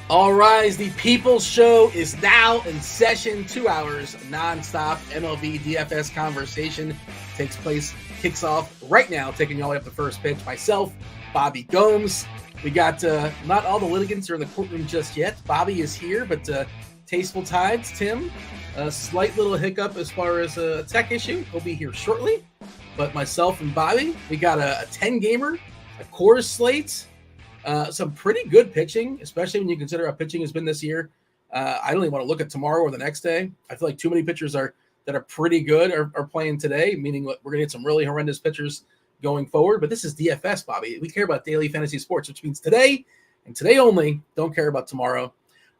All rise, the People's Show is now in session. 2 hours nonstop MLB DFS conversation kicks off right now, taking you all the way up to first pitch. Myself, Bobby Gomes. We got not all the litigants are in the courtroom just yet. Bobby is here, but tasteful tides. Tim, a slight little hiccup as far as a tech issue. He'll be here shortly. But myself and Bobby, we got a 10-gamer, a Coors slate. Some pretty good pitching, especially when you consider how pitching has been this year. I don't even want to look at tomorrow or the next day. I feel like too many pitchers that are pretty good are playing today, meaning we're going to get some really horrendous pitchers going forward. But this is DFS, Bobby. We care about daily fantasy sports, which means today and today only. Don't care about tomorrow.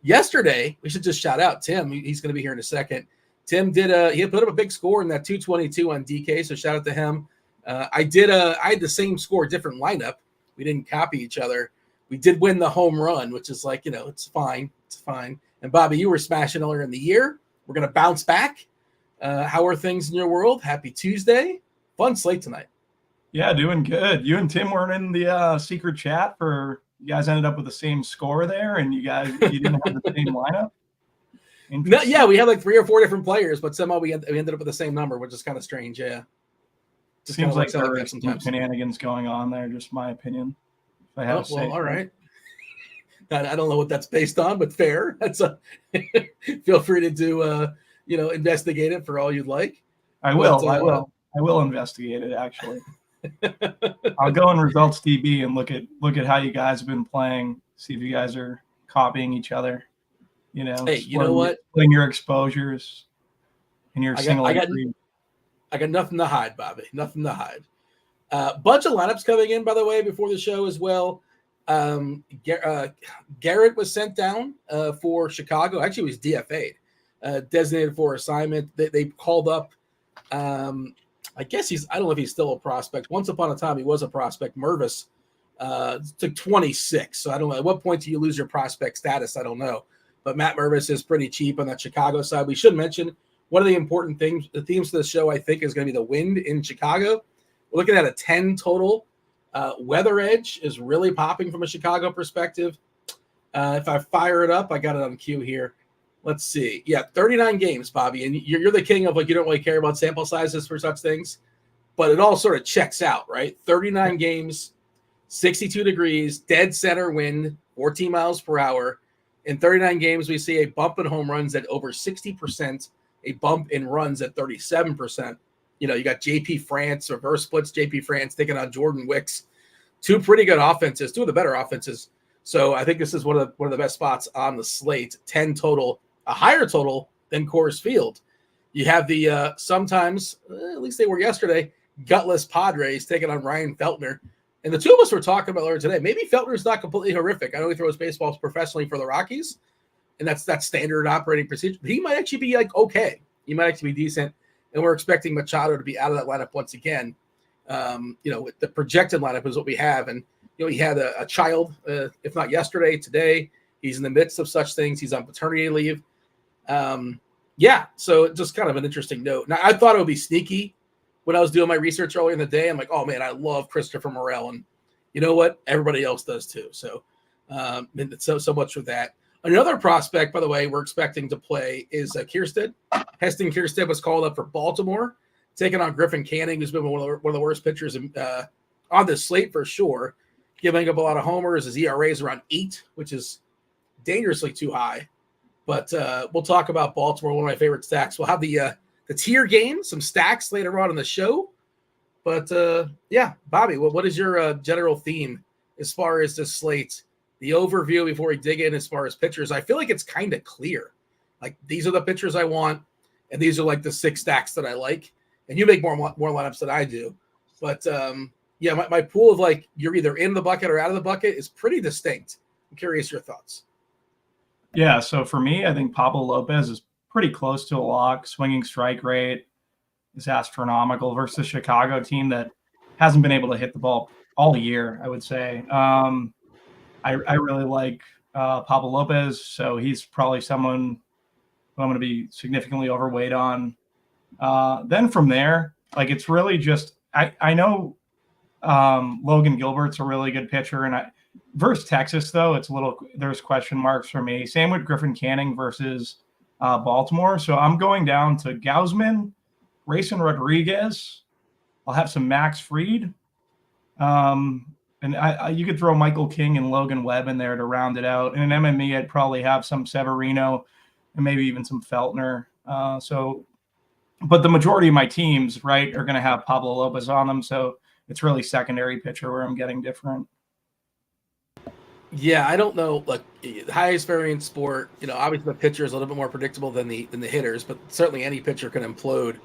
Yesterday, we should just shout out Tim. He's going to be here in a second. Tim he put up a big score in that 222 on DK, so shout out to him. I had the same score, different lineup. We didn't copy each other. We did win the home run, which is like, it's fine. It's fine. And Bobby, you were smashing earlier in the year. We're going to bounce back. How are things in your world? Happy Tuesday. Fun slate tonight. Yeah, doing good. You and Tim weren't in the secret chat you guys ended up with the same score there, and you didn't have the same lineup? No, yeah, we had like 3 or 4 different players, but somehow we ended up with the same number, which is kind of strange, yeah. Just seems like there are some shenanigans going on there, just my opinion. All right. I don't know what that's based on, but fair. That's feel free to do investigate it for all you'd like. I will investigate it, actually. I'll go in results DB and look at how you guys have been playing, see if you guys are copying each other. Hey, you know what? Splitting your exposures and your single. I got nothing to hide, Bobby. Nothing to hide. Bunch of lineups coming in, by the way, before the show as well. Garrett was sent down for Chicago. Actually, he was DFA'd, designated for assignment. They called up. I guess I don't know if he's still a prospect. Once upon a time, he was a prospect. Mervis took 26. So I don't know. At what point do you lose your prospect status? I don't know. But Matt Mervis is pretty cheap on that Chicago side. We should mention one of the important things, the themes of the show, I think, is going to be the wind in Chicago. We're looking at a 10 total. Weather Edge is really popping from a Chicago perspective. If I fire it up, I got it on cue here. Let's see. Yeah, 39 games, Bobby. And you're the king of, you don't really care about sample sizes for such things. But it all sort of checks out, right? 39 games, 62 degrees, dead center wind, 14 miles per hour. In 39 games, we see a bump in home runs at over 60%, a bump in runs at 37%. You got JP France, reverse splits, JP France taking on Jordan Wicks. 2 pretty good offenses, 2 of the better offenses. So I think this is one of the best spots on the slate. 10 total, a higher total than Coors Field. You have the sometimes, at least they were yesterday, gutless Padres taking on Ryan Feltner. And the two of us were talking about earlier today. Maybe Feltner's not completely horrific. I know he throws baseballs professionally for the Rockies, and that's standard operating procedure. But he might actually be okay. He might actually be decent. And we're expecting Machado to be out of that lineup once again. With the projected lineup is what we have. And, he had a child, if not yesterday, today. He's in the midst of such things. He's on paternity leave. So just kind of an interesting note. Now, I thought it would be sneaky when I was doing my research earlier in the day. I'm like, oh, man, I love Christopher Morel. And you know what? Everybody else does too. So so much for that. Another prospect, by the way, we're expecting to play is Kierstead. Heston Kierstead was called up for Baltimore, taking on Griffin Canning, who's been one of the worst pitchers on this slate for sure, giving up a lot of homers. His ERA is around 8, which is dangerously too high. But we'll talk about Baltimore, one of my favorite stacks. We'll have the tier game, some stacks later on in the show. But, Bobby, what is your general theme as far as this slate? The overview before we dig in as far as pitchers, I feel like it's kind of clear. Like, these are the pitchers I want, and these are like the 6 stacks that I like. And you make more lineups than I do. But, my pool of you're either in the bucket or out of the bucket is pretty distinct. I'm curious your thoughts. Yeah, so for me, I think Pablo Lopez is pretty close to a lock. Swinging strike rate is astronomical versus the Chicago team that hasn't been able to hit the ball all year, I would say. I really like Pablo Lopez, so he's probably someone who I'm going to be significantly overweight on. Then from there, it's really just I know Logan Gilbert's a really good pitcher, and Versus Texas, though, there's question marks for me. Same with Griffin Canning versus Baltimore. So I'm going down to Gausman, Grayson Rodriguez. I'll have some Max Fried. And you could throw Michael King and Logan Webb in there to round it out. And in MME, I'd probably have some Severino and maybe even some Feltner. But the majority of my teams, right, are going to have Pablo Lopez on them. So it's really secondary pitcher where I'm getting different. Yeah, I don't know. Like, highest variance sport, obviously the pitcher is a little bit more predictable than the hitters, but certainly any pitcher can implode.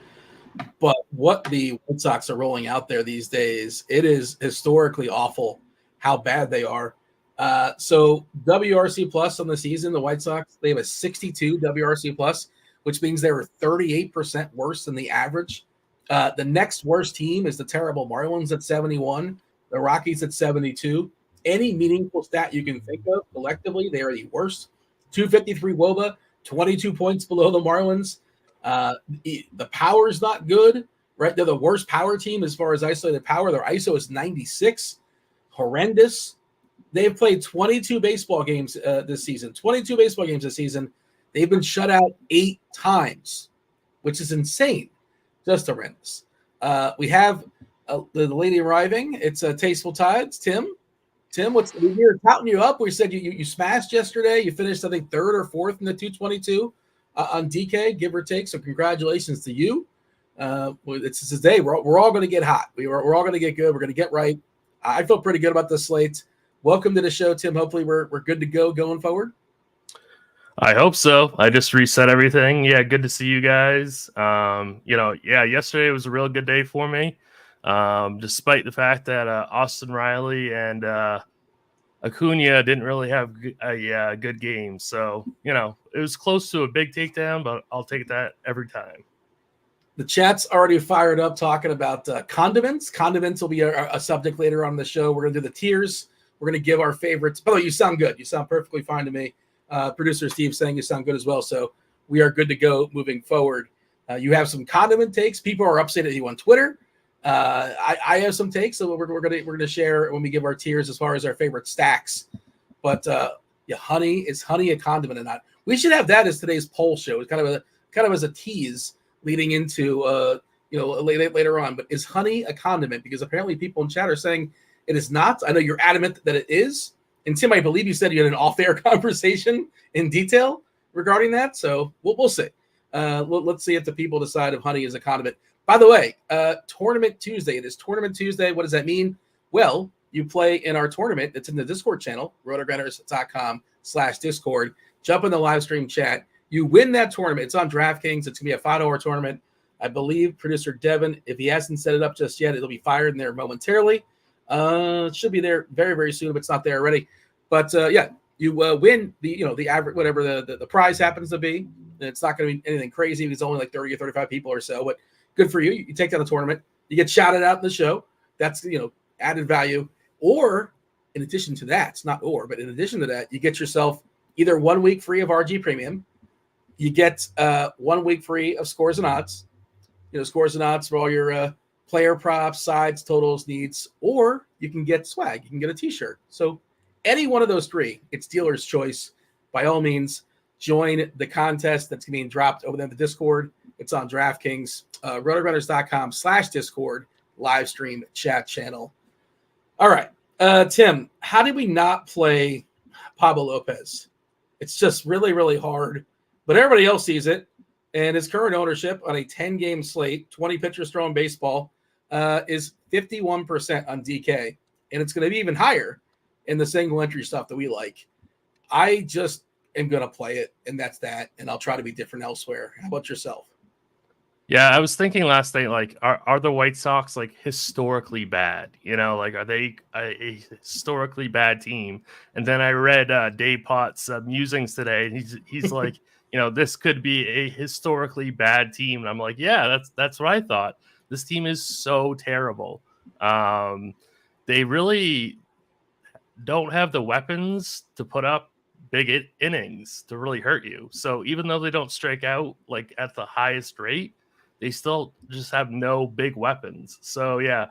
But what the White Sox are rolling out there these days, it is historically awful how bad they are. So WRC plus on the season, the White Sox, they have a 62 WRC plus, which means they were 38% worse than the average. The next worst team is the terrible Marlins at 71, the Rockies at 72. Any meaningful stat you can think of collectively, they are the worst. 253 WOBA, 22 points below the Marlins. The power is not good, right? They're the worst power team as far as isolated power. Their ISO is 96. Horrendous. They've played 22 baseball games this season. 22 baseball games this season. They've been shut out 8 times, which is insane. Just horrendous. We have the lady arriving. It's Tasteful Tides. Tim, we were touting you up. We said you smashed yesterday. You finished, I think, 3rd or 4th in the 222 on DK, give or take. So congratulations to you. It's today. We're all going to get hot. We're all going to get good. We're going to get right. I feel pretty good about the slate. Welcome to the show, Tim. Hopefully we're good to go going forward. I hope so. I just reset everything. Yeah, good to see you guys. Yesterday was a real good day for me. Despite the fact that Austin Riley and Acuna didn't really have a good game. So, it was close to a big takedown, but I'll take that every time. The chat's already fired up talking about condiments. Condiments will be a subject later on the show. We're going to do the tiers. We're going to give our favorites. By the way, you sound good. You sound perfectly fine to me. Producer Steve saying you sound good as well. So we are good to go moving forward. You have some condiment takes. People are upset at you on Twitter. I have some takes, so we're gonna share when we give our tiers as far as our favorite stacks. But honey, is honey a condiment or not? We should have that as today's poll show. It's kind of as a tease leading into later on. But is honey a condiment? Because apparently people in chat are saying it is not. I know you're adamant that it is. And Tim, I believe you said you had an off-air conversation in detail regarding that. So we'll see. Let's see if the people decide if honey is a condiment. By the way, Tournament Tuesday. It is Tournament Tuesday. What does that mean? Well, you play in our tournament. It's in the Discord channel, rotogrinders.com/Discord. Jump in the live stream chat. You win that tournament. It's on DraftKings. It's going to be a $5 tournament. I believe producer Devin, if he hasn't set it up just yet, it'll be fired in there momentarily. It should be there very, very soon if it's not there already. But you win the average, whatever the prize happens to be. And it's not going to be anything crazy. It's only like 30 or 35 people or so, but good for you. You take down the tournament. You get shouted out in the show. That's added value. Or in addition to that, it's not but in addition to that, you get yourself either 1 week free of RG Premium. You get 1 week free of Scores and Odds. Scores and Odds for all your player props, sides, totals, needs, or you can get swag. You can get a t-shirt. So any one of those 3, it's dealer's choice. By all means, join the contest that's being dropped over there in the Discord. It's on DraftKings, rotogrinders.com/Discord, live stream chat channel. All right. Tim, how did we not play Pablo Lopez? It's just really, really hard, but everybody else sees it. And his current ownership on a 10-game slate, 20 pitchers throwing baseball, is 51% on DK. And it's going to be even higher in the single entry stuff that we like. I just am going to play it, and that's that. And I'll try to be different elsewhere. How about yourself? Yeah, I was thinking last night, are the White Sox historically bad? Are they a historically bad team? And then I read Dave Pott's musings today, and he's like, this could be a historically bad team. And I'm like, yeah, that's what I thought. This team is so terrible. They really don't have the weapons to put up big innings to really hurt you. So even though they don't strike out at the highest rate, they still just have no big weapons. So yeah,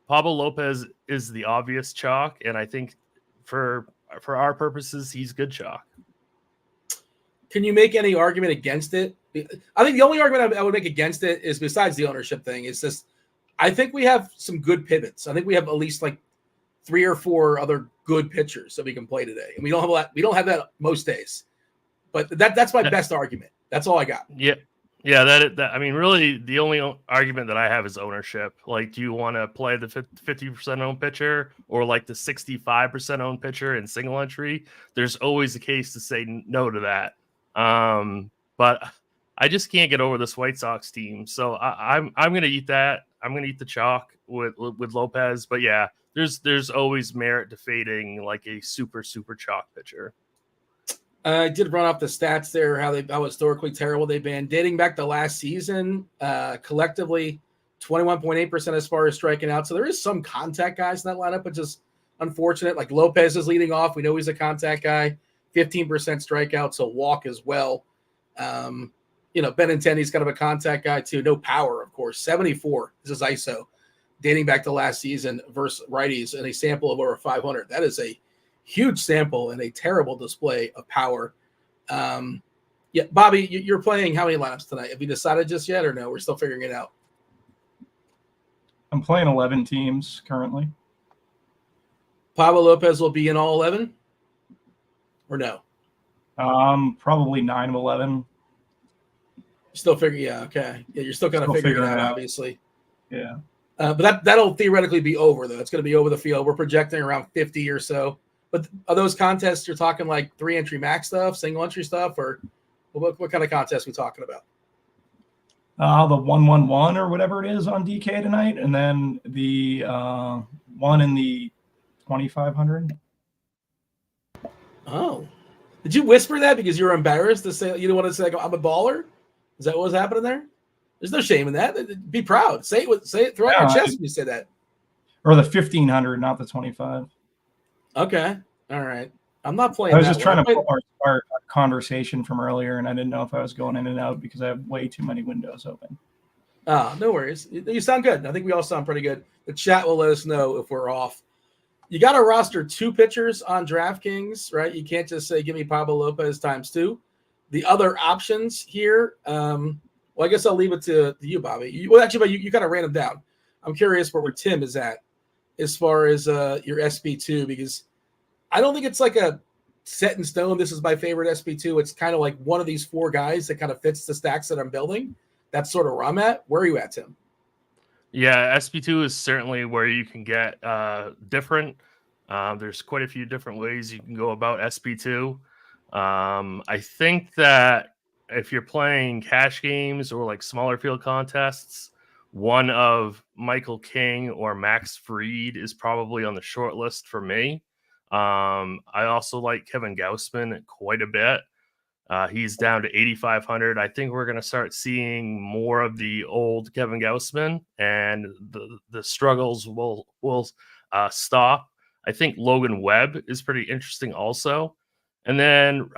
Pablo Lopez is the obvious chalk, and I think for our purposes, he's good chalk. Can you make any argument against it? I think the only argument I would make against it is, besides the ownership thing, is just I think we have some good pivots. I think we have at least like 3 or 4 other good pitchers that we can play today, and we don't have a lot. We don't have that most days, but that's my best argument. That's all I got. Yeah. Yeah, that I mean, really, the only argument that I have is ownership. Like, do you want to play the 50% owned pitcher or like the 65% owned pitcher in single entry? There's always a case to say no to that. But I just can't get over this White Sox team, so I'm going to eat that. I'm going to eat the chalk with Lopez. But yeah, there's always merit to fading like a super chalk pitcher. I did run off the stats there, how historically terrible they've been. Dating back to last season, collectively 21.8% as far as striking out. So there is some contact guys in that lineup, which is unfortunate. Like Lopez is leading off. We know he's a contact guy. 15% strikeouts, so walk as well. Benintendi's kind of a contact guy too. No power, of course. 74. This is ISO. Dating back to last season versus righties in a sample of over 500. That is a huge sample and a terrible display of power. Bobby, you're playing how many lineups tonight? Have you decided just yet or no? We're still figuring it out. I'm playing 11 teams currently. Pablo Lopez will be in all 11 or no? Probably 9 of 11. Still figuring, yeah, okay. Yeah, you're still kind of figuring it out, obviously. Yeah. But that'll theoretically be over, though. It's going to be over the field. We're projecting around 50 or so. But are those contests you're talking like 3-entry max stuff, single entry stuff, or what kind of contest are we talking about? The 1-1-1 or whatever it is on DK tonight, and then the one in the 2,500. Oh, did you whisper that because you were embarrassed to say you don't want to say like, I'm a baller? Is that what was happening there? There's no shame in that. Be proud. Say it. Throw out your chest when you say that. Or the 1,500, not the 25. Okay. All right. I'm not playing. I was just trying to pull our conversation from earlier, and I didn't know if I was going in and out because I have way too many windows open. No worries. You sound good. I think we all sound pretty good. The chat will let us know if we're off. You got to roster 2 pitchers on DraftKings, right? You can't just say, give me Pablo Lopez times 2. The other options here, well, I guess I'll leave it to you, Bobby. You kind of ran them down. I'm curious where Tim is at as far as your SP2, because I don't think it's like a set in stone. This is my favorite SP2. It's kind of like one of these 4 guys that kind of fits the stacks that I'm building. That's sort of where I'm at. Where are you at, Tim? Yeah, SP2 is certainly where you can get different. There's quite a few different ways you can go about SP2. I think that if you're playing cash games or like smaller field contests, one of Michael King or Max Fried is probably on the short list for me. I also like Kevin Gausman quite a bit. He's down to 8,500. I think we're going to start seeing more of the old Kevin Gausman, and the struggles will stop. I think Logan Webb is pretty interesting also. And then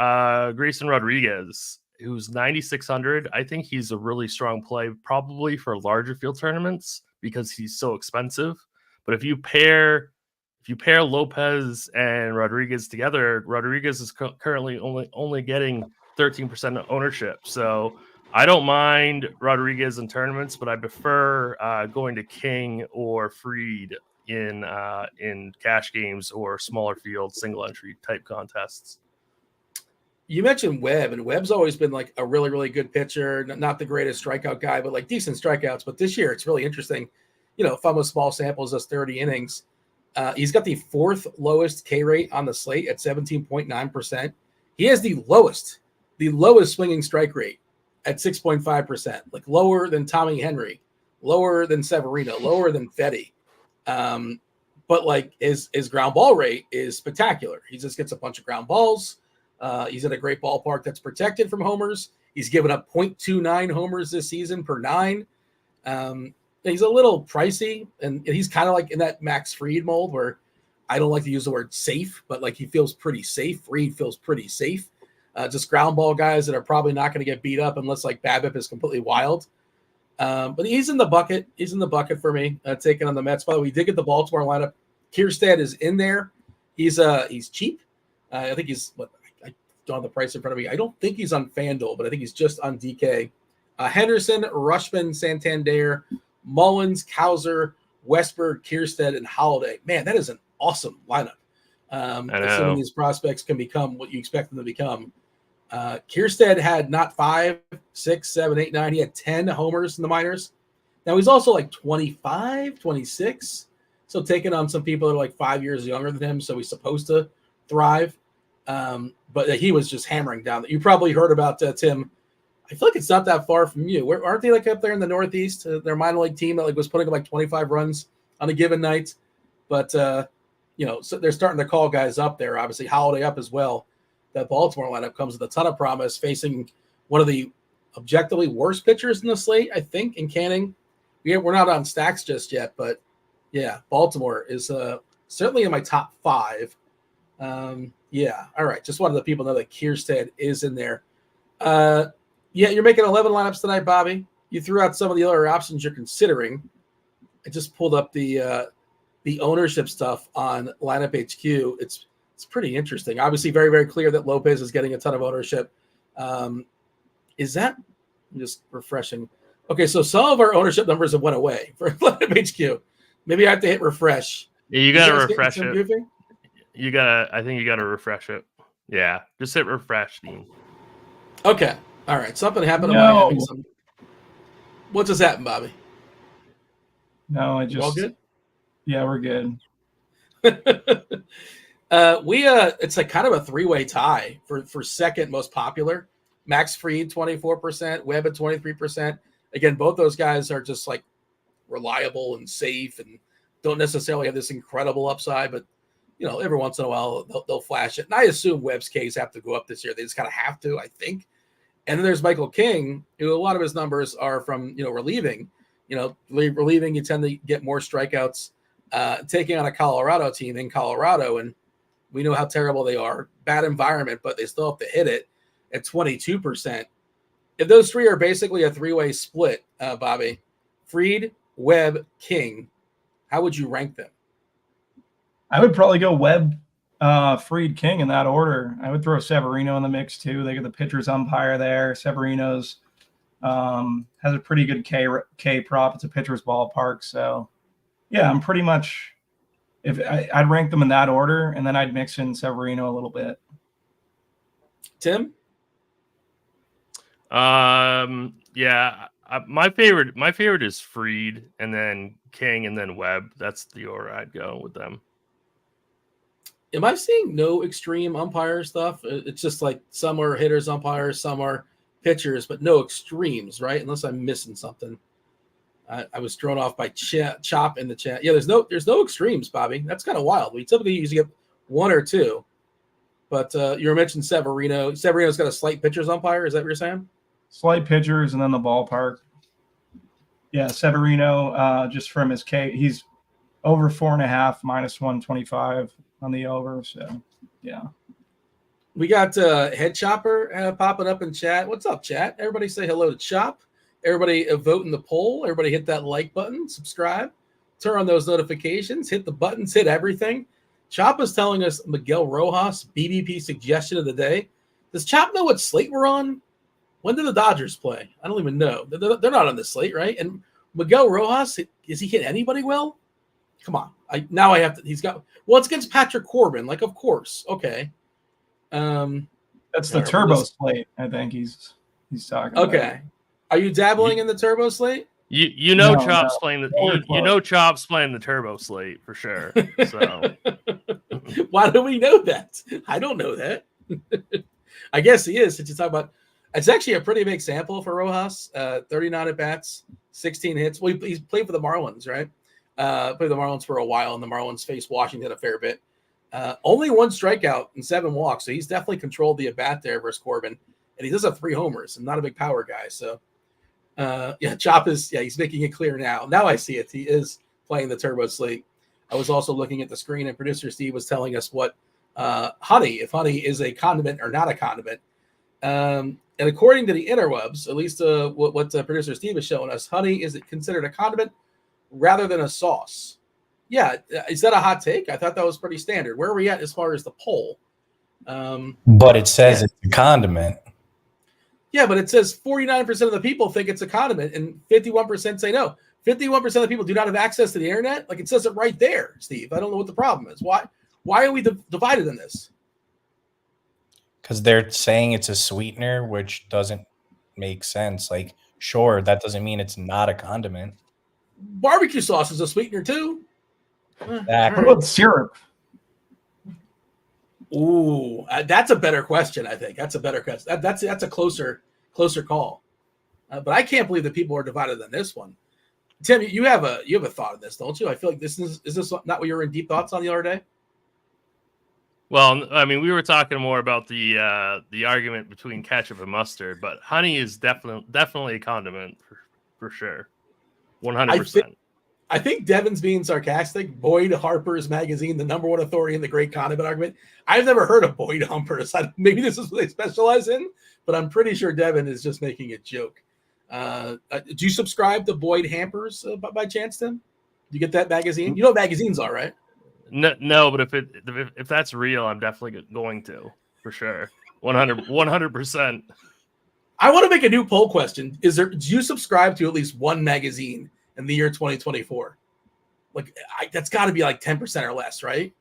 Grayson Rodriguez, who's 9,600. I think he's a really strong play, probably for larger field tournaments because he's so expensive. But if you pair Lopez and Rodriguez together, Rodriguez is currently only getting 13% ownership. So I don't mind Rodriguez in tournaments, but I prefer going to King or Fried in cash games or smaller field single entry type contests. You mentioned Webb, and Webb's always been like a really, really good pitcher. Not the greatest strikeout guy, but like decent strikeouts. But this year, it's really interesting. Fun with small samples, just 30 innings. He's got the 4th lowest K rate on the slate at 17.9%. He has the lowest swinging strike rate at 6.5%, like lower than Tommy Henry, lower than Severino, lower than Fetty. But like his ground ball rate is spectacular. He just gets a bunch of ground balls. He's in a great ballpark that's protected from homers. He's given up 0.29 homers this season per 9. He's a little pricey, and he's kind of like in that Max Fried mold where I don't like to use the word safe, but like he feels pretty safe. Fried feels pretty safe. Just ground ball guys that are probably not going to get beat up unless like BABIP is completely wild. But he's in the bucket. He's in the bucket for me, taking on the Mets. By the way, we did get the Baltimore lineup. Kierstead is in there. He's cheap. I think he's I don't have the price in front of me. I don't think he's on FanDuel, but I think he's just on DK. Henderson, Rushman, Santander, Mullins, Kauser, Westberg, Kierstead, and Holiday. Man, that is an awesome lineup. Assuming these prospects can become what you expect them to become. Kierstead had not 5, 6, 7, 8, 9. He had 10 homers in the minors. Now he's also like 25, 26. So taking on some people that are like 5 years younger than him. So he's supposed to thrive. But he was just hammering down. You probably heard about Tim. I feel like it's not that far from you. Aren't they like up there in the Northeast? Their minor league team that like was putting up like 25 runs on a given night. But so they're starting to call guys up there. Obviously, Holiday up as well. That Baltimore lineup comes with a ton of promise, facing one of the objectively worst pitchers in the slate, I think, in Canning. We're not on stacks just yet, but yeah, Baltimore is certainly in my top 5. Yeah, all right. Just wanted the people to know that Kierstead is in there. Yeah, you're making 11 lineups tonight, Bobby. You threw out some of the other options you're considering. I just pulled up the ownership stuff on Lineup HQ. It's pretty interesting. Obviously, very, very clear that Lopez is getting a ton of ownership. Is that – I'm just refreshing. Okay, so some of our ownership numbers have went away for Lineup HQ. Maybe I have to hit refresh. Yeah, you got to refresh it. Goofing? I think you got to refresh it. Yeah, just hit refresh, Dean. Okay. All right. Something happened to my end. What just happened, Bobby? No, I just. All good? Yeah, we're good. It's like kind of a 3-way tie for second most popular. Max Fried 24%, Webb at 23%. Again, both those guys are just like reliable and safe and don't necessarily have this incredible upside, but every once in a while they'll flash it. And I assume Webb's Ks have to go up this year. They just kind of have to, I think. And then there's Michael King, who a lot of his numbers are from, relieving. Relieving, you tend to get more strikeouts. Taking on a Colorado team in Colorado, and we know how terrible they are. Bad environment, but they still have to hit it at 22%. If those three are basically a 3-way split, Bobby, Fried, Webb, King, how would you rank them? I would probably go Webb, Fried, King in that order. I would throw Severino in the mix too. They get the pitcher's umpire there. Severino's has a pretty good K prop. It's a pitcher's ballpark. So, yeah, I'm pretty much I'd rank them in that order, and then I'd mix in Severino a little bit. Tim? Yeah, my favorite is Fried, and then King, and then Webb. That's the order I'd go with them. Am I seeing no extreme umpire stuff? It's just like some are hitters, umpires, some are pitchers, but no extremes, right? Unless I'm missing something. I was thrown off by Chop in the chat. Yeah, there's no extremes, Bobby. That's kind of wild. We typically usually get 1 or 2. But you were mentioning Severino. Severino's got a slight pitcher's umpire. Is that what you're saying? Slight pitchers and then the ballpark. Yeah, Severino, just from his K, he's over 4.5, minus 125 on the over. So, yeah. We got Head Chopper popping up in chat. What's up, chat? Everybody say hello to Chop. Everybody vote in the poll. Everybody hit that like button, subscribe, turn on those notifications, hit the buttons, hit everything. Chop is telling us Miguel Rojas, BBP suggestion of the day. Does Chop know what slate we're on? When did the Dodgers play? I don't even know. They're not on the slate, right? And Miguel Rojas, is he hit anybody well? Come on. I have to. He's got. Well, it's against Patrick Corbin. Like, of course. Okay. That's the turbo slate. I think he's talking. Okay. About. Are you dabbling in the turbo slate? Chop's playing the Chop's playing the turbo slate for sure. So why do we know that? I don't know that. I guess he is. Since you talk about, it's actually a pretty big sample for Rojas. 39 at bats, 16 hits. Well, he's played for the Marlins, right? Played the Marlins for a while, and the Marlins faced Washington a fair bit. Only 1 strikeout and 7 walks, so he's definitely controlled the at bat there versus Corbin. And he does have 3 homers. I'm not a big power guy, so. Chop is, he's making it clear now. Now I see it. He is playing the turbo slate. I was also looking at the screen, and producer Steve was telling us what if honey is a condiment or not a condiment. And according to the interwebs, at least what producer Steve is showing us, honey is considered a condiment rather than a sauce. Yeah, is that a hot take? I thought that was pretty standard. Where are we at as far as the poll? But it says it's a condiment. Yeah, but it says 49% of the people think it's a condiment and 51% say no. 51% of the people do not have access to the internet. Like, it says it right there, Steve. I don't know what the problem is. Why are we divided in this? Because they're saying it's a sweetener, which doesn't make sense. Like, sure, that doesn't mean it's not a condiment. Barbecue sauce is a sweetener too. Exactly. What about syrup? Ooh, that's a better question. I think that's a better question. That's a closer call. But I can't believe that people are divided on this one. Tim, you have a thought on this, don't you? I feel like is this not what you were in deep thoughts on the other day? Well, I mean, we were talking more about the argument between ketchup and mustard, but honey is definitely a condiment for sure, 100%. I think Devin's being sarcastic. Boyd Harper's magazine, the number one authority in the great condiment argument. I've never heard of Boyd Harper's. Maybe this is what they specialize in, but I'm pretty sure Devin is just making a joke. Do you subscribe to Boyd Hampers by chance, Tim? Do you get that magazine? You know what magazines are, right? No, but if that's real, I'm definitely going to, for sure. 100%. I want to make a new poll question. Do you subscribe to at least one magazine in the year 2024? Like, that's got to be like 10% or less, right?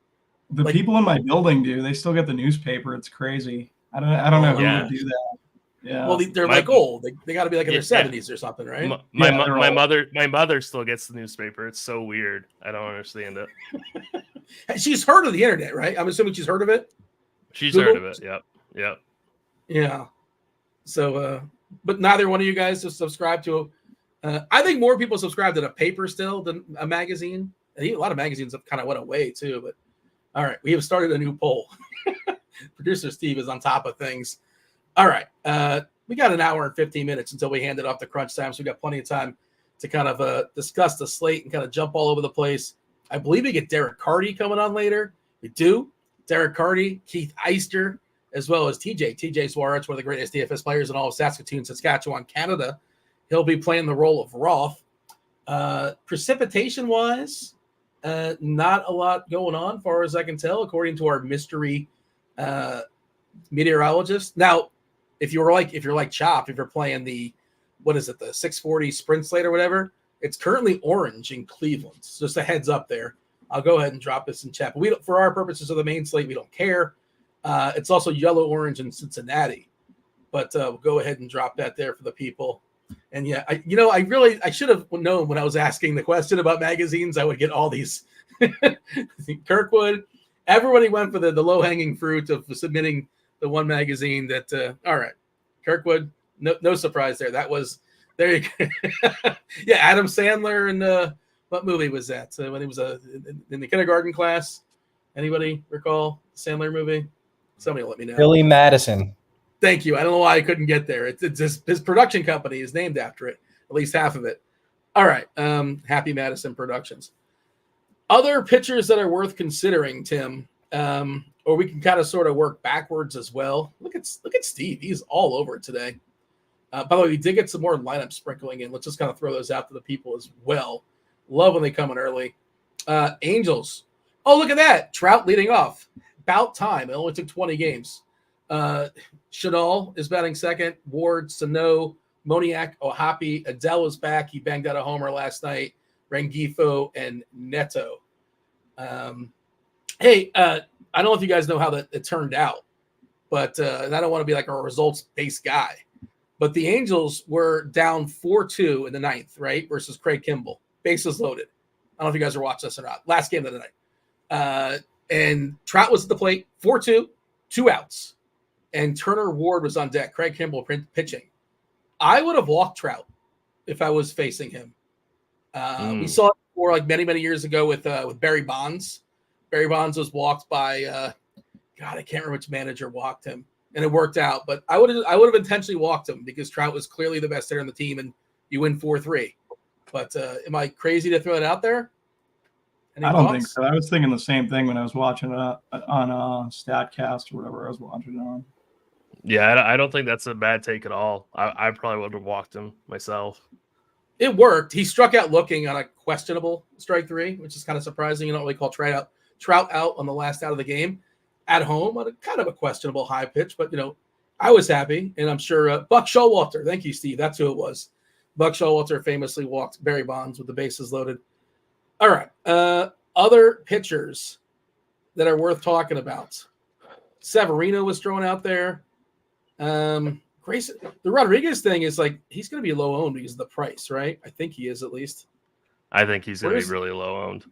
The people in my building do. They still get the newspaper. It's crazy. I don't know who would do that. Yeah. Well, they're like old. They got to be like in their 70s or something, right? My mother still gets the newspaper. It's so weird. I don't understand it. She's heard of the internet, right? I'm assuming she's heard of it. She's Google? heard of it. Yep. Yeah. So, but neither one of you guys have subscribed to. I think more people subscribe to a paper still than a magazine. A lot of magazines have kind of went away too. But all right, we have started a new poll. Producer Steve is on top of things. All right, we got an hour and 15 minutes until we hand it off to crunch time, so we got plenty of time to kind of discuss the slate and kind of jump all over the place. I believe we get Derek Carty coming on later. We do. Derek Carty, Keith Eyster, as well as TJ Zwarych, one of the greatest DFS players in all of Saskatoon, Saskatchewan, Canada. He'll be playing the role of Roth. Precipitation-wise, not a lot going on, far as I can tell, according to our mystery meteorologist. Now, if you're like Chop, if you're playing the 640 sprint slate or whatever, it's currently orange in Cleveland. So just a heads up there. I'll go ahead and drop this in chat. But for our purposes of the main slate, we don't care. It's also yellow-orange in Cincinnati. But we'll go ahead and drop that there for the people. And yeah, I should have known when I was asking the question about magazines, I would get all these. Kirkwood, everybody went for the low-hanging fruit of submitting the one magazine that, all right, Kirkwood, no surprise there. That was, there you go. Yeah, Adam Sandler and what movie was that? When he was in the kindergarten class. Anybody recall the Sandler movie? Somebody let me know. Billy Madison. Thank you. I don't know why I couldn't get there. It's his production company is named after it, at least half of it. All right. Happy Madison Productions. Other pitchers that are worth considering, Tim, or we can kind of sort of work backwards as well. Look at Steve. He's all over it today. By the way, we did get some more lineup sprinkling in. Let's just kind of throw those out to the people as well. Love when they come in early. Angels. Oh, look at that. Trout leading off. About time. It only took 20 games. Chanel is batting second. Ward, Sano, Moniak, Ohapi, Adele is back. He banged out a homer last night. Rengifo and Neto. Hey, I don't know if you guys know how it turned out, but and I don't want to be like a results-based guy, but the Angels were down 4-2 in the ninth, right, versus Craig Kimbrell. Bases loaded. I don't know if you guys are watching this or not. Last game of the night. And Trout was at the plate, 4-2, 2 outs. And Turner Ward was on deck. Craig Kimbrell pitching. I would have walked Trout if I was facing him. We saw it before, like many years ago with Barry Bonds. Barry Bonds was walked by God, I can't remember which manager walked him, and it worked out. But I would have intentionally walked him because Trout was clearly the best hitter on the team, and you win 4-3. But am I crazy to throw it out there? Any I don't thoughts? think so. I was thinking the same thing when I was watching it on Statcast or whatever I was watching it on. Yeah, I don't think that's a bad take at all. I probably would have walked him myself. It worked. He struck out looking on a questionable strike three, which is kind of surprising. You don't really call Trout out on the last out of the game at home on a kind of a questionable high pitch. But, I was happy, and I'm sure Buck Showalter. Thank you, Steve. That's who it was. Buck Showalter famously walked Barry Bonds with the bases loaded. All right. Other pitchers that are worth talking about. Severino was thrown out there. Grayson, the Rodriguez thing is like he's going to be low owned because of the price, right? I think he is at least. I think he's going to be really low owned.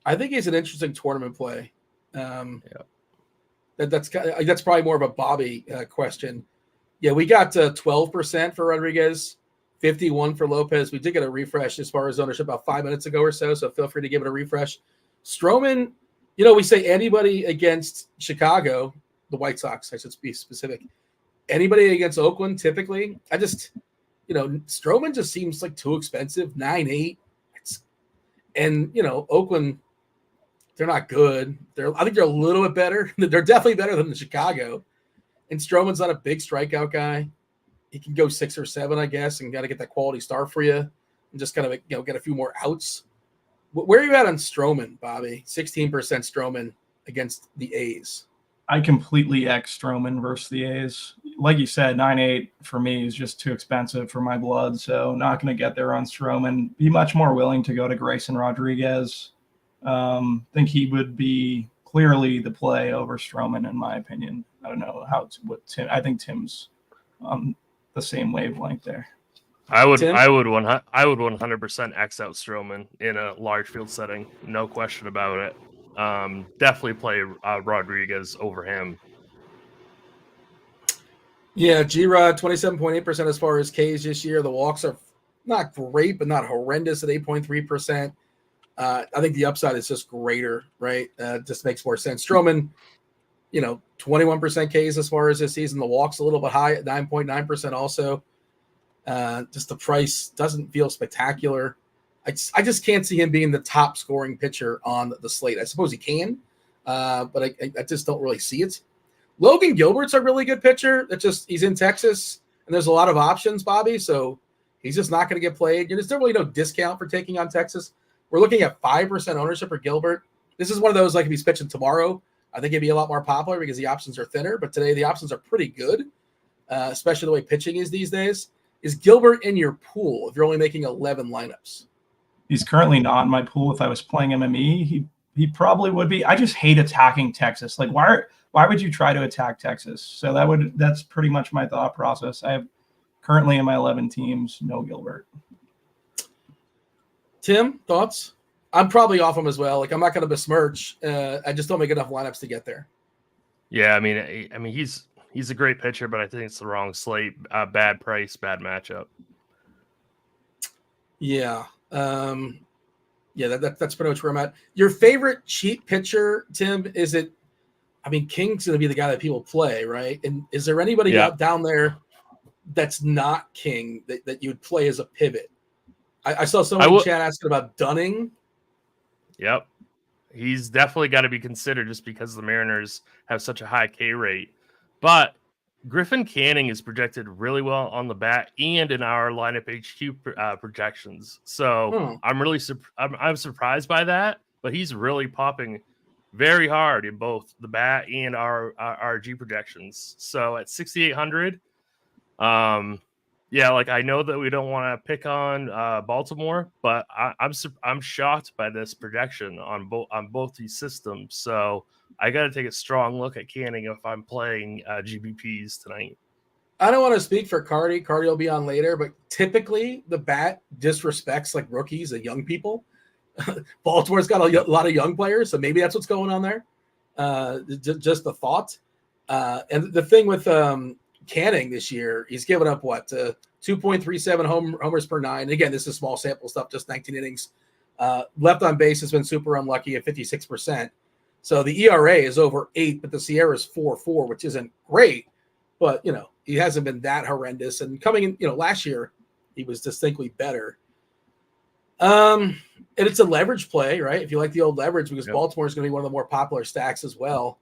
I think he's an interesting tournament play. That's probably more of a Bobby question. Yeah, we got 12% for Rodriguez, 51 for Lopez. We did get a refresh as far as ownership about 5 minutes ago or so feel free to give it a refresh. Stroman, we say anybody against Chicago, the White Sox, I should be specific. Anybody against Oakland, typically, Stroman just seems like too expensive, 9.8. And, Oakland, they're not good. I think they're a little bit better. They're definitely better than the Chicago. And Stroman's not a big strikeout guy. He can go 6 or 7, I guess, and got to get that quality start for you and just kind of, get a few more outs. Where are you at on Stroman, Bobby? 16% Stroman against the A's. I completely X Stroman versus the A's. Like you said, 9.8 for me is just too expensive for my blood, so not going to get there on Stroman. Be much more willing to go to Grayson Rodriguez. Think he would be clearly the play over Stroman, in my opinion. I don't know what Tim. I think Tim's on the same wavelength there. I would 100% X out Stroman in a large field setting, no question about it. Definitely play Rodriguez over him. Yeah, G-Rod, 27.8% as far as Ks this year. The walks are not great, but not horrendous at 8.3%. I think the upside is just greater, right? Just makes more sense. Stroman, 21% Ks as far as this season. The walk's a little bit high at 9.9% also. Just the price doesn't feel spectacular. I just can't see him being the top scoring pitcher on the slate. I suppose he can, but I just don't really see it. Logan Gilbert's a really good pitcher. He's in Texas, and there's a lot of options, Bobby, so he's just not going to get played. There's really no discount for taking on Texas. We're looking at 5% ownership for Gilbert. This is one of those, like if he's pitching tomorrow, I think it'd be a lot more popular because the options are thinner, but today the options are pretty good, especially the way pitching is these days. Is Gilbert in your pool if you're only making 11 lineups? He's currently not in my pool. If I was playing MME, he probably would be. I just hate attacking Texas. Like, why would you try to attack Texas? So that's pretty much my thought process. I have currently in my 11 teams, no Gilbert. Tim, thoughts? I'm probably off him as well. Like, I'm not going to besmirch. I just don't make enough lineups to get there. Yeah, I mean, he's a great pitcher, but I think it's the wrong slate. Bad price, bad matchup. Yeah. That's pretty much where I'm at. Your favorite cheap pitcher, Tim, is it? I mean, King's going to be the guy that people play, right? And is there anybody out down there that's not King that you would play as a pivot? I saw someone in chat asking about Dunning. Yep. He's definitely got to be considered just because the Mariners have such a high K rate. But Griffin Canning is projected really well on the bat and in our lineup HQ projections. So I'm surprised by that, but he's really popping very hard in both the bat and our G projections. So at 6,800, I know that we don't want to pick on Baltimore, but I'm shocked by this projection on both these systems. So I got to take a strong look at Canning if I'm playing GBPs tonight. I don't want to speak for Carty. Carty will be on later, but typically the bat disrespects like rookies and young people. Baltimore's got a lot of young players, so maybe that's what's going on there. Just the thought. And the thing with Canning this year, he's given up 2.37 homers per 9. Again, this is small sample stuff, just 19 innings. Left on base has been super unlucky at 56%. So the ERA is over 8, but the Sierra is 4.4, which isn't great. But, he hasn't been that horrendous. And coming in, last year, he was distinctly better. And it's a leverage play, right? If you like the old leverage, because Baltimore is going to be one of the more popular stacks as well.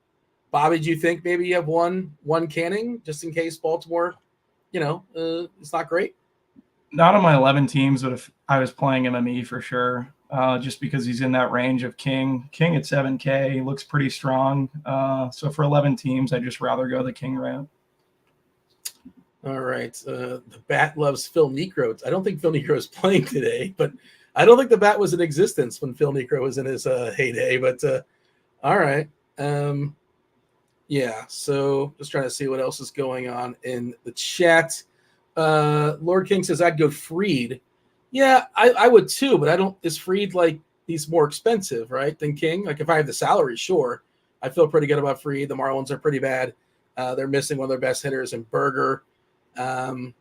Bobby, do you think maybe you have one Canning just in case Baltimore, it's not great? Not on my 11 teams, but if I was playing MME for sure, just because he's in that range of King. King at 7K, he looks pretty strong. So for 11 teams, I'd just rather go the King route. All right. The Bat loves Phil Necro. I don't think Phil Necro is playing today, but I don't think the Bat was in existence when Phil Necro was in his heyday. But all right. Yeah. So just trying to see what else is going on in the chat. Lord King says I'd go Freed. Yeah, I would too, but I don't. Is Freed like he's more expensive, right, than King? Like if I have the salary, sure. I feel pretty good about Freed. The Marlins are pretty bad. They're missing one of their best hitters in Berger. Freed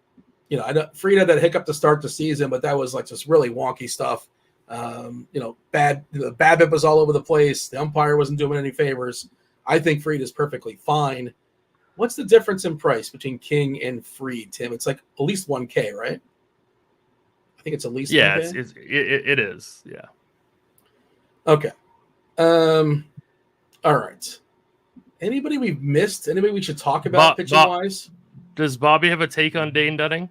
had that hiccup to start the season, but that was like just really wonky stuff. Bad. The BABIP was all over the place. The umpire wasn't doing any favors. I think Freed is perfectly fine. What's the difference in price between King and Freed, Tim? It's like at least 1K, right? I think it's at least 1K. It is. Yeah. Okay. All right. Anybody we've missed? Anybody we should talk about pitching wise? Does Bobby have a take on Dane Dunning?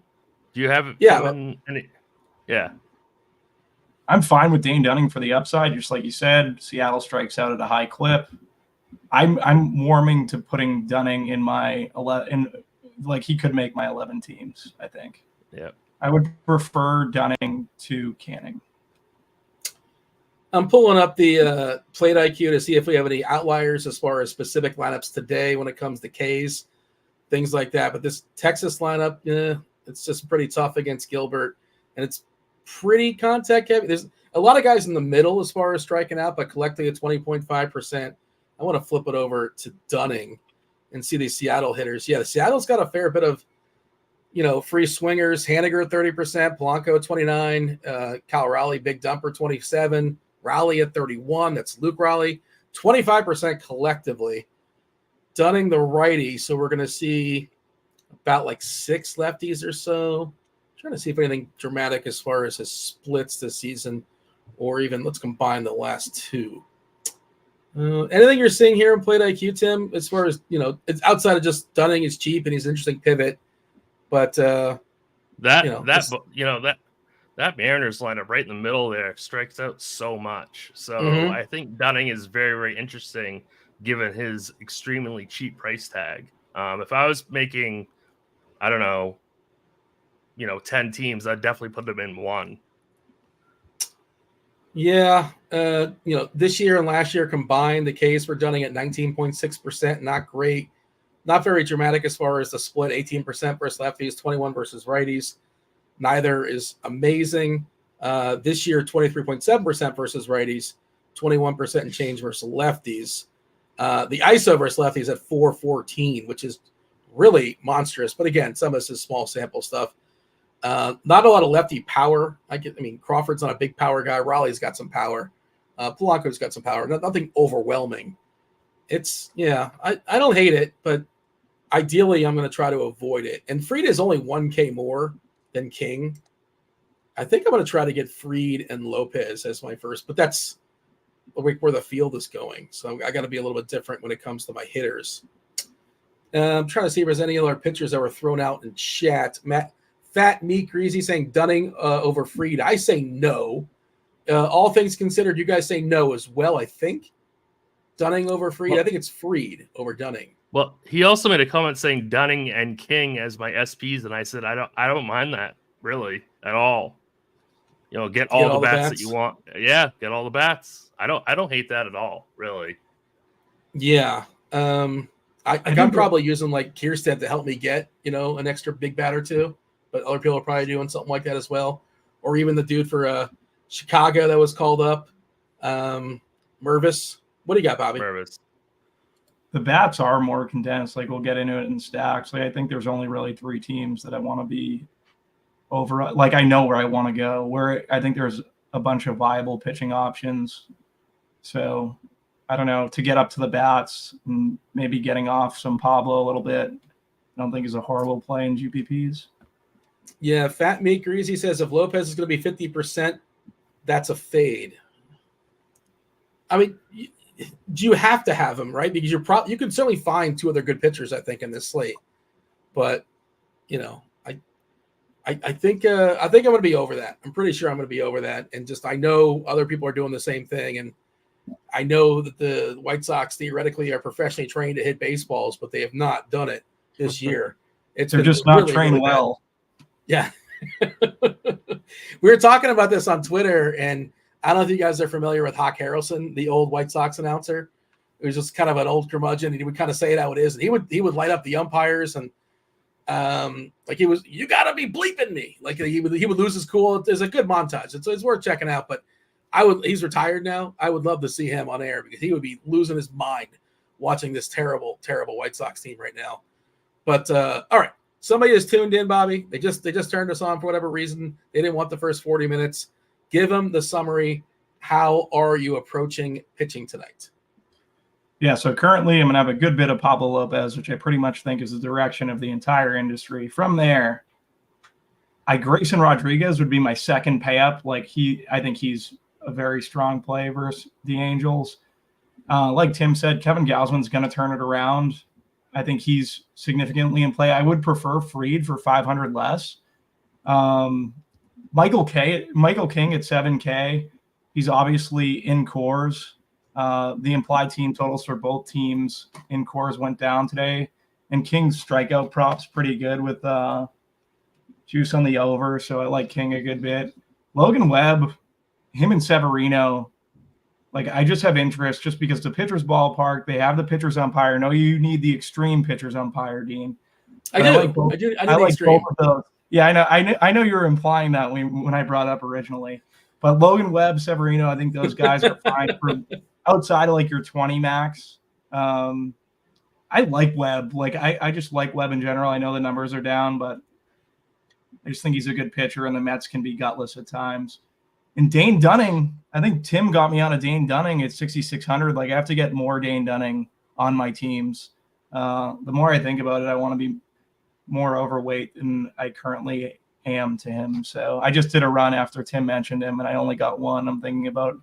Do you have? Yeah. Yeah. I'm fine with Dane Dunning for the upside, just like you said. Seattle strikes out at a high clip. I'm warming to putting Dunning in my 11. Like he could make my 11 teams. I think. Yeah. I would prefer Dunning to Canning. I'm pulling up the Plate IQ to see if we have any outliers as far as specific lineups today when it comes to Ks, things like that. But this Texas lineup, it's just pretty tough against Gilbert, and it's pretty contact heavy. There's a lot of guys in the middle as far as striking out, but collectively at 20.5%. I want to flip it over to Dunning and see these Seattle hitters. Yeah, Seattle's got a fair bit of, free swingers. Haniger 30%, Polanco at 29, Cal Raleigh, big dumper 27, Raleigh at 31. That's Luke Raleigh, 25% collectively. Dunning the righty, so we're going to see about like 6 lefties or so. Trying to see if anything dramatic as far as his splits this season, or even let's combine the last 2. Anything you're seeing here in Plate IQ, Tim, as far as, it's outside of just Dunning is cheap and he's an interesting pivot, but that Mariners lineup right in the middle there strikes out so much. So I think Dunning is very, very interesting given his extremely cheap price tag. If I was making, 10 teams, I'd definitely put them in one. Yeah. This year and last year combined, the Ks were Dunning at 19.6%. Not great. Not very dramatic as far as the split, 18% versus lefties, 21 versus righties. Neither is amazing. This year, 23.7% versus righties, 21% and change versus lefties. The ISO versus lefties at 414, which is really monstrous. But again, some of this is small sample stuff. Not a lot of lefty power. Crawford's not a big power guy. Raleigh's got some power. Polanco's got some power. Nothing overwhelming. I don't hate it, but ideally I'm going to try to avoid it. And Freed is only 1K more than King. I think I'm going to try to get Freed and Lopez as my first, but that's where the field is going. So I got to be a little bit different when it comes to my hitters. I'm trying to see if there's any other pitchers that were thrown out in chat. Fat Meat Greasy saying Dunning over Freed. I say no. All things considered, you guys say no as well, I think. Dunning over Freed. Well, I think it's Freed over Dunning. Well, he also made a comment saying Dunning and King as my SPs, and I said I don't mind that really at all. Get all the bats that you want. Yeah, get all the bats. I don't hate that at all, really. Yeah. I'm probably using like Kierstead to help me get, an extra big bat or two. But other people are probably doing something like that as well. Or even the dude for Chicago that was called up, Mervis. What do you got, Bobby? Mervis. The bats are more condensed. Like we'll get into it in stacks. Like I think there's only really 3 teams that I want to be over. Like I know where I want to go. Where I think there's a bunch of viable pitching options. So I don't know, to get up to the bats and maybe getting off some Pablo a little bit. I don't think is a horrible play in GPPs. Yeah, Fat Meat Greasy says if Lopez is going to be 50%, that's a fade. Do you have to have him, right? Because you can certainly find 2 other good pitchers, I think, in this slate. But, I think I'm going to be over that. I'm pretty sure I'm going to be over that. And just I know other people are doing the same thing. And I know that the White Sox theoretically are professionally trained to hit baseballs, but they have not done it this year. They're just not trained well. Yeah. We were talking about this on Twitter, and I don't know if you guys are familiar with Hawk Harrelson, the old White Sox announcer. It was just kind of an old curmudgeon, and he would kind of say it how it is. And he would light up the umpires, and like he was, you got to be bleeping me. Like he would lose his cool. There's a good montage. It's worth checking out. But he's retired now. I would love to see him on air because he would be losing his mind watching this terrible, terrible White Sox team right now. But all right. Somebody is tuned in, Bobby. They just turned us on for whatever reason. They didn't want the first 40 minutes. Give them the summary. How are you approaching pitching tonight? Yeah, so currently I'm going to have a good bit of Pablo Lopez, which I pretty much think is the direction of the entire industry. From there, Grayson Rodriguez would be my second pay up. I think he's a very strong play versus the Angels. Like Tim said, Kevin Gausman's going to turn it around. I think he's significantly in play. I would prefer Fried for 500 less. Michael King at 7K. He's obviously in cores. The implied team totals for both teams in cores went down today, and King's strikeout props pretty good with juice on the over. So I like King a good bit. Logan Webb, him and Severino. I just have interest just because the pitcher's ballpark, they have the pitcher's umpire. No, you need the extreme pitcher's umpire, Dean. I like both of those. Yeah, I know you were implying that when I brought up originally. But Logan Webb, Severino, I think those guys are fine for outside of your 20 max. I like Webb. I just like Webb in general. I know the numbers are down, but I just think he's a good pitcher, and the Mets can be gutless at times. And Dane Dunning, I think Tim got me on a Dane Dunning at 6,600. I have to get more Dane Dunning on my teams. The more I think about it, I want to be more overweight than I currently am to him. So I just did a run after Tim mentioned him, and I only got one. I'm thinking about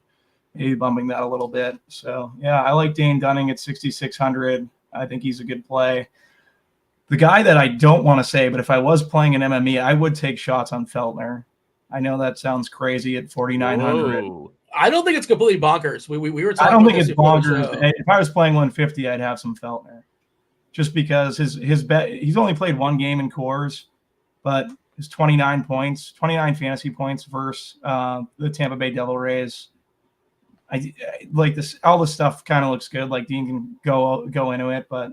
maybe bumping that a little bit. So, yeah, I like Dane Dunning at 6,600. I think he's a good play. The guy that I don't want to say, but if I was playing an MME, I would take shots on Feltner. I know that sounds crazy at 4,900. I don't think it's completely bonkers. We were talking. I don't think it's bonkers. If I was playing 150, I'd have some Feltner, just because his bet. He's only played one game in cores, but his 29 29 fantasy points versus the Tampa Bay Devil Rays. I like this. All this stuff kind of looks good. Dean can go into it, but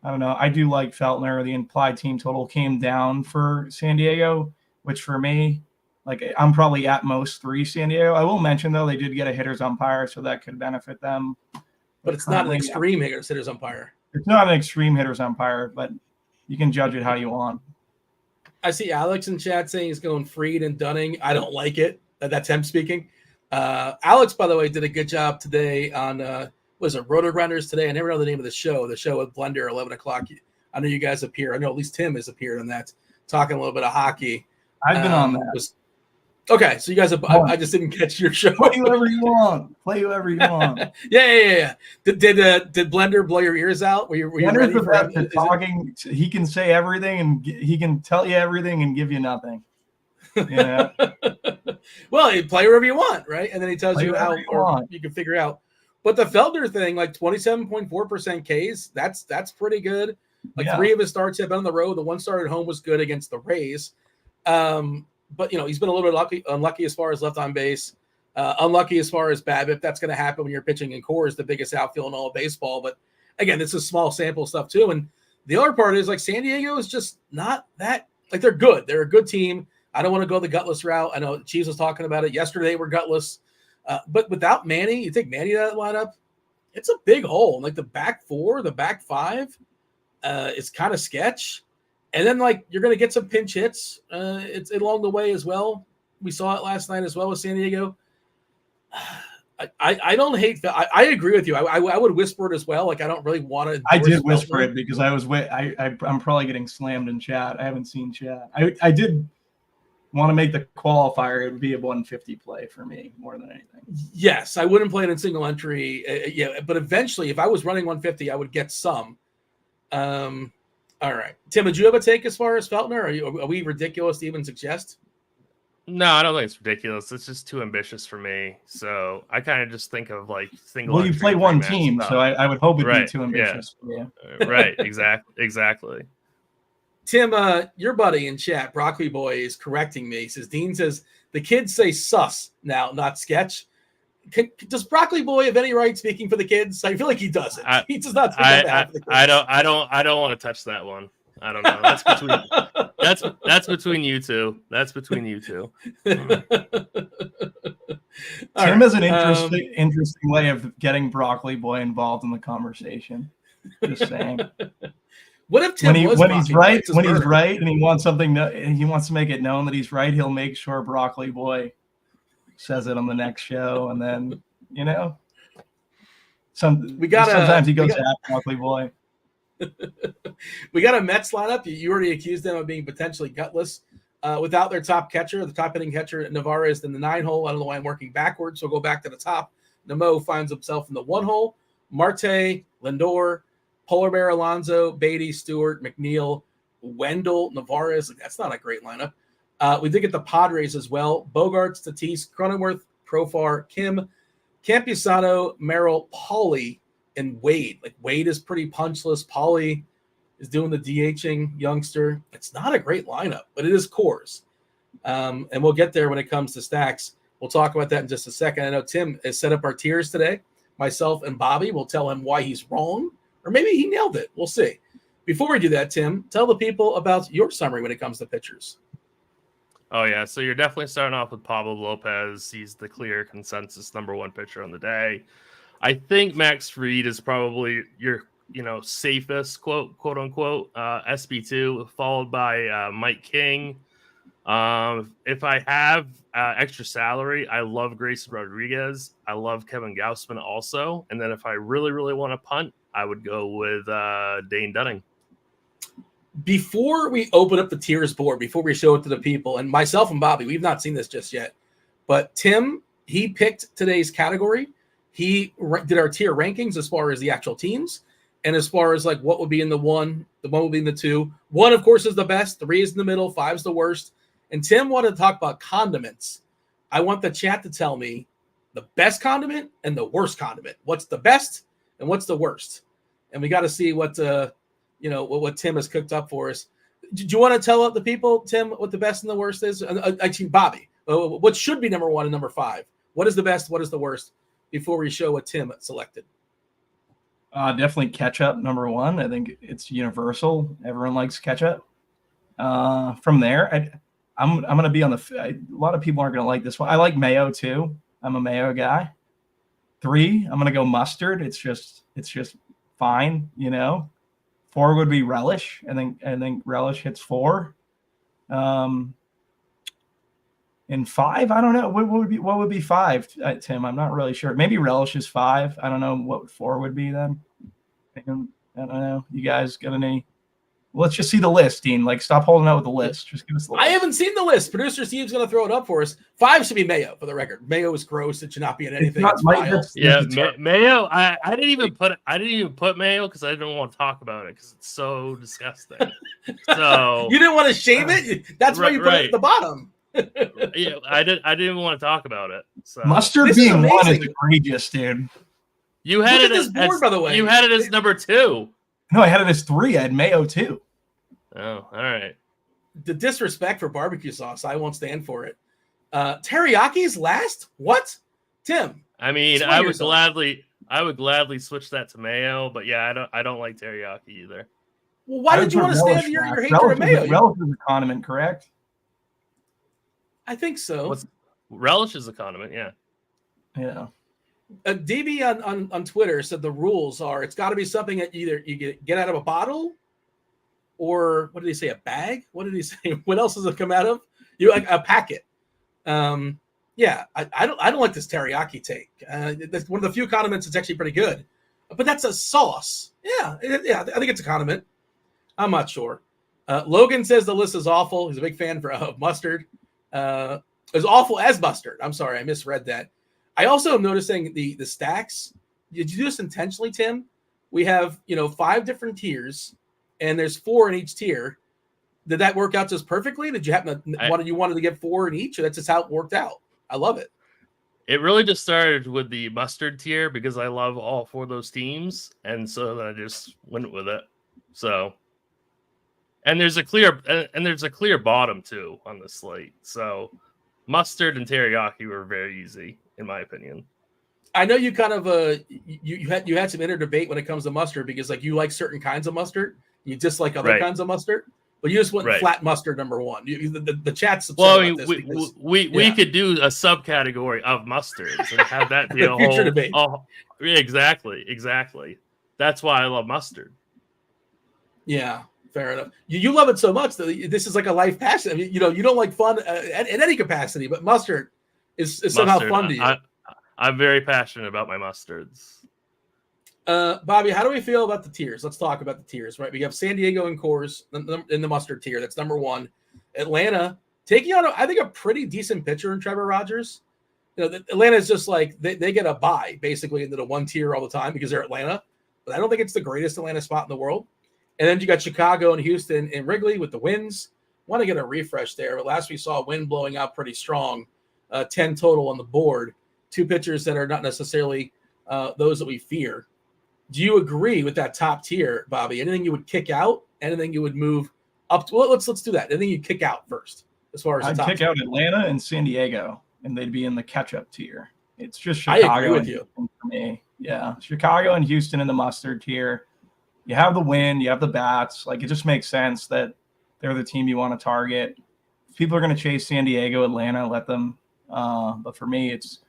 I don't know. I do like Feltner. The implied team total came down for San Diego, which for me. I'm probably at most 3 San Diego. I will mention, though, they did get a hitter's umpire, so that could benefit them. But it's not an extreme hitter's umpire. It's not an extreme hitter's umpire, but you can judge it how you want. I see Alex in chat saying he's going Fried and Dunning. I don't like it. That's him speaking. Alex, by the way, did a good job today on RotoGrinders today. I never know the name of the show with Blender, 11 o'clock. I know you guys appear. I know at least Tim has appeared on that, talking a little bit of hockay. I've been on that. Okay, so you guys have. I just didn't catch your show. Play whoever you want. Yeah. Did Blender blow your ears out? Were you ready for him? Talking? He can say everything, and he can tell you everything and give you nothing. Yeah. Well, you play wherever you want, right? And then he tells you how you can figure out. But the Feltner thing, 27.4% Ks, that's pretty good. 3 of his starts have been on the road. The one start at home was good against the Rays. But, he's been a little bit unlucky as far as left on base, unlucky as far as BABIP. That's going to happen when you're pitching in core, is the biggest outfield in all of baseball. But, again, this is small sample stuff, too. And the other part is, San Diego is just not that – they're good. They're a good team. I don't want to go the gutless route. I know Chiefs was talking about it. Yesterday they were gutless. But without Manny, you take Manny to that lineup, it's a big hole. The back 4, the back 5, it's kind of sketch. And then, you're going to get some pinch hits. It's along the way as well. We saw it last night as well with San Diego. I don't hate – I agree with you. I would whisper it as well. I don't really want to – I did whisper it because I'm probably getting slammed in chat. I haven't seen chat. I did want to make the qualifier. It would be a 150 play for me more than anything. Yes, I wouldn't play it in single entry. But eventually, if I was running 150, I would get some. All right. Tim, would you have a take as far as Feltner? Are we ridiculous to even suggest? No, I don't think it's ridiculous. It's just too ambitious for me. So I kind of just think of like single. Well, you play one team, so I would hope it'd be too ambitious. Yeah. Right. Exactly. Tim, your buddy in chat, Broccoli Boy, is correcting me. He says, Dean says, the kids say sus now, not sketch. Does Broccoli Boy have any right speaking for the kids? I feel like he doesn't. He does not speak on behalf of the kids. I don't want to touch that one. I don't know. That's between you two. That's between you two. Tim has an interesting way of getting Broccoli Boy involved in the conversation. Just saying. What if Tim when he's right and he wants something and he wants to make it known that he's right, he'll make sure Broccoli Boy says it on the next show, and then sometimes he goes at Broccoli Boy. We got a Mets lineup. You already accused them of being potentially gutless without their top catcher, the top hitting catcher Navarez in the 9 hole. I don't know why I'm working backwards, so go back to the top. Nemo finds himself in the 1 hole. Marte, Lindor, Polar Bear, Alonso, Beatty, Stewart, McNeil, Wendell, Navarez. That's not a great lineup. We did get the Padres as well. Bogarts, Tatis, Cronenworth, Profar, Kim, Campusano, Merrill, Pauly, and Wade. Like Wade is pretty punchless. Pauly is doing the DHing youngster. It's not a great lineup, but it is cores. And we'll get there when it comes to stacks. We'll talk about that in just a second. I know Tim has set up our tiers today. Myself and Bobby will tell him why he's wrong, or maybe he nailed it. We'll see. Before we do that, Tim, tell the people about your summary when it comes to pitchers. Oh, yeah. So you're definitely starting off with Pablo Lopez. He's the clear consensus #1 pitcher on the day. I think Max Fried is probably your, safest quote unquote SB2, followed by Mike King. If I have extra salary, I love Grayson Rodriguez. I love Kevin Gausman also. And then if I really, really want to punt, I would go with Dane Dunning. Before we open up the tiers board, before we show it to the people, and myself and Bobby, we've not seen this just yet, but Tim, he picked today's category. He did our tier rankings as far as the actual teams and as far as like what would be in the 1, the 1 would be in the 2. 1, of course, is the best. 3 is in the middle. 5 is the worst. And Tim wanted to talk about condiments. I want the chat to tell me the best condiment and the worst condiment. What's the best and what's the worst? And we got to see what what Tim has cooked up for us. Do you want to tell the people, Tim, what the best and the worst is? Actually, Bobby, what should be #1 and #5? What is the best? What is the worst? Before we show what Tim selected. Definitely ketchup, #1. I think it's universal. Everyone likes ketchup. From there, I'm going to be on a lot of people aren't going to like this one. I like mayo too. I'm a mayo guy. 3, I'm going to go mustard. It's just fine, 4 would be relish. I think relish hits 4. And 5, I don't know. What would be 5, Tim? I'm not really sure. Maybe relish is 5. I don't know what 4 would be then. I don't know. You guys got any? Let's just see the list, Dean. Like, stop holding out with the list. Just give us the list. I haven't seen the list. Producer Steve's going to throw it up for us. 5 should be mayo, for the record. Mayo is gross. It should not be in anything. Mayo. I didn't even put mayo because I didn't want to talk about it because it's so disgusting. So you didn't want to shame it. That's why you put it at the bottom. Yeah, I didn't even want to talk about it. So. Mustard being 1 is egregious, dude. You had it as board, by the way. You had it as #2. No, I had it as 3. I had mayo too. Oh, all right. The disrespect for barbecue sauce, I won't stand for it. Teriyaki last? What? Tim. I mean, I would gladly switch that to mayo, but yeah, I don't like teriyaki either. Well, why did you want to stand your hatred of mayo? Relish is a condiment, correct? I think so. Relish is a condiment, yeah. Yeah. DB on Twitter said the rules are it's got to be something that either you get out of a bottle or what did he say? A bag? What did he say? What else does it come out of? You like a packet. Yeah, I don't like this teriyaki take. That's one of the few condiments that's actually pretty good. But that's a sauce. Yeah, I think it's a condiment. I'm not sure. Logan says the list is awful. He's a big fan of mustard. As awful as mustard. I'm sorry, I misread that. I also am noticing the stacks. Did you do this intentionally, Tim? We have 5 different tiers, and there's 4 in each tier. Did that work out just perfectly? Did you happen to wanted to get 4 in each, or that's just how it worked out? I love it. It really just started with the mustard tier because I love all 4 of those teams, and so then I just went with it. So, and there's a clear bottom too on the slate. So, mustard and teriyaki were very easy in my opinion. I know you kind of you had some inner debate when it comes to mustard because like you like certain kinds of mustard, you dislike other kinds of mustard. But you just went flat mustard number 1. The chat's upset about this we could do a subcategory of mustards and have that be a future whole debate. Yeah, exactly. That's why I love mustard. Yeah, fair enough. You love it so much that this is like a life passion. I mean, you don't like fun in any capacity, but mustard is somehow fun to you. I'm very passionate about my mustards. Bobby, how do we feel about the tiers? Let's talk about the tiers, right? We have San Diego and Coors in the mustard tier. That's number 1. Atlanta taking on, I think, a pretty decent pitcher in Trevor Rogers. Atlanta is just like they get a bye basically into the 1 tier all the time because they're Atlanta. But I don't think it's the greatest Atlanta spot in the world. And then you got Chicago and Houston and Wrigley with the wins. Want to get a refresh there, but last we saw wind blowing out pretty strong. 10 total on the board. 2 pitchers that are not necessarily those that we fear. Do you agree with that top tier, Bobby? Anything you would kick out? Anything you would move up to? Well, let's do that. Anything you kick out first, as far as I'd the top kick tier. out Atlanta and San Diego, and they'd be in the catch-up tier. It's just Chicago. I agree with you. For me. Yeah, Chicago and Houston in the mustard tier. You have the win, you have the bats. Like it just makes sense that they're the team you want to target. If people are going to chase San Diego, Atlanta, let them. But for me, it's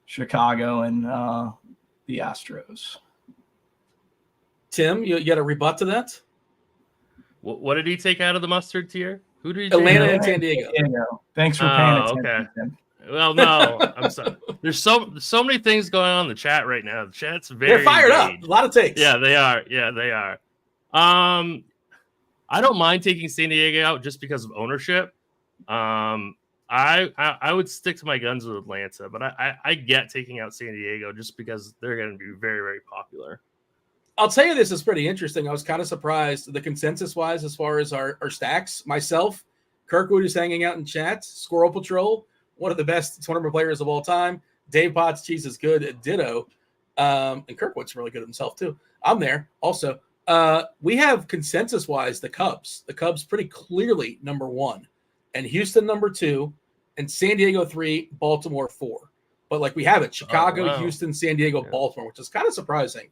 Chicago and the Astros. Tim, you got a rebut to that? What did he take out of the mustard tier? Who did he take Atlanta out? and San Diego. Thanks for paying attention. Okay. Tim. Well, no, I'm sorry. There's so many things going on in the chat right now. The chat's very They're fired engaged. up. A lot of takes. Yeah, they are. I don't mind taking San Diego out just because of ownership. I would stick to my guns with Atlanta, but I get taking out San Diego just because they're going to be very, very popular. I'll tell you, this is pretty interesting. I was kind of surprised the consensus-wise as far as our stacks. Myself, Kirkwood is hanging out in chat. Squirrel Patrol, one of the best tournament players of all time. Dave Potts Cheese is good. Ditto. And Kirkwood's really good himself, too. I'm there also. We have consensus-wise the Cubs. The Cubs pretty clearly number 1. And Houston number 2. And San Diego 3. Baltimore 4. But like we have it. Chicago, Houston, San Diego, Baltimore, which is kind of surprising.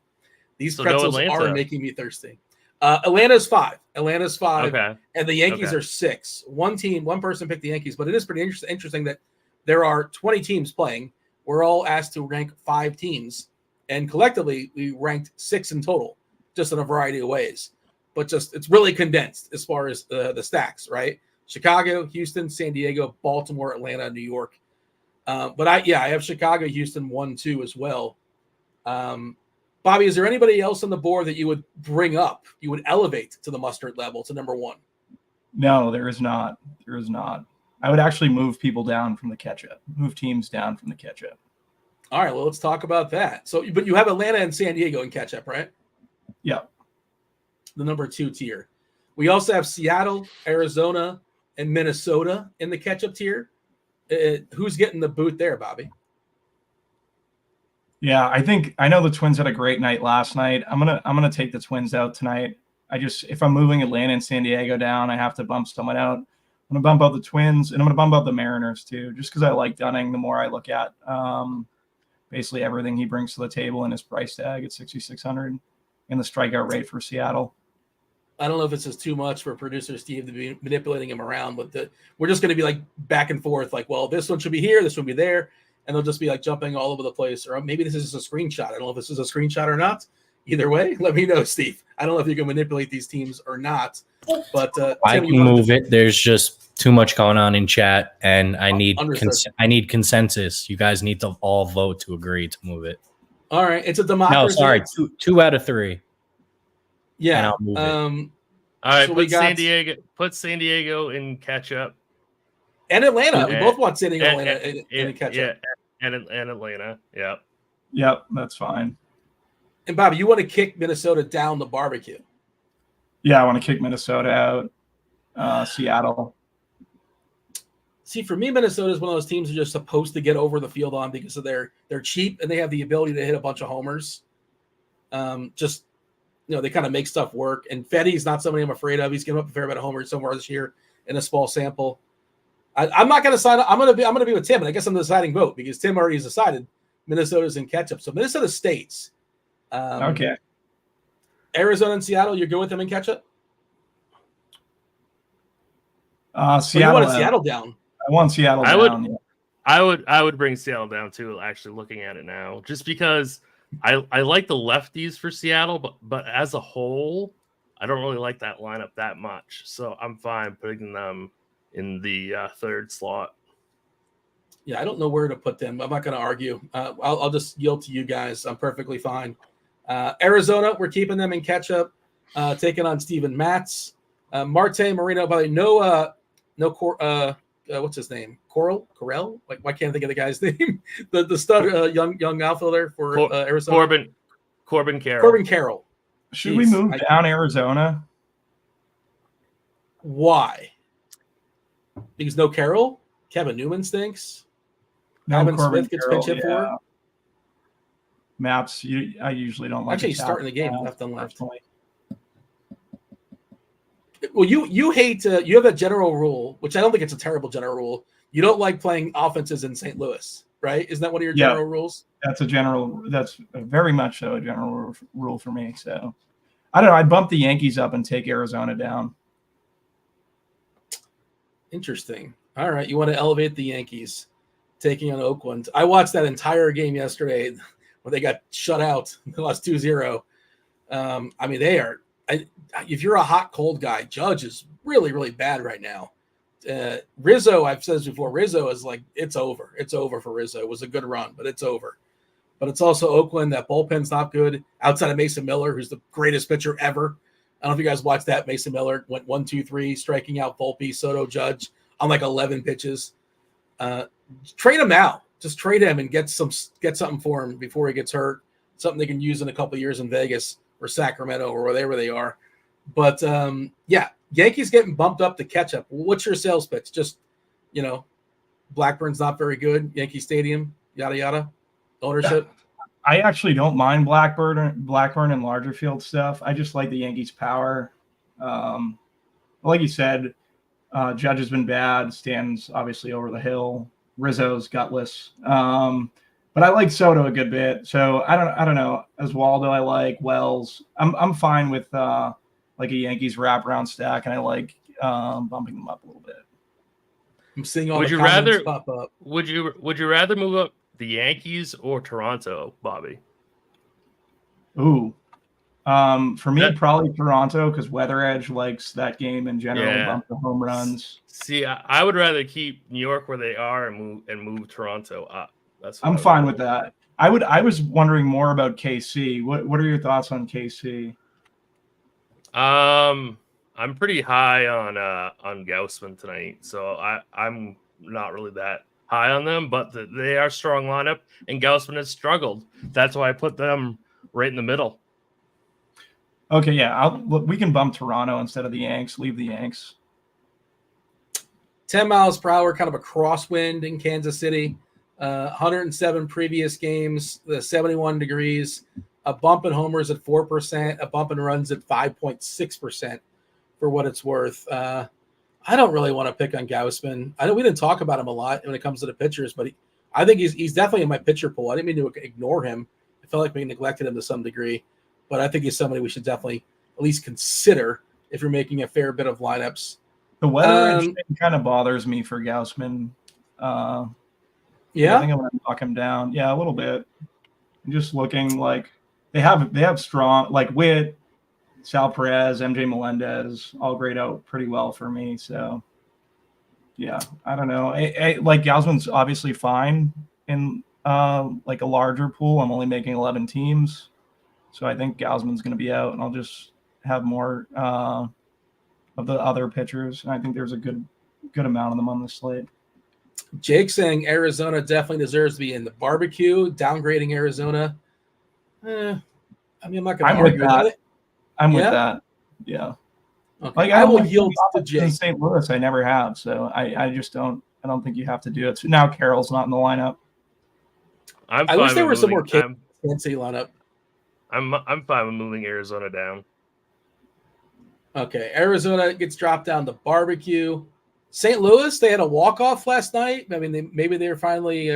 These pretzels are making me thirsty. Atlanta's 5. Okay. And the Yankees are 6. One person picked the Yankees, but it is pretty interesting that there are 20 teams playing. We're all asked to rank 5 teams, and collectively we ranked 6 in total, just in a variety of ways. But just it's really condensed as far as the stacks, right? Chicago, Houston, San Diego, Baltimore, Atlanta, New York. But I have Chicago, Houston 1, 2 as well. Bobby, is there anybody else on the board that you would bring up, you would elevate to the mustard level to number 1? No, there is not. I would actually move people down from the catch-up, move teams down from the catch-up. All right, well, let's talk about that. So, but you have Atlanta and San Diego in catch-up, right? Yeah. The number 2 tier. We also have Seattle, Arizona, and Minnesota in the catch-up tier. Who's getting the boot there, Bobby? Yeah, I know the Twins had a great night last night. I'm gonna take the Twins out tonight. If I'm moving Atlanta and San Diego down, I have to bump someone out. I'm gonna bump out the Twins, and I'm gonna bump out the Mariners too, just because I like Dunning. The more I look at basically everything he brings to the table and his price tag at 6,600, and the strikeout rate for Seattle. I don't know if this is too much for producer Steve to be manipulating him around, but we're just going to be like back and forth, like, well, this one should be here, this one be there, and they'll just be like jumping all over the place. Or maybe this is just a screenshot. I don't know if this is a screenshot or not. Either way, let me know, Steve. I don't know if you can manipulate these teams or not, but I Tim, can move it. There's just too much going on in chat, and I need Understood. consensus. You guys need to all vote to agree to move it. All right, it's a democracy. No, sorry, two out of 3. Yeah. And I'll move it. All right, So put San Diego in catch up. And Atlanta. We And- both want San Diego Atlanta in catch up. And Atlanta. Yeah. Yep, that's fine. And Bobby, you want to kick Minnesota down the barbecue. Yeah, I want to kick Minnesota out. Seattle. See, for me, Minnesota is one of those teams you're just supposed to get over the field on because of they're cheap and they have the ability to hit a bunch of homers. They kind of make stuff work. And Fetty's not somebody I'm afraid of. He's given up a fair bit of homers somewhere this year in a small sample. I'm not going to sign up. I'm going to be with Tim, and I guess I'm the deciding vote because Tim already has decided Minnesota's in catch-up. So Minnesota stays. Okay. Arizona and Seattle, you're good with them in catch-up? Seattle. You want Seattle down? I want Seattle down. I would bring Seattle down too. Actually, looking at it now, just because I like the lefties for Seattle, but as a whole, I don't really like that lineup that much. So I'm fine putting them in the third slot. Yeah, I don't know where to put them. I'm not going to argue. I'll just yield to you guys. I'm perfectly fine. Arizona, we're keeping them in catch-up, taking on Steven Matz. Marte Moreno, by the way, what's his name? Correll? Like, why can't I think of the guy's name? the stud young outfielder for Arizona. Corbin Carroll. Corbin Carroll. Should we move down Arizona? Why? Because no Carroll? Kevin Newman stinks? No, Alvin Corbin Smith gets Carroll, pinch hit for? Maps, I usually don't like. Actually, he's starting the game left and left. Personally. Well, you hate you have a general rule, which I don't think it's a terrible general rule. You don't like playing offenses in St. Louis, right? Isn't that one of your general rules? That's very much so a general rule for me. So I don't know. I'd bump the Yankees up and take Arizona down. Interesting. All right. You want to elevate the Yankees taking on Oakland. I watched that entire game yesterday when they got shut out. They lost 2-0. I mean, they are. If you're a hot, cold guy, Judge is really, really bad right now. Rizzo, I've said this before, Rizzo is like, it's over. It's over for Rizzo. It was a good run, but it's over. But it's also Oakland. That bullpen's not good. Outside of Mason Miller, who's the greatest pitcher ever. I don't know if you guys watched that. Mason Miller went 1-2-3, striking out Volpe, Soto, Judge on like 11 pitches. Trade him now. Just trade him and get something for him before he gets hurt. Something they can use in a couple of years in Vegas or Sacramento or wherever they are. But Yankees getting bumped up to catch up. What's your sales pitch? Just, Blackburn's not very good. Yankee Stadium, yada, yada. Ownership. I actually don't mind Blackburn and larger field stuff. I just like the Yankees' power. Like you said, Judge has been bad. Stanton's obviously over the hill. Rizzo's gutless. But I like Soto a good bit. So I don't know. Oswaldo I like. Wells. I'm fine with like a Yankees wraparound stack, and I like bumping them up a little bit. I'm seeing all the comments pop up. Would you rather move up the Yankees or Toronto, Bobby? Ooh. For me, probably Toronto because Weather Edge likes that game in general. Bump the home runs. See, I would rather keep New York where they are and move Toronto up. I'm fine with that. I was wondering more about KC. What are your thoughts on KC? I'm pretty high on Gaussman tonight, so I'm not really that high on them, but they are a strong lineup, and Gaussman has struggled. That's why I put them right in the middle. Okay, yeah, we can bump Toronto instead of the Yanks. Leave the Yanks. 10 miles per hour, kind of a crosswind in Kansas City. 107 previous games, the 71 degrees, a bump in homers at 4%, a bump in runs at 5.6% for what it's worth. I don't really want to pick on Gaussman. I know we didn't talk about him a lot when it comes to the pitchers, but I think he's definitely in my pitcher pool. I didn't mean to ignore him. I felt like we neglected him to some degree, but I think he's somebody we should definitely at least consider if you're making a fair bit of lineups. The weather kind of bothers me for Gaussman. Yeah, I think I'm going to knock him down. Yeah, a little bit. I'm just looking like they have strong like Witt, Sal Perez, MJ Melendez all grade out pretty well for me. So yeah, I don't know. Like Gaussman's obviously fine in like a larger pool. I'm only making 11 teams, so I think Gaussman's going to be out, and I'll just have more of the other pitchers. And I think there's a good amount of them on the slate. Jake saying Arizona definitely deserves to be in the barbecue, downgrading Arizona. I mean, I'm not going to argue with that. I'm with that. Yeah. Okay. Like I will like yield to in Jake. St. Louis. I never have, so I just don't. I don't think you have to do it. So now Carroll's not in the lineup. I'm I fine wish there with were some moving. more fancy lineup. I'm fine with moving Arizona down. Okay, Arizona gets dropped down to barbecue. St. Louis, they had a walk-off last night. I mean, maybe they were finally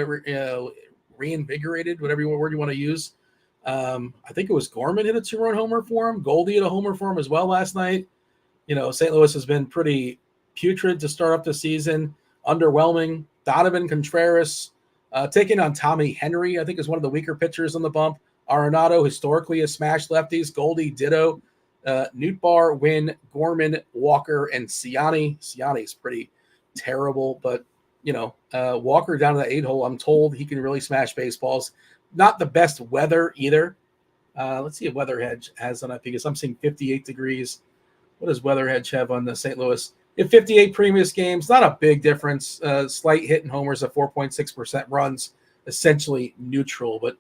reinvigorated, whatever word you want to use. I think it was Gorman hit a 2-run homer for him. Goldie hit a homer for him as well last night. St. Louis has been pretty putrid to start up the season, underwhelming. Donovan Contreras taking on Tommy Henry, I think, is one of the weaker pitchers on the bump. Arenado historically has smashed lefties. Goldie, ditto. Nootbaar, Wynn, Gorman, Walker, and Ciani. Ciani's pretty terrible, but Walker down to the 8-hole. I'm told he can really smash baseballs. Not the best weather either. Let's see if Weather Hedge has on it because I'm seeing 58 degrees. What does Weather Hedge have on the St. Louis? If 58 previous games, not a big difference. Slight hit and homers at 4.6% runs, essentially neutral. But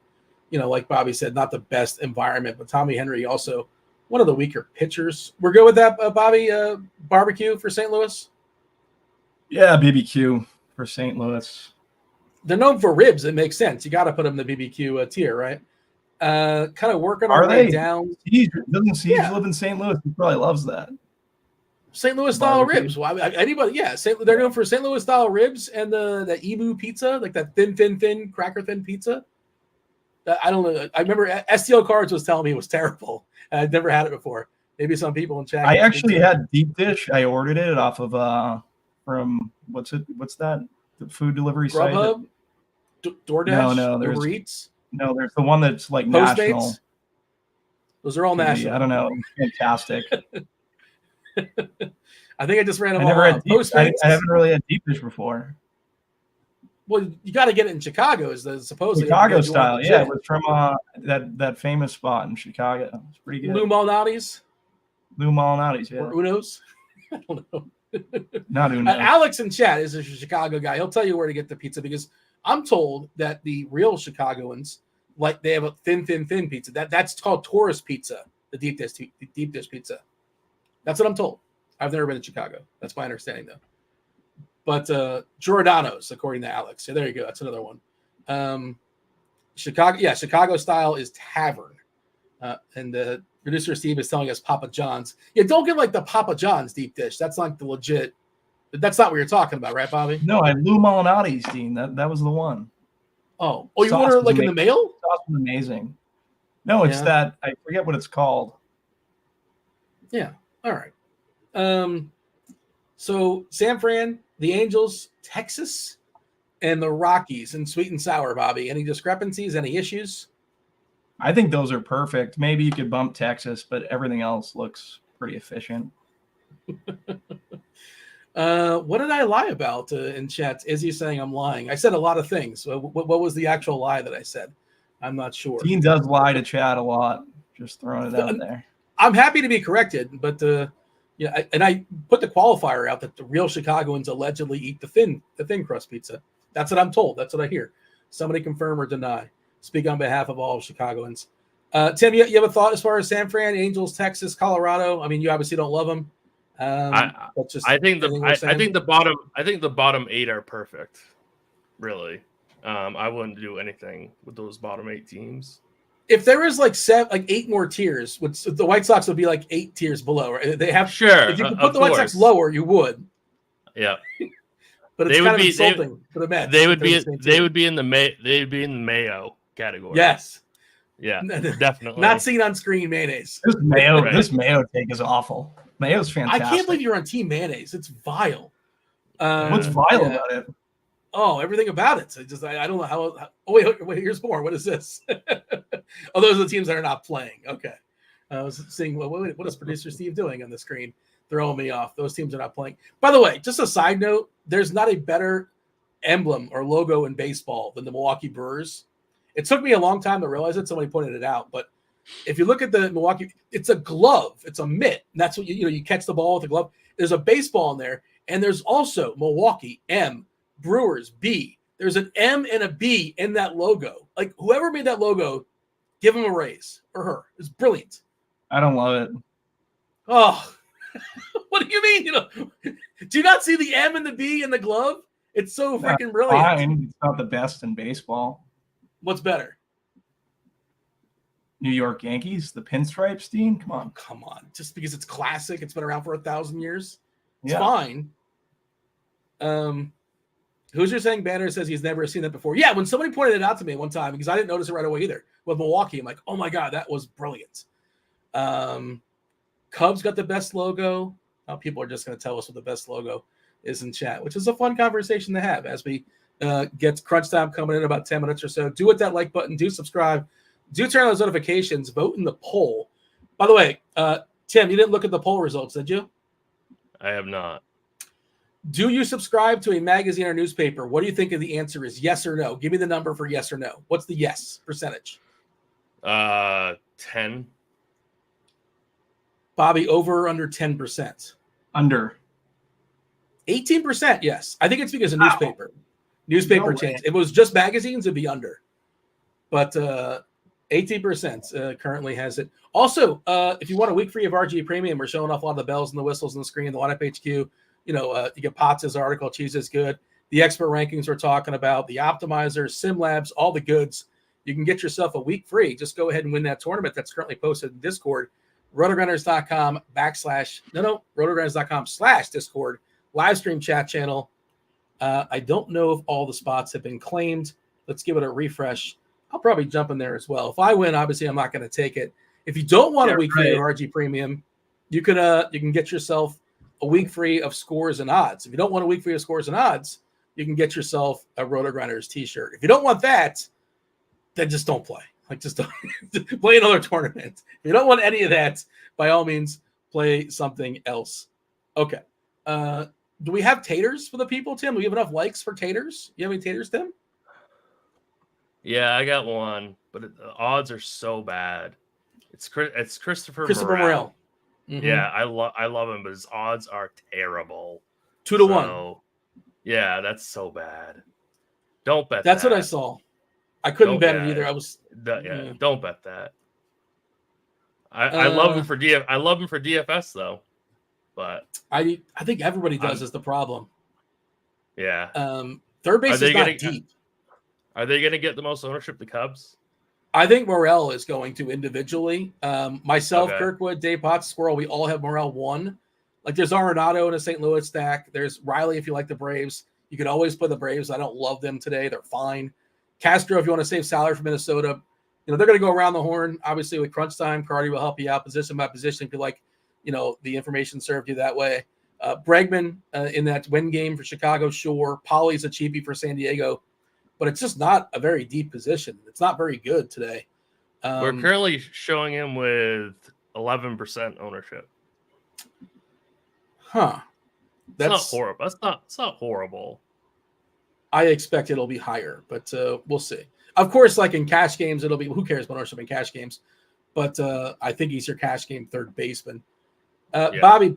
like Bobby said, not the best environment. But Tommy Henry also one of the weaker pitchers. We're good with that, Bobby. Barbecue for St. Louis. Yeah, BBQ for St. Louis. They're known for ribs. It makes sense. You got to put them in the BBQ tier, right? Kind of working our way down. Doesn't Siege live in St. Louis? He probably loves that. St. Louis style ribs. Well, anybody, yeah. They're known for St. Louis style ribs and the emu pizza, like that thin, cracker thin pizza. I don't know. I remember STL Cards was telling me it was terrible. I'd never had it before. Maybe some people in chat. I actually had deep dish. I ordered it off of from what's that? The food delivery site. Grubhub? DoorDash? No, Uber Eats? No, there's the one that's like Postmates? national. Those are all national. I don't know. Fantastic. I think I just ran them I never all had out. deep, I haven't really had deep dish before. Well, you got to get it in Chicago. Is the supposedly Chicago style? Yeah, it was from that famous spot in Chicago. It's pretty good. Lou Malnati's. Lou Malnati's, yeah. Or Uno's. I don't know. Not Uno's. Alex in chat is a Chicago guy. He'll tell you where to get the pizza because I'm told that the real Chicagoans they have a thin pizza. That's called tourist pizza. The deep dish pizza. That's what I'm told. I've never been to Chicago. That's my understanding, though. But Giordano's, according to Alex. So there you go. That's another one. Chicago style is tavern. And the producer Steve is telling us Papa John's. Yeah, don't get like the Papa John's deep dish. That's like the legit. That's not what you're talking about, right, Bobby? No, I had Lou Malnati's, Dean. That was the one. Oh, you order it like in the mail? Sauce was amazing. No, it's that I forget what it's called. Yeah. All right. So San Fran, the Angels, Texas, and the Rockies in sweet and sour, Bobby. Any discrepancies? Any issues? I think those are perfect. Maybe you could bump Texas, but everything else looks pretty efficient. What did I lie about in chat? Izzy saying I'm lying. I said a lot of things. What was the actual lie that I said? I'm not sure. Dean does lie to chat a lot. Just throwing it out there. I'm happy to be corrected, but and I put the qualifier out that the real Chicagoans allegedly eat the thin crust pizza. That's what I'm told. That's what I hear. Somebody confirm or deny. Speak on behalf of all Chicagoans. Tim, you have a thought as far as San Fran, Angels, Texas, Colorado? I mean, you obviously don't love them. I think the bottom 8 are perfect. Really, I wouldn't do anything with those bottom 8 teams. If there is like 8 more tiers, the White Sox would be like 8 tiers below. Right? They have sure. If you could put the White Sox lower, you would. Yeah, but it's kind of insulting for the Mets. They would be in the Mayo category. Yes. Yeah, definitely. Not seen on screen mayonnaise. This mayo take is awful. Mayo's fantastic. I can't believe you're on team mayonnaise. It's vile. What's vile about it? Oh, everything about it. I don't know how. Oh, wait, here's more. What is this? Oh, those are the teams that are not playing. Okay. I was seeing what is producer Steve doing on the screen? Throwing me off. Those teams are not playing. By the way, just a side note, there's not a better emblem or logo in baseball than the Milwaukee Brewers. It took me a long time to realize it. Somebody pointed it out. But if you look at the Milwaukee, it's a glove. It's a mitt. And that's what you catch the ball with a glove. There's a baseball in there. And there's also Milwaukee, M, Brewers, B. There's an M and a B in that logo. Like whoever made that logo, give him a raise or her. It's brilliant. I don't love it. Oh, What do you mean? Do you not see the M and the B in the glove? It's so freaking brilliant. Fine. It's not the best in baseball. What's better? New York Yankees, the pinstripes, Dean. Come on. Come on. Just because it's classic, it's been around for 1,000 years. It's Yeah. fine. Hoosier saying Banner says he's never seen that before. Yeah, when somebody pointed it out to me one time, because I didn't notice it right away either, with Milwaukee, I'm like, oh my God, that was brilliant. Cubs got the best logo. Now people are just going to tell us what the best logo is in chat, which is a fun conversation to have as we get crunch time coming in about 10 minutes or so. Do hit that like button. Do subscribe. Do turn on those notifications. Vote in the poll. By the way, Tim, you didn't look at the poll results, did you? I have not. Do you subscribe to a magazine or newspaper? What do you think of the answer is? Yes or no? Give me the number for yes or no. What's the yes percentage? 10. Bobby, over or under 10%? Under. 18%, yes. I think it's because of Wow. newspaper. Newspaper No changed. If it was just magazines, it'd be under. But 18% currently has it. Also, if you want a week free of RG Premium, we're showing off a lot of the bells and the whistles on the screen, the lineup HQ. You get Potts' article, Cheese is good. The expert rankings we're talking about, the optimizers, SimLabs, all the goods. You can get yourself a week free. Just go ahead and win that tournament that's currently posted in Discord. RotoGrinders.com/Discord. Live stream chat channel. I don't know if all the spots have been claimed. Let's give it a refresh. I'll probably jump in there as well. If I win, obviously I'm not going to take it. If you don't want a week free of RG Premium, you can get yourself a week free of scores and odds. If you don't want a week free of scores and odds, you can get yourself a RotoGrinders t-shirt. If you don't want that, then just don't play. Just don't play another tournament. If you don't want any of that, by all means, play something else. Okay. Do we have taters for the people, Tim? Do we have enough likes for taters? You have any taters, Tim? Yeah, I got one, but the odds are so bad. It's Christopher Morel. Mm-hmm. Yeah, I love him, but his odds are terrible. 2-1. Yeah, that's so bad. Don't bet. That's that. what I saw. I couldn't bet it either. Don't bet that. I love him for I love him for DFS though, but I think everybody does is the problem. Yeah. Third base is not deep. Are they going to get the most ownership? The Cubs. I think Morel is going to individually. Myself, Okay. Kirkwood, Dave Potts, Squirrel, we all have Morel 1. Like there's Arenado in a St. Louis stack. There's Riley if you like the Braves. You can always play the Braves. I don't love them today. They're fine. Castro, if you want to save salary for Minnesota, they're going to go around the horn. Obviously, with crunch time, Carty will help you out position by position if you like, the information served you that way. Bregman in that win game for Chicago, sure. Polly's a cheapie for San Diego, but it's just not a very deep position. It's not very good today. We're currently showing him with 11% ownership. Huh. That's not horrible. It's not horrible. I expect it'll be higher, but we'll see. Of course, like in cash games, it'll be, who cares about ownership in cash games? But I think he's your cash game third baseman. Yeah. Bobby,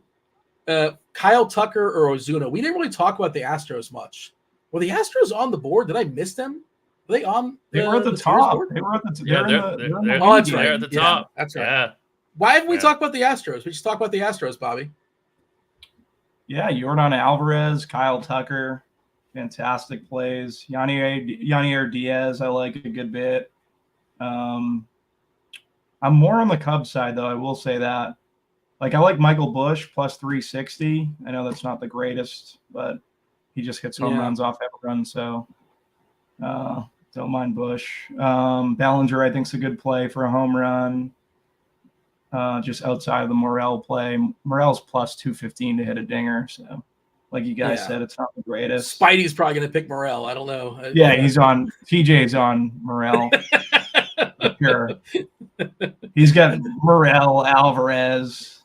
Kyle Tucker or Ozuna? We didn't really talk about the Astros much. Were the Astros on the board? Did I miss them? Were they on? They were at the top. They were at the. Yeah, they're that's right. They're at the top. That's right. Yeah. Why haven't we talked about the Astros? We just talk about the Astros, Bobby. Yeah, Yordan Alvarez, Kyle Tucker, fantastic plays. Yanier Diaz, I like a good bit. I'm more on the Cubs side, though. I will say that. Like, I like Michael Busch plus 360. I know that's not the greatest, but he just hits home runs off every run, so don't mind Busch. Ballinger, I think, is a good play for a home run. Just outside of the Morel play. Morel's plus 215 to hit a dinger, so like you guys said, it's not the greatest. Spidey's probably going to pick Morel. I don't know. Yeah, he's on. TJ's on Morel. Sure. He's got Morel, Alvarez,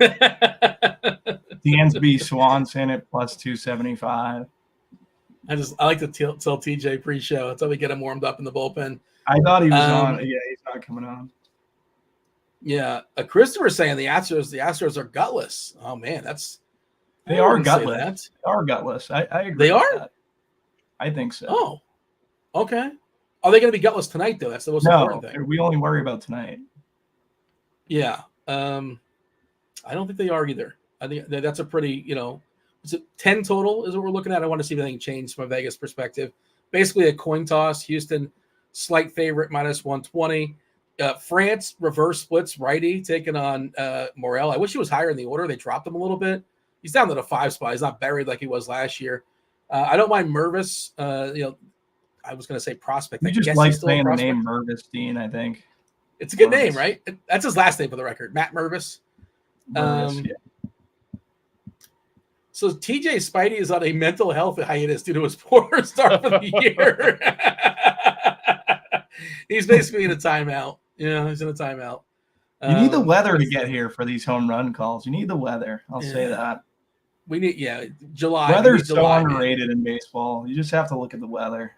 Dansby, Swanson at plus 275. I like to tell TJ pre-show. That's how we get him warmed up in the bullpen. I thought he was on. Yeah, he's not coming on. Yeah, Christopher saying the Astros are gutless. Oh man, they are gutless. They are gutless. I agree. They are. That. I think so. Oh, okay. Are they going to be gutless tonight though? That's the most important thing. We only worry about tonight. Yeah. I don't think they are either. I think that's a pretty, is it 10 total is what we're looking at? I want to see if anything changed from a Vegas perspective. Basically a coin toss. Houston, slight favorite, -120. France, reverse splits, righty, taking on Morel. I wish he was higher in the order. They dropped him a little bit. He's down to the 5 spot. He's not buried like he was last year. I don't mind Mervis. I was going to say prospect. You just like saying the name Mervis, Dean, I think. It's a good name, right? That's his last name for the record, Matt Mervis. Yeah. So TJ Spidey is on a mental health hiatus due to his poor start for the year. He's basically in a timeout. He's in a timeout. You need the weather to get here for these home run calls. You need the weather. I'll say that. We need, July. Weather's so underrated in baseball. You just have to look at the weather.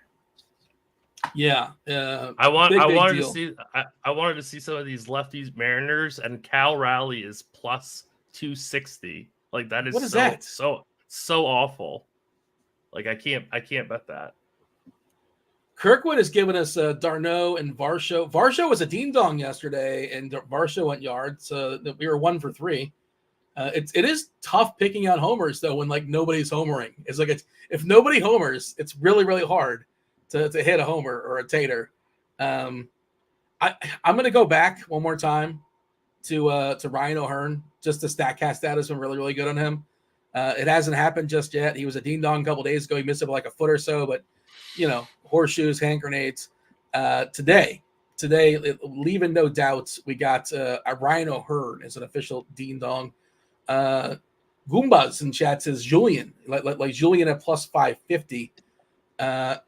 Yeah. I wanted to see some of these lefties Mariners, and Cal Raleigh is +260. Like that is what is that? So awful. Like I can't bet that. Kirkwood has given us Darno and Varsho. Varsho was a ding dong yesterday, and Varsho went yards. We were 1 for 3. It is tough picking out homers though when like nobody's homering. It's like if nobody homers, it's really really hard to hit a homer or a tater. I'm going to go back one more time to Ryan O'Hearn. Just the StatCast data has been really really good on him. It hasn't happened just yet. He was a ding dong a couple days ago. He missed it by like a foot or so, but horseshoes, hand grenades. Today, leaving no doubts, we got Ryan O'Hearn as an official ding dong. Goombas in chat says Julian, like Julian at +550.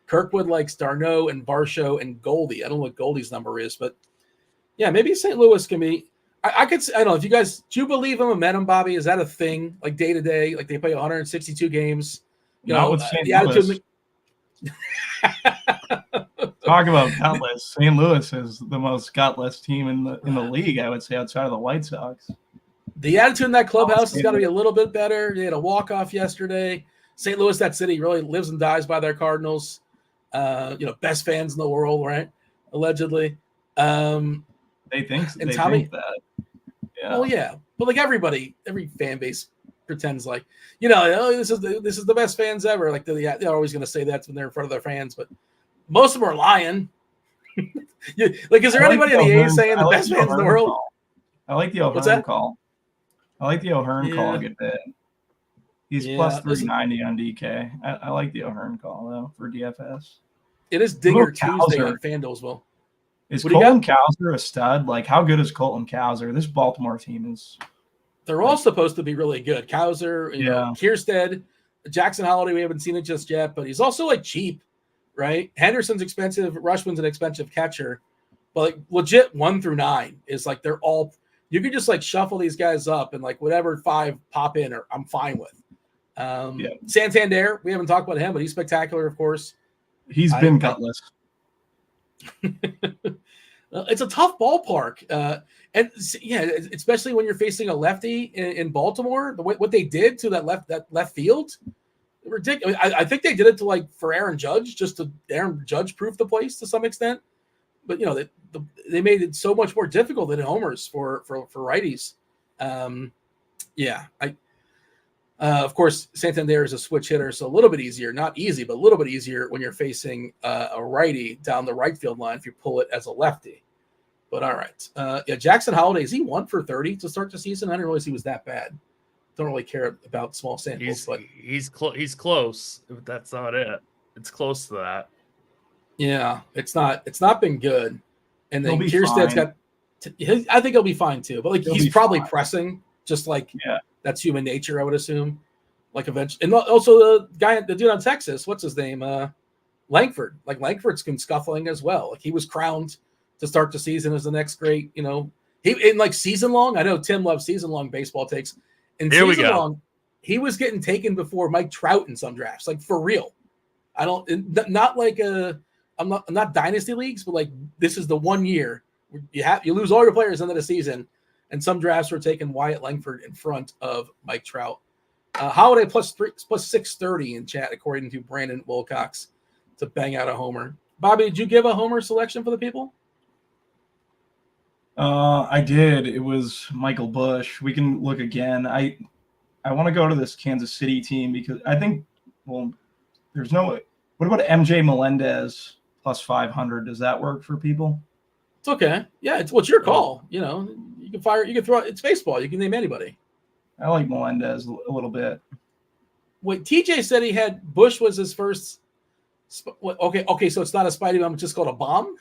Kirkwood likes Darno and Varsho and Goldie. I don't know what Goldie's number is, but yeah, maybe St. Louis can be. I don't know if you guys do you believe in momentum, Bobby? Is that a thing like day to day? Like they play 162 games. Not with St. Louis. Talk about gutless. St. Louis is the most gutless team in the league, I would say, outside of the White Sox. The attitude in that clubhouse has got to be a little bit better. They had a walk-off yesterday. St. Louis, that city, really lives and dies by their Cardinals. Best fans in the world, right? Allegedly. They think that. Yeah. Well, yeah. But like every fan base pretends like, this is the best fans ever. Like they're always going to say that when they're in front of their fans, but most of them are lying. Is there anybody in the A saying the best fans in the world? I like the O'Hearn call. I like the O'Hearn call a good bit. He's +390 on DK. I like the O'Hearn call though for DFS. It is Digger Tuesday on FanDuel as well. Is Colton Cowser a stud? Like, how good is Colton Cowser? This Baltimore team is. They're all supposed to be really good. Cowser, Kierstead, Jackson Holiday. We haven't seen it just yet, but he's also like cheap, right? Henderson's expensive. Rushman's an expensive catcher, but like legit 1 through 9 is like they're all. You could just like shuffle these guys up and like whatever 5 pop in, or I'm fine with. Santander, we haven't talked about him, but he's spectacular, of course. He's been gutless. It's a tough ballpark, and especially when you're facing a lefty in Baltimore. What they did to that left field, ridiculous. I think they did it for Aaron Judge, just to Aaron Judge proof the place to some extent. But they made it so much more difficult than homers for righties. Of course, Santander is a switch hitter, so a little bit easier. Not easy, but a little bit easier when you're facing a righty down the right field line if you pull it as a lefty. But all right. Jackson Holiday, is he 1 for 30 to start the season? I didn't realize he was that bad. Don't really care about small samples, but he's close. That's not it. It's close to that. Yeah, it's not been good. And then Kierstead's got. I think he'll be fine too. But he's probably pressing, just that's human nature, I would assume. Eventually, and also the dude on Texas, what's his name? Langford. Langford's been scuffling as well. He was crowned to start the season as the next great. He in season long. I know Tim loves season long baseball takes. In season long, he was getting taken before Mike Trout in some drafts. For real. I don't not I'm not dynasty leagues, but this is the 1 year you lose all your players into the season. And some drafts were taking Wyatt Langford in front of Mike Trout. Holiday plus 630 in chat, according to Brandon Wilcox, to bang out a homer. Bobby, did you give a homer selection for the people? I did. It was Michael Bush. We can look again. I want to go to this Kansas City team because I think, well, there's no. What about MJ Melendez plus 500? Does that work for people? It's okay. Yeah, what's your call? You know, you can fire, you can throw. It's baseball. You can name anybody. I like Melendez a little bit. Wait, TJ said he had Bush was his first. Okay, so it's not a Spidey bomb; it's just called a bomb.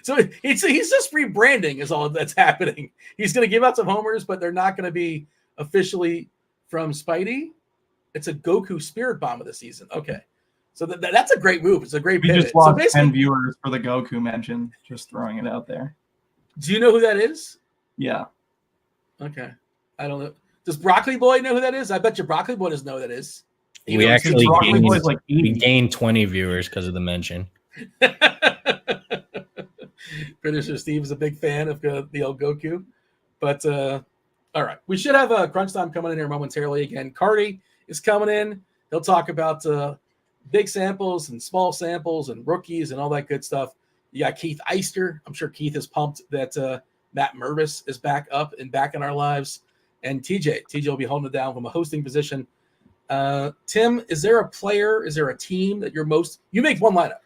So he's just rebranding is all that's happening. He's going to give out some homers, but they're not going to be officially from Spidey. It's a Goku Spirit Bomb of the season. Okay, so that's a great move. It's a great pivot. Just lost so 10 viewers for the Goku mention. Just throwing it out there. Do you know who that is? Yeah. Okay, I don't know. Does Broccoli Boy know who that is? I bet you Broccoli Boy doesn't know who that is. We actually we gained 20 viewers because of the mention. Producer Steve is a big fan of the old Goku. But all right, we should have a crunch time coming in here momentarily. Again, Carty is coming in. He'll talk about big samples and small samples and rookies and all that good stuff. You got Keith Eyster. I'm sure Keith is pumped that Matt Mervis is back up and back in our lives. And TJ will be holding it down from a hosting position. Tim, is there a player? Is there a team that you make one lineup?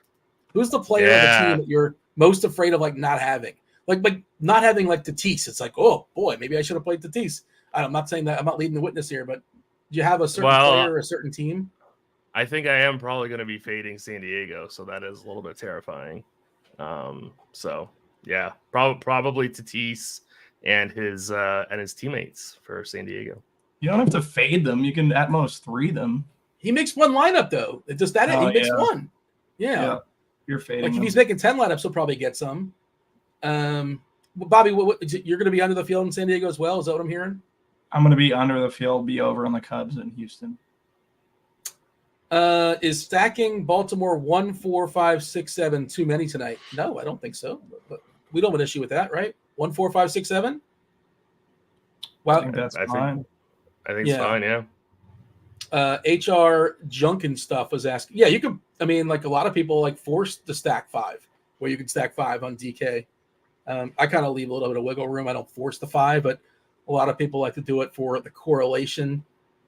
Who's the player of the team that you're most afraid of, like not having, like not having like Tatis? It's like, oh boy, maybe I should have played Tatis. I'm not saying that. I'm not leading the witness here, but do you have a certain player or a certain team? I think I am probably going to be fading San Diego, so that is a little bit terrifying. So yeah, probably Tatis and his teammates for San Diego. You don't have to fade them. You can at most 3 them. He makes one lineup though. Does that he makes one? Yeah. You're fading. Like them. if he's making 10 lineups, he'll probably get some. Bobby, you're going to be under the field in San Diego as well? Is that what I'm hearing? I'm going to be under the field, be over on the Cubs in Houston. Is stacking Baltimore 1, 4, 5, 6, 7 too many tonight? No, I don't think so. But we don't have an issue with that, right? 1, 4, 5, 6, 7. Wow, I think that's fine. I think it's fine. Yeah. HR Junkin stuff was asking. Yeah, you could. I mean, like a lot of people like forced to stack 5, where you can stack 5 on DK. I kind of leave a little bit of wiggle room. I don't force the 5, but a lot of people like to do it for the correlation.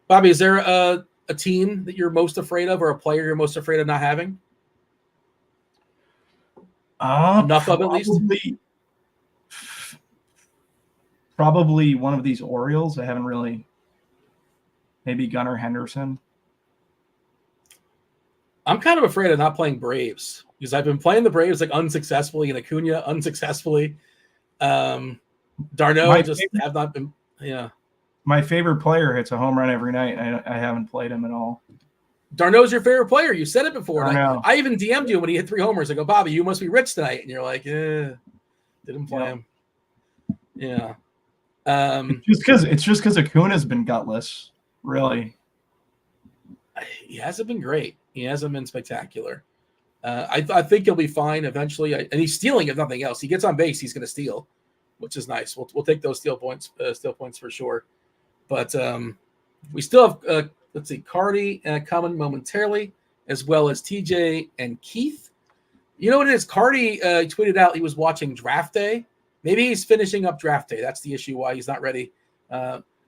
Bobby, is there a team that you're most afraid of, or a player you're most afraid of not having? Enough of at least. Probably one of these Orioles. I haven't really. Maybe Gunnar Henderson. I'm kind of afraid of not playing Braves because I've been playing the Braves like unsuccessfully and Acuna unsuccessfully. Darno have not been. Yeah. My favorite player hits a home run every night. I haven't played him at all. Darno's your favorite player. You said it before. I even DM'd you when he hit 3 homers. I go, Bobby, you must be rich tonight. And you're like, didn't play him. Yeah. It's just because Acuna's been gutless. Really, he hasn't been great. He hasn't been spectacular. I think he'll be fine eventually. And he's stealing if nothing else. He gets on base, he's going to steal, which is nice. We'll take those steal points for sure. But we still have let's see, Carty coming momentarily, as well as TJ and Keith. You know what it is? Carty tweeted out he was watching Draft Day. Maybe he's finishing up Draft Day. That's the issue why he's not ready.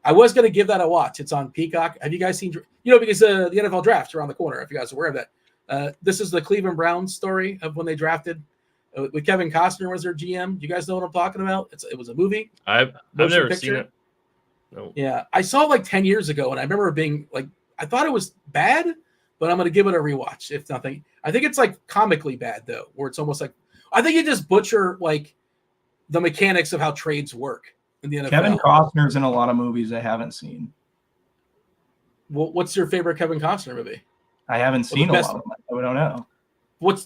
I was going to give that a watch. It's on Peacock. Have you guys seen, because the NFL draft's around the corner, if you guys are aware of that. This is the Cleveland Browns story of when they drafted with Kevin Costner was their GM. Do you guys know what I'm talking about? It was a movie. I've never seen it. No. Yeah. I saw it like 10 years ago, and I remember it being like, I thought it was bad, but I'm going to give it a rewatch, if nothing. I think it's like comically bad, though, where it's almost like, I think you just butcher like the mechanics of how trades work. In the NFL. Kevin Costner's in a lot of movies I haven't seen. Well, what's your favorite Kevin Costner movie? I haven't seen a lot of them. I don't know.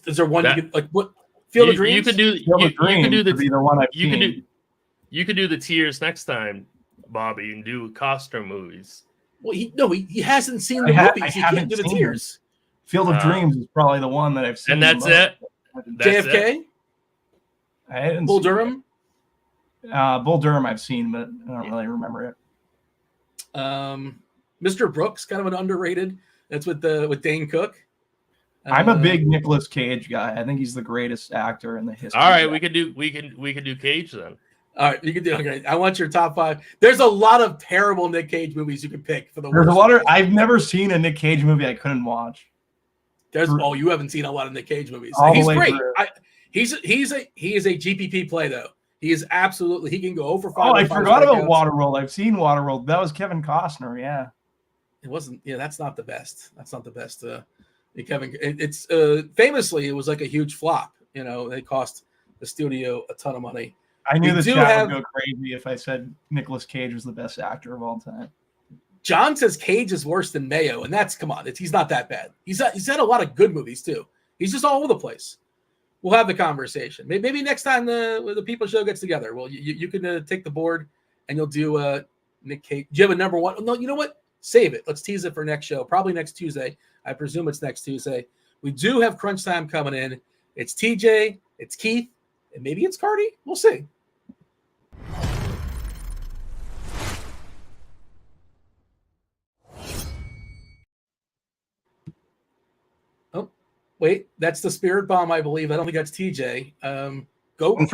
Is there one you could like? What Field of Dreams? You could do. You could do the one I've seen. You could do the tiers next time, Bobby, and do Costner movies. Well, he hasn't seen the movies. He can't do the tiers. Field of Dreams is probably the one that I've seen. And that's it. JFK. I hadn't. Bull Durham. Bull Durham I've seen, but I don't really remember it. Mr. Brooks, kind of an underrated. That's with Dane Cook. I'm a big Nicolas Cage guy. I think he's the greatest actor in the history. All right, we can do Cage then. All right, you can do it. Okay. I want your top 5. There's a lot of terrible Nick Cage movies you can pick for the There's a worst lot of. ones. I've never seen a Nick Cage movie I couldn't watch. You haven't seen a lot of Nick Cage movies. All the He's way great. through. He is a GPP play though. He is absolutely. He can go over 5. Oh, I forgot about strikeouts. Waterworld. I've seen Waterworld. That was Kevin Costner. Yeah. It wasn't. Yeah, that's not the best. That's not the best. Kevin. It's famously it was like a huge flop. You know, they cost the studio a ton of money. I knew We the do chat have- would go crazy if I said Nicolas Cage was the best actor of all time. John says Cage is worse than Mayo, and that's come on. He's not that bad. He's had a lot of good movies too. He's just all over the place. We'll have the conversation. Maybe next time the People Show gets together. Well, you can take the board and you'll do Nick Cage. Do you have a number 1? No, you know what? Save it. Let's tease it for next show. Probably next Tuesday. I presume it's next Tuesday. We do have crunch time coming in. It's TJ, it's Keith, and maybe it's Carty. We'll see. Oh, wait. That's the Spirit Bomb, I believe. I don't think that's TJ. Go.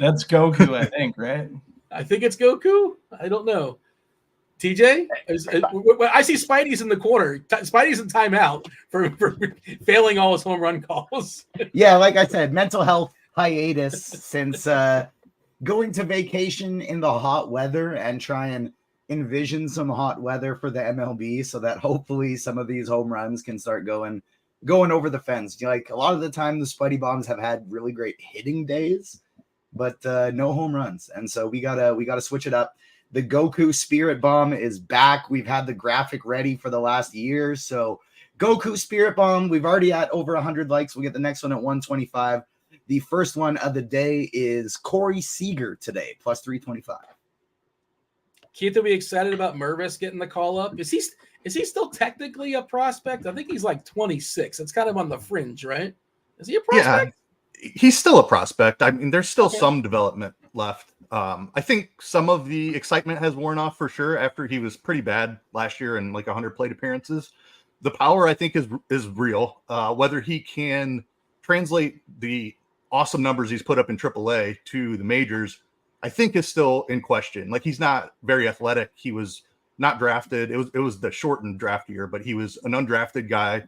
That's Goku, I think, right? I think it's Goku. I don't know. TJ? I see Spidey's in the corner. Spidey's in timeout for failing all his home run calls. Yeah, like I said, mental health hiatus since going to vacation in the hot weather and try and envision some hot weather for the MLB so that hopefully some of these home runs can start going over the fence. Like a lot of the time the Spidey Bombs have had really great hitting days, but no home runs. And so we gotta switch it up. The Goku Spirit Bomb is back. We've had the graphic ready for the last year. So Goku Spirit Bomb, we've already at over 100 likes. We'll get the next one at 125. The first one of the day is Corey Seager today, plus 325. Keith, are we excited about Mervis getting the call up? Is he still technically a prospect? I think he's like 26. It's kind of on the fringe, right? Is he a prospect? Yeah, he's still a prospect. I mean, there's still some development left. I think some of the excitement has worn off for sure after he was pretty bad last year in like 100 plate appearances. The power, I think, is real. Whether he can translate the awesome numbers he's put up in AAA to the majors, I think is still in question. Like, he's not very athletic. He was not drafted. It was the shortened draft year, but he was an undrafted guy.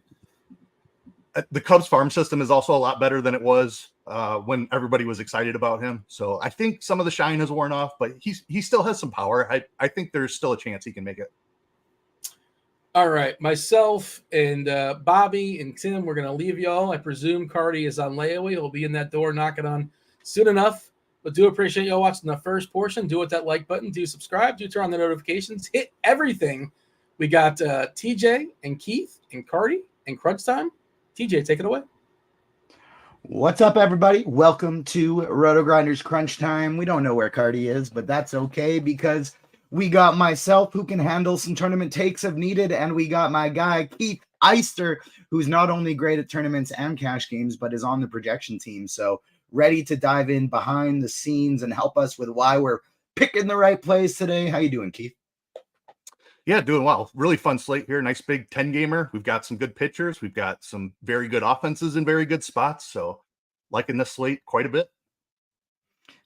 The Cubs farm system is also a lot better than it was when everybody was excited about him. So I think some of the shine has worn off, but he still has some power. I think there's still a chance he can make it. All right. Myself and Bobby and Tim, we're going to leave y'all. I presume Carty is on layaway. He'll be in that door knocking on soon enough. But do appreciate y'all watching the first portion. Do hit that like button. Do subscribe. Do turn on the notifications. Hit everything. We got TJ and Keith and Carty and Crunch Time. TJ, take it away. What's up, everybody? Welcome to RotoGrinders Crunch Time. We don't know where Carty is, but that's okay because we got myself who can handle some tournament takes if needed, and we got my guy, Keith Eyster, who's not only great at tournaments and cash games, but is on the projection team. So ready to dive in behind the scenes and help us with why we're picking the right plays today. How you doing, Keith? Yeah, doing well. Really fun slate here. Nice big 10-gamer. We've got some good pitchers. We've got some very good offenses in very good spots. So liking this slate quite a bit.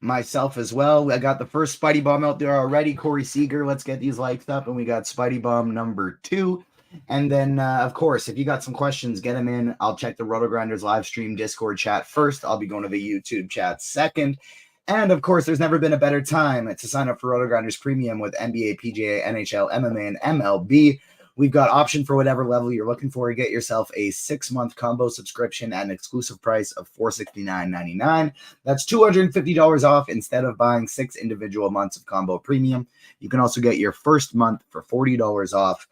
Myself as well. I got the first Spidey Bomb out there already. Corey Seager. Let's get these liked up. And we got Spidey Bomb number 2. And then, of course, if you got some questions, get them in. I'll check the RotoGrinders live stream Discord chat first. I'll be going to the YouTube chat second. And, of course, there's never been a better time to sign up for RotoGrinders Premium with NBA, PGA, NHL, MMA, and MLB. We've got option for whatever level you're looking for. You get yourself a 6-month combo subscription at an exclusive price of $469.99. That's $250 off instead of buying 6 individual months of combo premium. You can also get your first month for $40 off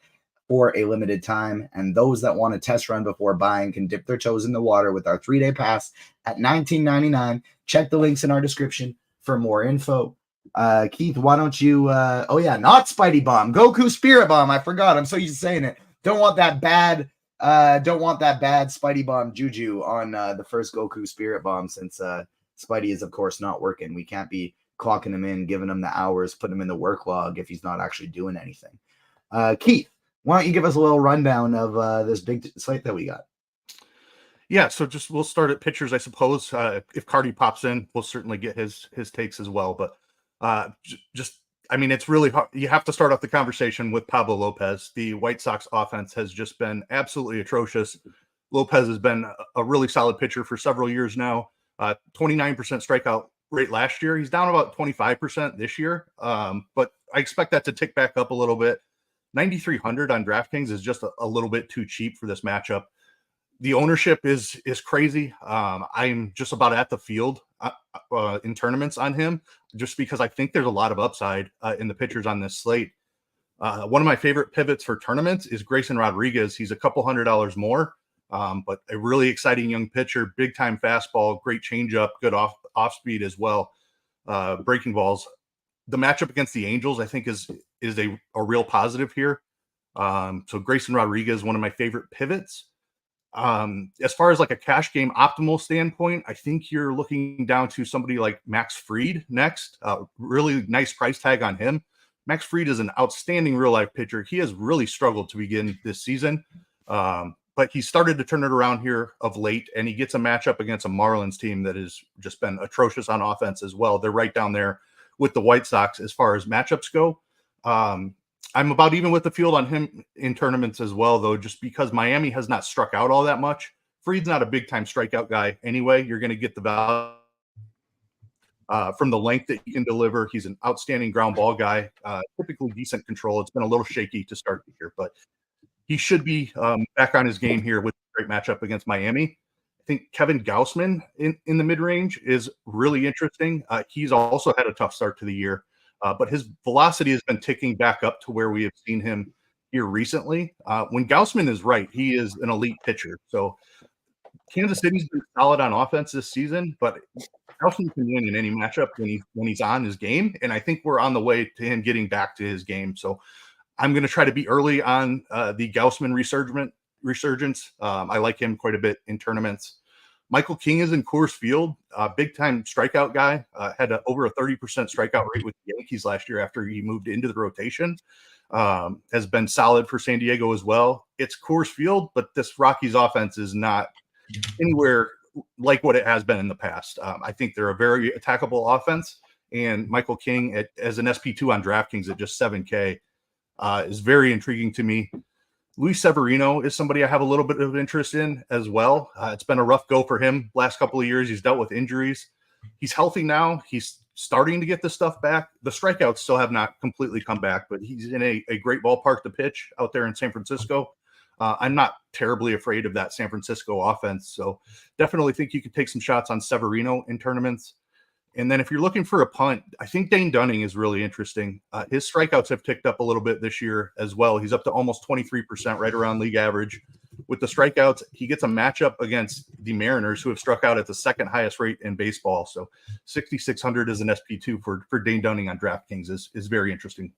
for a limited time. And those that want a test run before buying can dip their toes in the water with our 3-day pass at $19.99. Check the links in our description for more info. Keith, why don't you not Spidey Bomb, Goku Spirit Bomb. I forgot. I'm so used to saying it. Don't want that bad Spidey Bomb juju on the first Goku Spirit Bomb, since Spidey is of course not working. We can't be clocking him in, giving him the hours, putting him in the work log if he's not actually doing anything. Keith, why don't you give us a little rundown of this big slate that we got? Yeah, so we'll start at pitchers, I suppose. If Carty pops in, we'll certainly get his takes as well. But It's really hard. You have to start off the conversation with Pablo Lopez. The White Sox offense has just been absolutely atrocious. Lopez has been a really solid pitcher for several years now. 29% strikeout rate last year. He's down about 25% this year, but I expect that to tick back up a little bit. 9,300 on DraftKings is just a little bit too cheap for this matchup. The ownership is crazy. I'm just about at the field in tournaments on him, just because I think there's a lot of upside in the pitchers on this slate. One of my favorite pivots for tournaments is Grayson Rodriguez. He's a couple $100 more, but a really exciting young pitcher, big time fastball, great changeup, good off speed as well, breaking balls. The matchup against the Angels, I think, is a real positive here. So Grayson Rodriguez, one of my favorite pivots. As far as like a cash game optimal standpoint, I think you're looking down to somebody like Max Fried next. Really nice price tag on him. Max Fried is an outstanding real life pitcher. He has really struggled to begin this season, but he started to turn it around here of late, and he gets a matchup against a Marlins team that has just been atrocious on offense as well. They're right down there with the White Sox as far as matchups go. I'm about even with the field on him in tournaments as well, though, just because Miami has not struck out all that much. Fried's not a big-time strikeout guy anyway. You're going to get the value from the length that he can deliver. He's an outstanding ground ball guy, typically decent control. It's been a little shaky to start the year, but he should be back on his game here with a great matchup against Miami. I think Kevin Gausman in the mid-range is really interesting. He's also had a tough start to the year. But his velocity has been ticking back up to where we have seen him here recently. When Gausman is right, he is an elite pitcher. So Kansas City's been solid on offense this season, but Gausman can win in any matchup when he's on his game. And I think we're on the way to him getting back to his game. So I'm going to try to be early on the Gausman resurgence. I like him quite a bit in tournaments. Michael King is in Coors Field, big-time strikeout guy, had over a 30% strikeout rate with the Yankees last year after he moved into the rotation, has been solid for San Diego as well. It's Coors Field, but this Rockies offense is not anywhere like what it has been in the past. I think they're a very attackable offense, and Michael King as an SP2 on DraftKings at just 7K is very intriguing to me. Luis Severino is somebody I have a little bit of interest in as well. It's been a rough go for him last couple of years. He's dealt with injuries. He's healthy now. He's starting to get the stuff back. The strikeouts still have not completely come back, but he's in a great ballpark to pitch out there in San Francisco. I'm not terribly afraid of that San Francisco offense, so definitely think you could take some shots on Severino in tournaments. And then if you're looking for a punt, I think Dane Dunning is really interesting. His strikeouts have ticked up a little bit this year as well. He's up to almost 23%, right around league average. With the strikeouts, he gets a matchup against the Mariners, who have struck out at the second highest rate in baseball. So 6,600 as an SP2 for Dane Dunning on DraftKings is very interesting.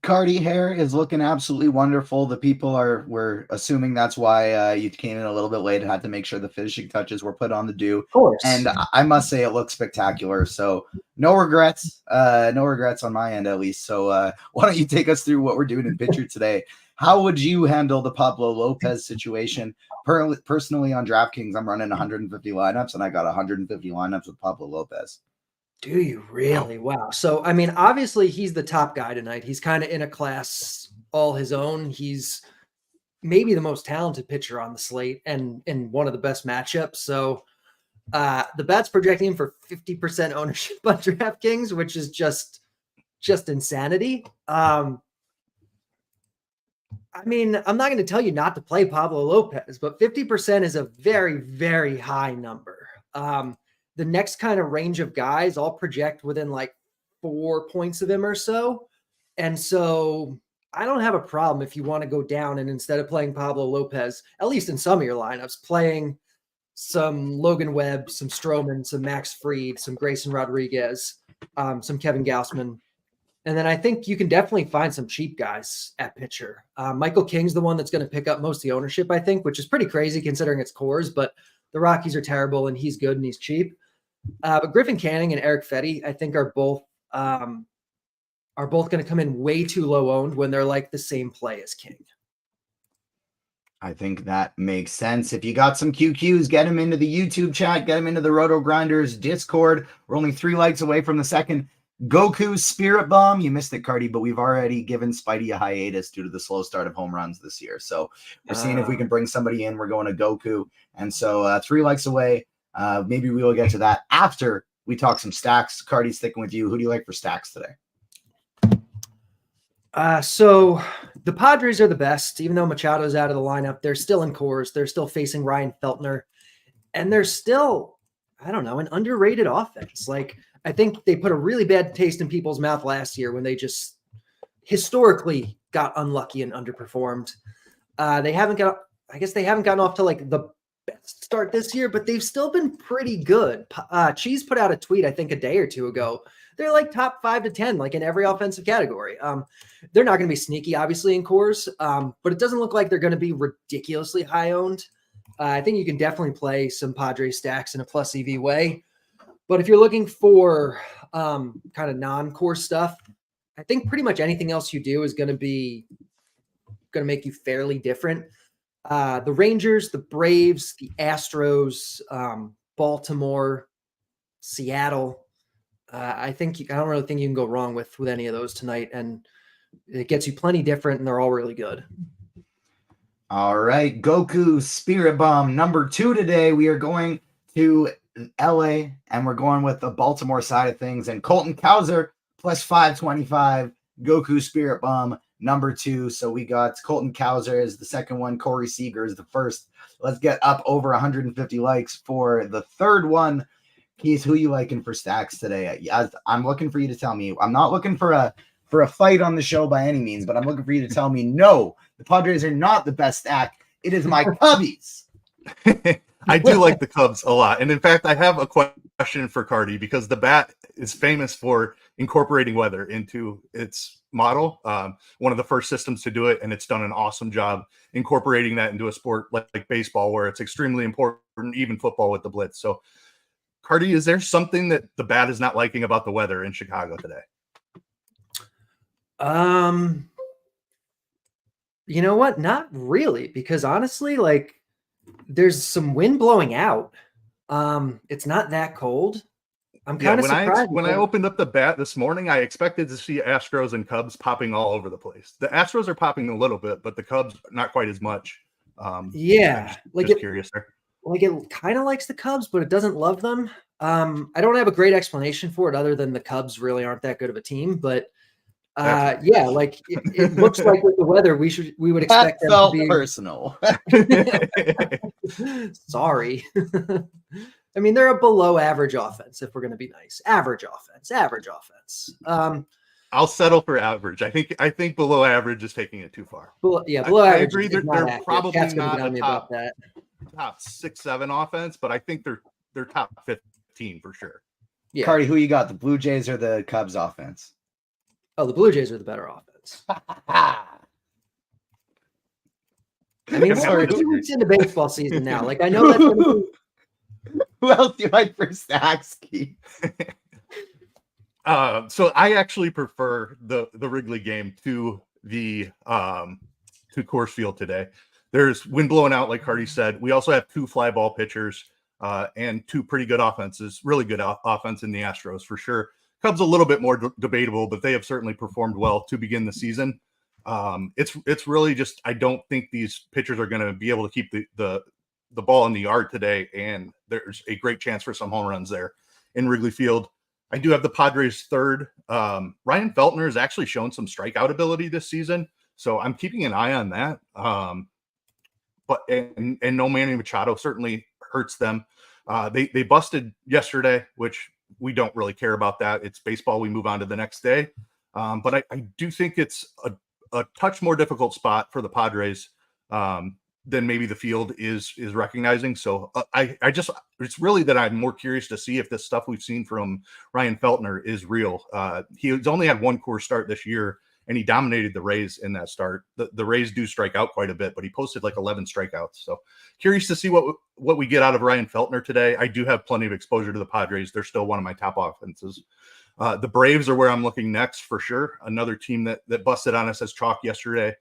Carty hair is looking absolutely wonderful. The people we're assuming that's why you came in a little bit late and had to make sure the finishing touches were put on the do. Of course. And I must say it looks spectacular. So no regrets on my end at least. So why don't you take us through what we're doing in pitcher today? How would you handle the Pablo Lopez situation? Personally on DraftKings, I'm running 150 lineups, and I got 150 lineups with Pablo Lopez. Do you really? Wow. So, I mean, obviously he's the top guy tonight. He's kind of in a class all his own. He's maybe the most talented pitcher on the slate and in one of the best matchups. So the bet's projecting him for 50% ownership on DraftKings, which is just insanity. I mean, I'm not going to tell you not to play Pablo Lopez, but 50% is a very, very high number. The next kind of range of guys all project within like 4 points of him or so. And so I don't have a problem if you want to go down and instead of playing Pablo Lopez, at least in some of your lineups, playing some Logan Webb, some Stroman, some Max Fried, some Grayson Rodriguez, some Kevin Gausman. And then I think you can definitely find some cheap guys at pitcher. Michael King's the one that's going to pick up most of the ownership, I think, which is pretty crazy considering it's Coors, but the Rockies are terrible and he's good and he's cheap. But Griffin Canning and Eric Fetty, I think, are both going to come in way too low owned when they're like the same play as King. I think that makes sense. If you got some QQs, get them into the YouTube chat, get them into the RotoGrinders Discord. We're only 3 likes away from the second Goku Spirit Bomb. You missed it, Carty, but we've already given Spidey a hiatus due to the slow start of home runs this year. So we're seeing if we can bring somebody in. We're going to Goku. And so 3 likes away. Maybe we will get to that after we talk some stacks. Carty, sticking with you. Who do you like for stacks today? So the Padres are the best, even though Machado's out of the lineup. They're still in Coors. They're still facing Ryan Feltner, and they're still, I don't know, an underrated offense. Like, I think they put a really bad taste in people's mouth last year when they just historically got unlucky and underperformed. They haven't gotten off to like the best start this year, but they've still been pretty good. Cheese put out a tweet, I think a day or two ago. They're like top 5 to 10, like in every offensive category. They're not going to be sneaky, obviously, in Coors, but it doesn't look like they're going to be ridiculously high owned. I think you can definitely play some Padres stacks in a plus EV way. But if you're looking for kind of non-core stuff, I think pretty much anything else you do is going to make you fairly different. The Rangers, the Braves, the Astros, Baltimore, Seattle. I don't really think you can go wrong with any of those tonight, and it gets you plenty different, and they're all really good. All right, Goku Spirit Bomb number 2 today. We are going to LA, and we're going with the Baltimore side of things, and Colton Cowser plus 525. Goku Spirit Bomb number 2. So we got Colton Cowser as the second one, Corey Seager is the first. Let's get up over 150 likes for the third one. Keith, who you liking for stacks today? I'm looking for you to tell me. I'm not looking for a fight on the show by any means, but I'm looking for you to tell me, no, the Padres are not the best stack. It is my Cubbies. I do like the Cubs a lot. And in fact, I have a question for Carty because the bat is famous for incorporating weather into its model. One of the first systems to do it, and it's done an awesome job incorporating that into a sport like baseball, where it's extremely important, even football with the blitz. So Carty, is there something that the bat is not liking about the weather in Chicago today? You know what? Not really, because honestly, like, there's some wind blowing out. It's not that cold. I'm kind of surprised. When I opened up the bat this morning, I expected to see Astros and Cubs popping all over the place. The Astros are popping a little bit, but the Cubs not quite as much. Yeah, just curious there. Like, it kind of likes the Cubs, but it doesn't love them. I don't have a great explanation for it other than the Cubs really aren't that good of a team. But yeah, like it looks like with the weather, we would expect that them to be personal. Sorry. I mean, they're a below average offense, if we're going to be nice. Average offense. I'll settle for average. I think below average is taking it too far. Below I average. agree. They're probably not a top 6-7 offense, but I think they're top 15 for sure. Yeah. Carty, who you got? The Blue Jays or the Cubs offense? Oh, the Blue Jays are the better offense. I mean, we're 2 weeks into baseball season now. Like, I know that's going to be... Who else do you like for stacks, Keith? So I actually prefer the Wrigley game to the to Coors Field today. There's wind blowing out, like Carty said. We also have 2 fly ball pitchers and 2 pretty good offenses, really good offense in the Astros for sure. Cubs a little bit more debatable, but they have certainly performed well to begin the season. It's really just, I don't think these pitchers are going to be able to keep the ball in the yard today, and there's a great chance for some home runs there in Wrigley Field. I do have the Padres third. Ryan Feltner has actually shown some strikeout ability this season, so I'm keeping an eye on that. But no Manny Machado certainly hurts them. They busted yesterday, which we don't really care about that. It's baseball. We move on to the next day. But I do think it's a touch more difficult spot for the Padres than maybe the field is recognizing. So it's really that I'm more curious to see if this stuff we've seen from Ryan Feltner is real. He's only had 1 Coors start this year, and he dominated the Rays in that start. The Rays do strike out quite a bit, but he posted like 11 strikeouts. So curious to see what we get out of Ryan Feltner today. I do have plenty of exposure to the Padres. They're still one of my top offenses. The Braves are where I'm looking next for sure. Another team that busted on us as chalk yesterday.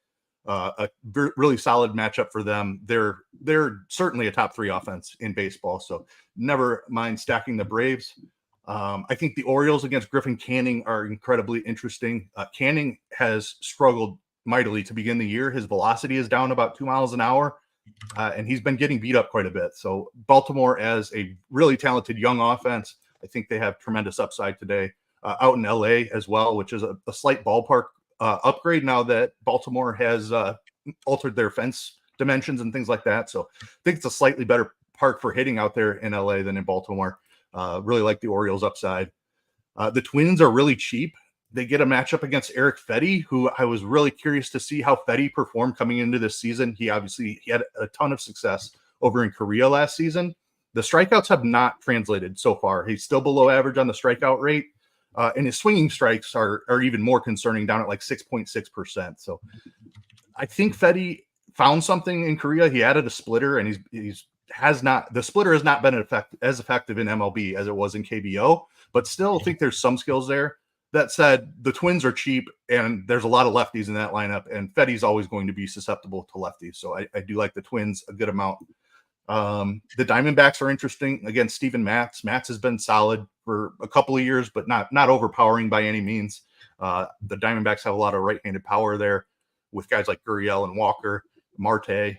really solid matchup for them. They're certainly a top 3 offense in baseball, so never mind stacking the Braves. I think the Orioles against Griffin Canning are incredibly interesting. Canning has struggled mightily to begin the year. His velocity is down about 2 miles an hour, and he's been getting beat up quite a bit. So Baltimore, as a really talented young offense, I think they have tremendous upside today. Out in LA as well, which is a slight ballpark upgrade now that Baltimore has altered their fence dimensions and things like that. So I think it's a slightly better park for hitting out there in LA than in Baltimore. Really like the Orioles upside. The Twins are really cheap. They get a matchup against Eric Fetty, who I was really curious to see how Fetty performed coming into this season. He had a ton of success over in Korea last season. The strikeouts have not translated so far. He's still below average on the strikeout rate. And his swinging strikes are even more concerning, down at like 6.6%. So I think Fetty found something in Korea. He added a splitter, and the splitter has not been as effective in MLB as it was in KBO, but still think there's some skills there. That said, the Twins are cheap, and there's a lot of lefties in that lineup, and Fetty's always going to be susceptible to lefties. So I do like the Twins a good amount. The Diamondbacks are interesting against Steven Matz. Matz has been solid for a couple of years, but not overpowering by any means. The Diamondbacks have a lot of right-handed power there with guys like Gurriel and Walker, Marte.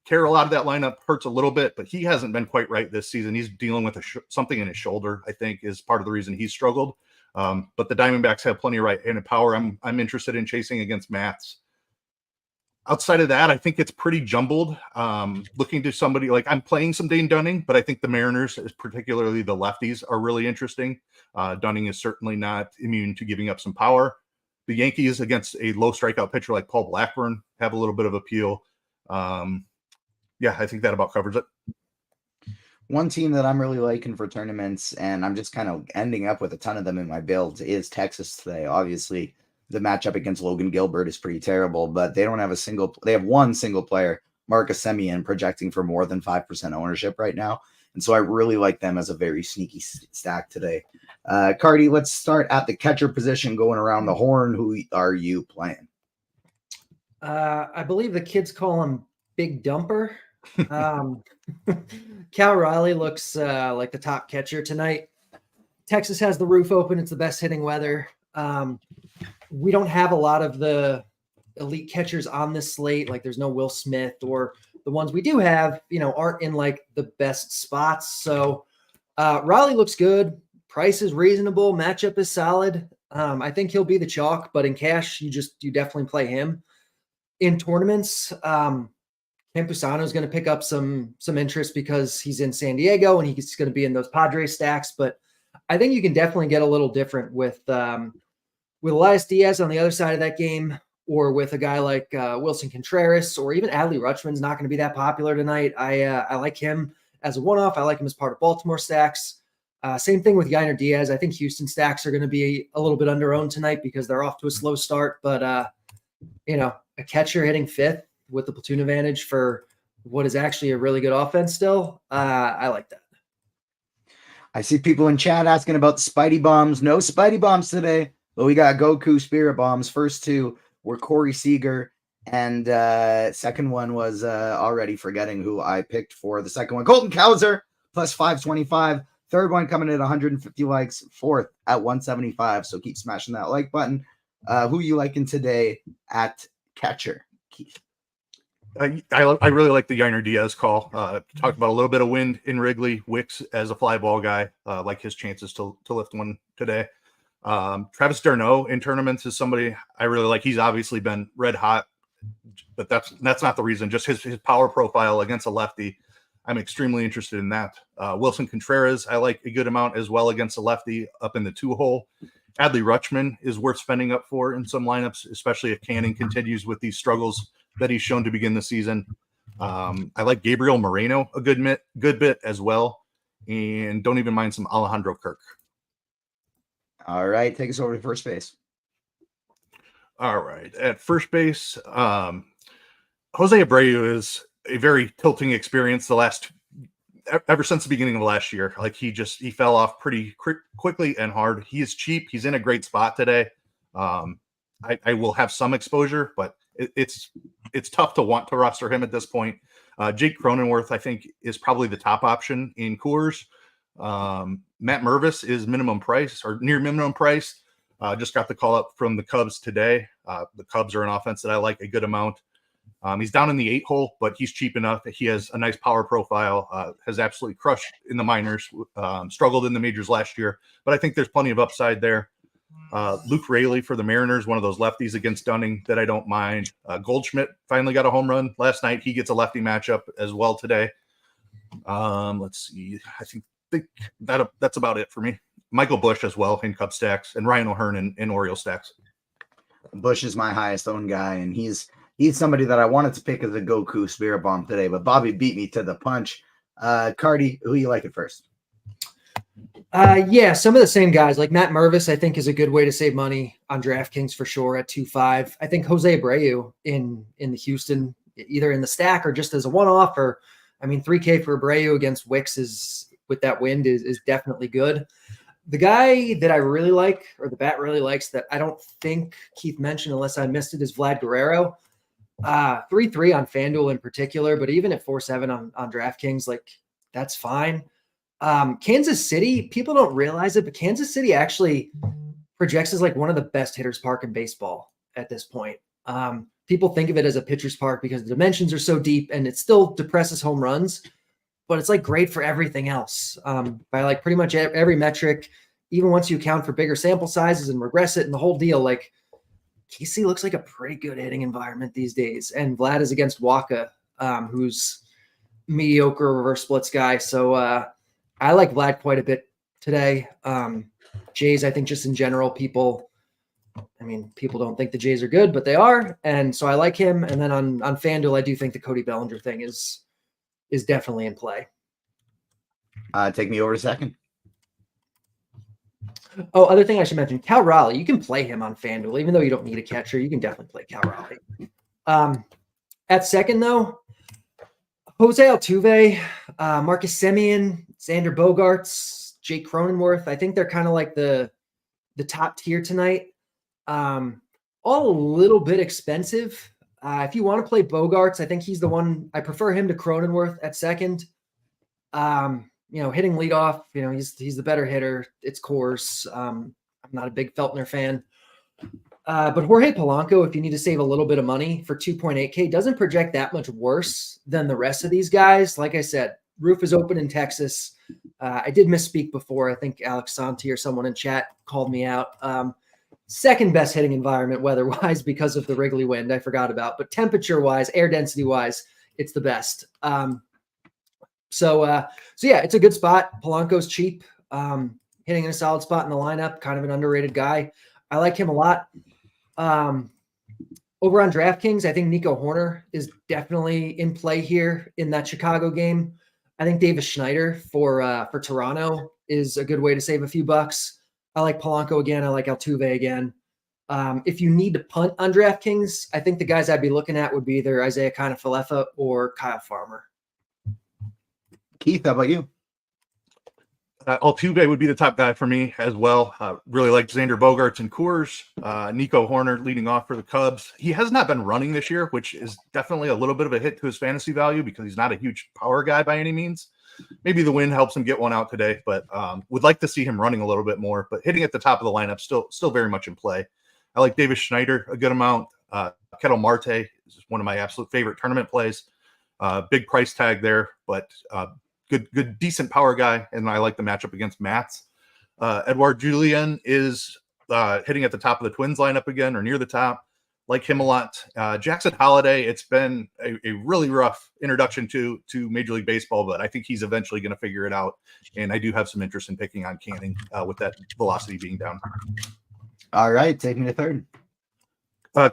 Care a lot of that lineup hurts a little bit, but he hasn't been quite right this season. He's dealing with something in his shoulder, I think, is part of the reason he's struggled. But the Diamondbacks have plenty of right-handed power. I'm interested in chasing against Matz. Outside of that, I think it's pretty jumbled. Looking to somebody like I'm playing some Dane Dunning, but I think the Mariners, particularly the lefties, are really interesting. Dunning is certainly not immune to giving up some power. The Yankees against a low strikeout pitcher like Paul Blackburn have a little bit of appeal. I think that about covers it. One team that I'm really liking for tournaments, and I'm just kind of ending up with a ton of them in my builds, is Texas today. Obviously, the matchup against Logan Gilbert is pretty terrible, but they have one single player, Marcus Semien, projecting for more than 5% ownership right now. And so I really like them as a very sneaky stack today. Carty, let's start at the catcher position, going around the horn. Who are you playing? I believe the kids call him Big Dumper. Cal Raleigh looks like the top catcher tonight. Texas has the roof open. It's the best hitting weather. We don't have a lot of the elite catchers on this slate. Like there's no Will Smith, or the ones we do have, aren't in like the best spots. So Raleigh looks good. Price is reasonable. Matchup is solid. I think he'll be the chalk, but in cash, you definitely play him. In tournaments, Campusano is going to pick up some interest because he's in San Diego and he's going to be in those Padres stacks. But I think you can definitely get a little different with Elias Diaz on the other side of that game, or with a guy like Wilson Contreras, or even Adley Rutschman's not going to be that popular tonight. I like him as a one-off. I like him as part of Baltimore stacks. Same thing with Yainer Diaz. I think Houston stacks are going to be a little bit under-owned tonight because they're off to a slow start. But, a catcher hitting fifth with the platoon advantage for what is actually a really good offense still, I like that. I see people in chat asking about the Spidey Bombs. No Spidey Bombs today, but we got Goku Spirit Bombs. First two were Corey Seager, and second one was already forgetting who I picked for the second one. Colton Cowser, plus 525. Third one coming in at 150 likes. Fourth at 175. So keep smashing that like button. Who you liking today at catcher, Keith? I really like the Yainer Diaz call. Talked about a little bit of wind in Wrigley. Wicks as a fly ball guy, like his chances to lift one today. Travis d'Arnaud in tournaments is somebody I really like. He's obviously been red hot, but that's not the reason. Just his power profile against a lefty. I'm extremely interested in that. Wilson Contreras, I like a good amount as well against a lefty up in the 2-hole. Adley Rutschman is worth spending up for in some lineups, especially if Canning continues with these struggles that he's shown to begin the season. I like Gabriel Moreno a good bit as well, and don't even mind some Alejandro Kirk. All right, take us over to first base. All right, at first base, Jose Abreu is a very tilting experience ever since the beginning of last year. Like he fell off pretty quickly and hard. He is cheap. He's in a great spot today. I will have some exposure, but it's tough to want to roster him at this point. Jake Cronenworth, I think, is probably the top option in Coors. Matt Mervis is minimum price or near minimum price. Just got the call up from the Cubs today. The Cubs are an offense that I like a good amount. He's down in the 8 hole, but he's cheap enough. He has a nice power profile, has absolutely crushed in the minors, struggled in the majors last year, but I think there's plenty of upside there. Luke Raley for the Mariners, one of those lefties against Dunning that I don't mind. Goldschmidt finally got a home run last night. He gets a lefty matchup as well today. Let's see. I think that's about it for me. Michael Busch as well in Cub stacks, and Ryan O'Hearn in Oriole stacks. Busch is my highest owned guy, and he's somebody that I wanted to pick as a Goku Spirit Bomb today, but Bobby beat me to the punch. Carty, who you like at first? Yeah, some of the same guys. Like Matt Mervis, I think, is a good way to save money on DraftKings for sure at 2.5. I think Jose Abreu in the Houston, either in the stack or just as a one-off, or I mean, 3K for Abreu against Wicks is with that wind is definitely good. The guy that I really like, or the bat really likes, that I don't think Keith mentioned unless I missed it, is Vlad Guerrero. 3.3 on FanDuel in particular, but even at 4.7 on DraftKings, like that's fine. Kansas City, people don't realize it, but Kansas City actually projects as like one of the best hitters park in baseball at this point. People think of it as a pitcher's park because the dimensions are so deep and it still depresses home runs, but it's like great for everything else. By like pretty much every metric, even once you account for bigger sample sizes and regress it and the whole deal, like KC looks like a pretty good hitting environment these days. And Vlad is against Waka, who's mediocre reverse splits guy. So I like Vlad quite a bit today. Jays, I think just in general, people don't think the Jays are good, but they are. And so I like him. And then on FanDuel, I do think the Cody Bellinger thing is definitely in play. Take me over to second. Oh, other thing I should mention, Cal Raleigh. You can play him on FanDuel, even though you don't need a catcher. You can definitely play Cal Raleigh. At second, though, Jose Altuve, Marcus Semien, Xander Bogaerts, Jake Cronenworth. I think they're kind of like the top tier tonight. All a little bit expensive. If you want to play Bogaerts, I think he's the one. I prefer him to Cronenworth at second. Hitting leadoff, he's the better hitter. It's Coors. I'm not a big Feltner fan. But Jorge Polanco, if you need to save a little bit of money for 2.8K, doesn't project that much worse than the rest of these guys. Like I said, roof is open in Texas. I did misspeak before. I think Alex Santi or someone in chat called me out. Second best hitting environment weather-wise because of the Wrigley wind I forgot about. But temperature-wise, air density-wise, it's the best. So yeah, it's a good spot. Polanco's cheap, hitting in a solid spot in the lineup, kind of an underrated guy. I like him a lot. Over on DraftKings, I think Nico Horner is definitely in play here in that Chicago game. I think Davis Schneider for Toronto is a good way to save a few bucks. I like Polanco again. I like Altuve again. If you need to punt on DraftKings, I think the guys I'd be looking at would be either Isaiah Kiner-Falefa or Kyle Farmer. Keith, how about you? Altuve would be the top guy for me as well. Really like Xander Bogaerts and Coors. Nico Horner leading off for the Cubs. He has not been running this year, which is definitely a little bit of a hit to his fantasy value because he's not a huge power guy by any means. Maybe the wind helps him get one out today, but would like to see him running a little bit more. But hitting at the top of the lineup, still very much in play. I like Davis Schneider a good amount. Ketel Marte is one of my absolute favorite tournament plays. Big price tag there, but good, decent power guy, and I like the matchup against Mats. Edouard Julien is hitting at the top of the Twins lineup again, or near the top. Like him a lot. Jackson Holiday, it's been a really rough introduction to Major League Baseball, but I think he's eventually going to figure it out, and I do have some interest in picking on Canning with that velocity being down. All right, take me to third.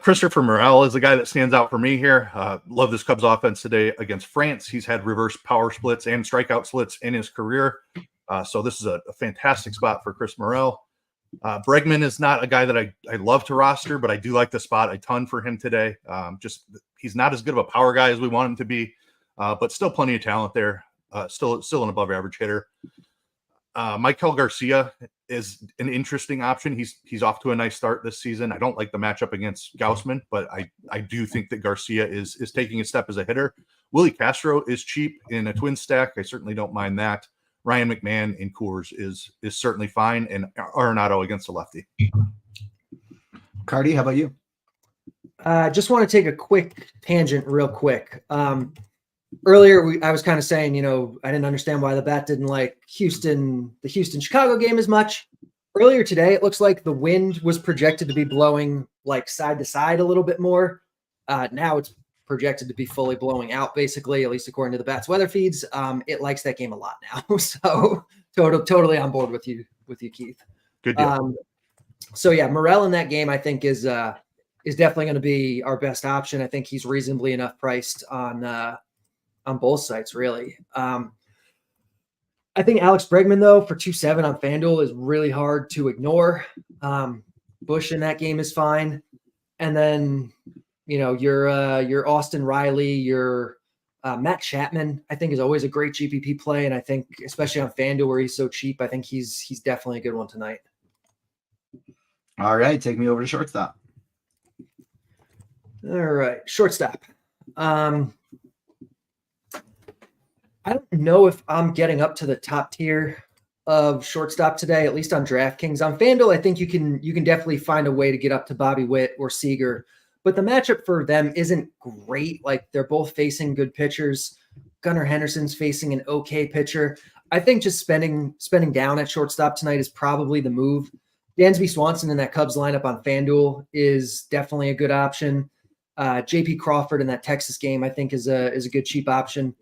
Christopher Morel is the guy that stands out for me here. Love this Cubs offense today against France. He's had reverse power splits and strikeout splits in his career. So this is a fantastic spot for Chris Morel. Bregman is not a guy that I love to roster, but I do like the spot a ton for him today. He's not as good of a power guy as we want him to be, but still plenty of talent there. Still an above average hitter. Michael Garcia is an interesting option. He's off to a nice start this season. I don't like the matchup against Gaussman, but I do think that Garcia is taking a step as a hitter. Willie Castro is cheap in a twin stack. I certainly don't mind that. Ryan McMahon in Coors is certainly fine, and Arenado against a lefty. Carty, how about you? Just want to take a quick tangent real quick. Earlier, I was kind of saying, I didn't understand why the bat didn't like the Houston-Chicago game as much. Earlier today, it looks like the wind was projected to be blowing like side to side a little bit more. Now it's projected to be fully blowing out, basically, at least according to the bat's weather feeds. It likes that game a lot now. So totally on board with you, Keith. Good deal. So yeah, Morel in that game, I think is definitely going to be our best option. I think he's reasonably enough priced on both sites, really. I think Alex Bregman, though, for 2.7 on FanDuel is really hard to ignore. Bush in that game is fine. And then, your Austin Riley, your Matt Chapman, I think is always a great GPP play. And I think, especially on FanDuel where he's so cheap, I think he's definitely a good one tonight. All right, take me over to shortstop. All right, shortstop. I don't know if I'm getting up to the top tier of shortstop today, at least on DraftKings. On FanDuel, I think you can definitely find a way to get up to Bobby Witt or Seager, but the matchup for them isn't great. Like, they're both facing good pitchers. Gunnar Henderson's facing an okay pitcher. I think just spending down at shortstop tonight is probably the move. Dansby Swanson in that Cubs lineup on FanDuel is definitely a good option. JP Crawford in that Texas game, I think, is a good cheap option.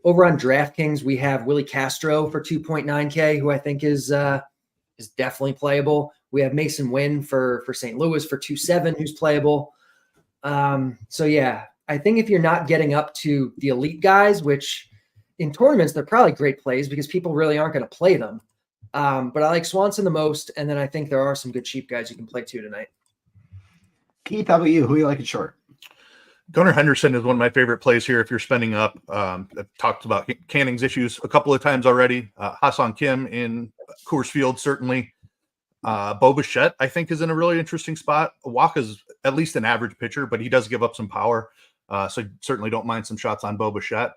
Over on DraftKings, we have Willie Castro for 2.9K, who I think is definitely playable. We have Mason Wynn for St. Louis for 2.7, who's playable. So yeah, I think if you're not getting up to the elite guys, which in tournaments, they're probably great plays because people really aren't going to play them. But I like Swanson the most, and then I think there are some good cheap guys you can play too tonight. Keith, how about you? Who you like at short? Gunnar Henderson is one of my favorite plays here if you're spending up. I've talked about Canning's issues a couple of times already. Hassan Kim in Coors Field, certainly. Bo Bichette, I think, is in a really interesting spot. Waka's at least an average pitcher, but he does give up some power. So certainly don't mind some shots on Bo Bichette.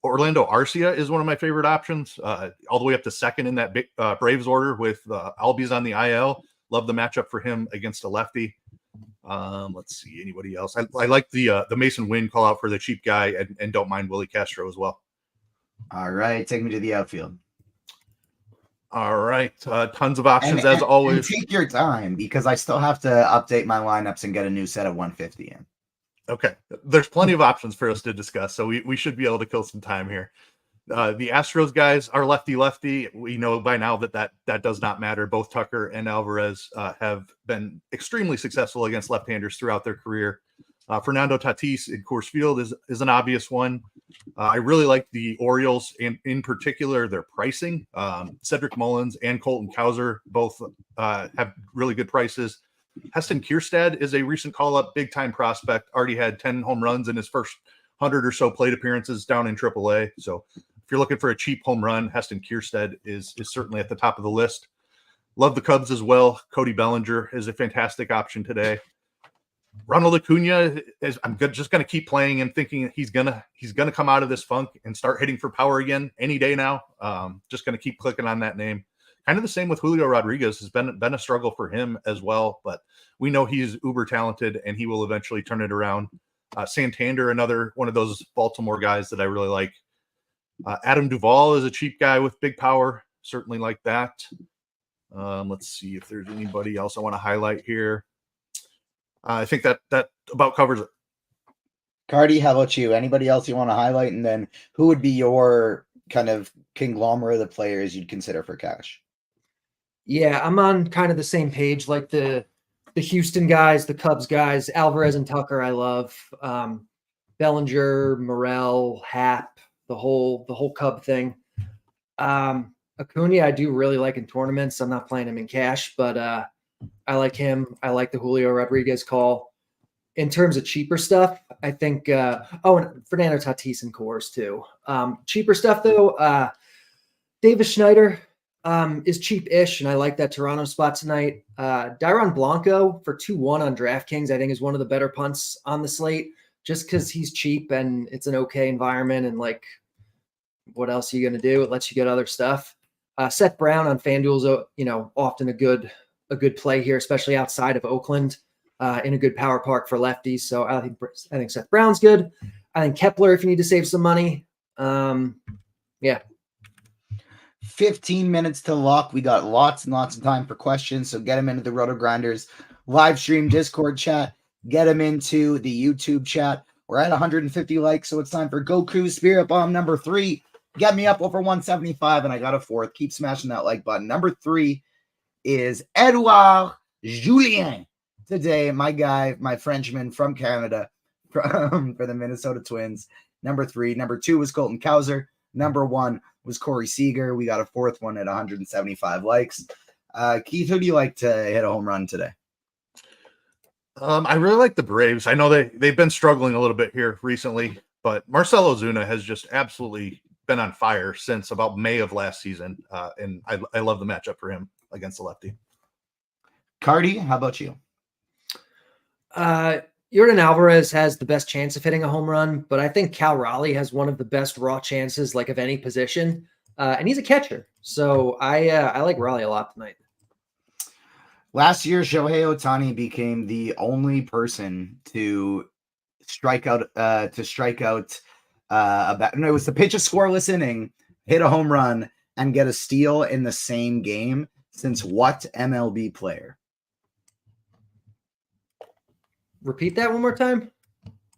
Orlando Arcia is one of my favorite options, all the way up to second in that big, Braves order with Albies on the IL. Love the matchup for him against a lefty. Let's see, anybody else? I like the Mason Wynn call out for the cheap guy, and don't mind Willie Castro as well. All right, take me to the outfield. All right, tons of options as always. And take your time because I still have to update my lineups and get a new set of 150 in. Okay, there's plenty of options for us to discuss, so we should be able to kill some time here. The Astros guys are lefty-lefty. We know by now that does not matter. Both Tucker and Alvarez have been extremely successful against left-handers throughout their career. Fernando Tatis in Coors Field is an obvious one. I really like the Orioles, and in particular their pricing. Cedric Mullins and Colton Cowser both have really good prices. Heston Kierstad is a recent call-up, big-time prospect. Already had 10 home runs in his first 100 or so plate appearances down in AAA. So if you're looking for a cheap home run, Heston Kierstad is certainly at the top of the list. Love the Cubs as well. Cody Bellinger is a fantastic option today. Ronald Acuna just going to keep playing and thinking he's gonna come out of this funk and start hitting for power again any day now. Just going to keep clicking on that name. Kind of the same with Julio Rodriguez. Has been a struggle for him as well, but we know he's uber talented and he will eventually turn it around. Santander, another one of those Baltimore guys that I really like. Adam Duvall is a cheap guy with big power. Certainly like that. Let's see if there's anybody else I want to highlight here. I think that about covers it. Carty, how about you? Anybody else you want to highlight? And then who would be your kind of conglomerate of players you'd consider for cash? Yeah, I'm on kind of the same page, like the Houston guys, the Cubs guys, Alvarez and Tucker I love. Bellinger, Morel, Happ, the whole Cub thing. Acuna I do really like in tournaments. I'm not playing him in cash, but I like him. I like the Julio Rodriguez call. In terms of cheaper stuff, I think and Fernando Tatis and Coors too. Cheaper stuff though, Davis Schneider is cheap-ish, and I like that Toronto spot tonight. Dairon Blanco for 2-1 on DraftKings, I think, is one of the better punts on the slate, just because he's cheap and it's an okay environment. And like, what else are you going to do? It lets you get other stuff. Seth Brown on FanDuel is, often a good play here, especially outside of Oakland, in a good power park for lefties. So I think Seth Brown's good. I think Kepler, if you need to save some money. Yeah. 15 minutes to lock. We got lots and lots of time for questions, so get them into the RotoGrinders live stream Discord chat. Get them into the YouTube chat. We're at 150 likes, so it's time for Goku Spirit Bomb number 3. Get me up over 175, and I got a 4th. Keep smashing that like button. Number 3 is Edouard Julien. Today, my guy, my Frenchman from Canada, for the Minnesota Twins. Number 3. Number 2 was Colton Cowser. Number 1 was Corey Seager. We got a 4th one at 175 likes. Keith, who do you like to hit a home run today? I really like the Braves. I know they've been struggling a little bit here recently, but Marcell Ozuna has just absolutely been on fire since about May of last season, and I love the matchup for him against the lefty. Carty, how about you? Yordan Alvarez has the best chance of hitting a home run, but I think Cal Raleigh has one of the best raw chances, like of any position, and he's a catcher. So I like Raleigh a lot tonight. Last year, Shohei Ohtani became the only person to strike out. It was to pitch a scoreless inning, hit a home run, and get a steal in the same game since what MLB player? Repeat that one more time.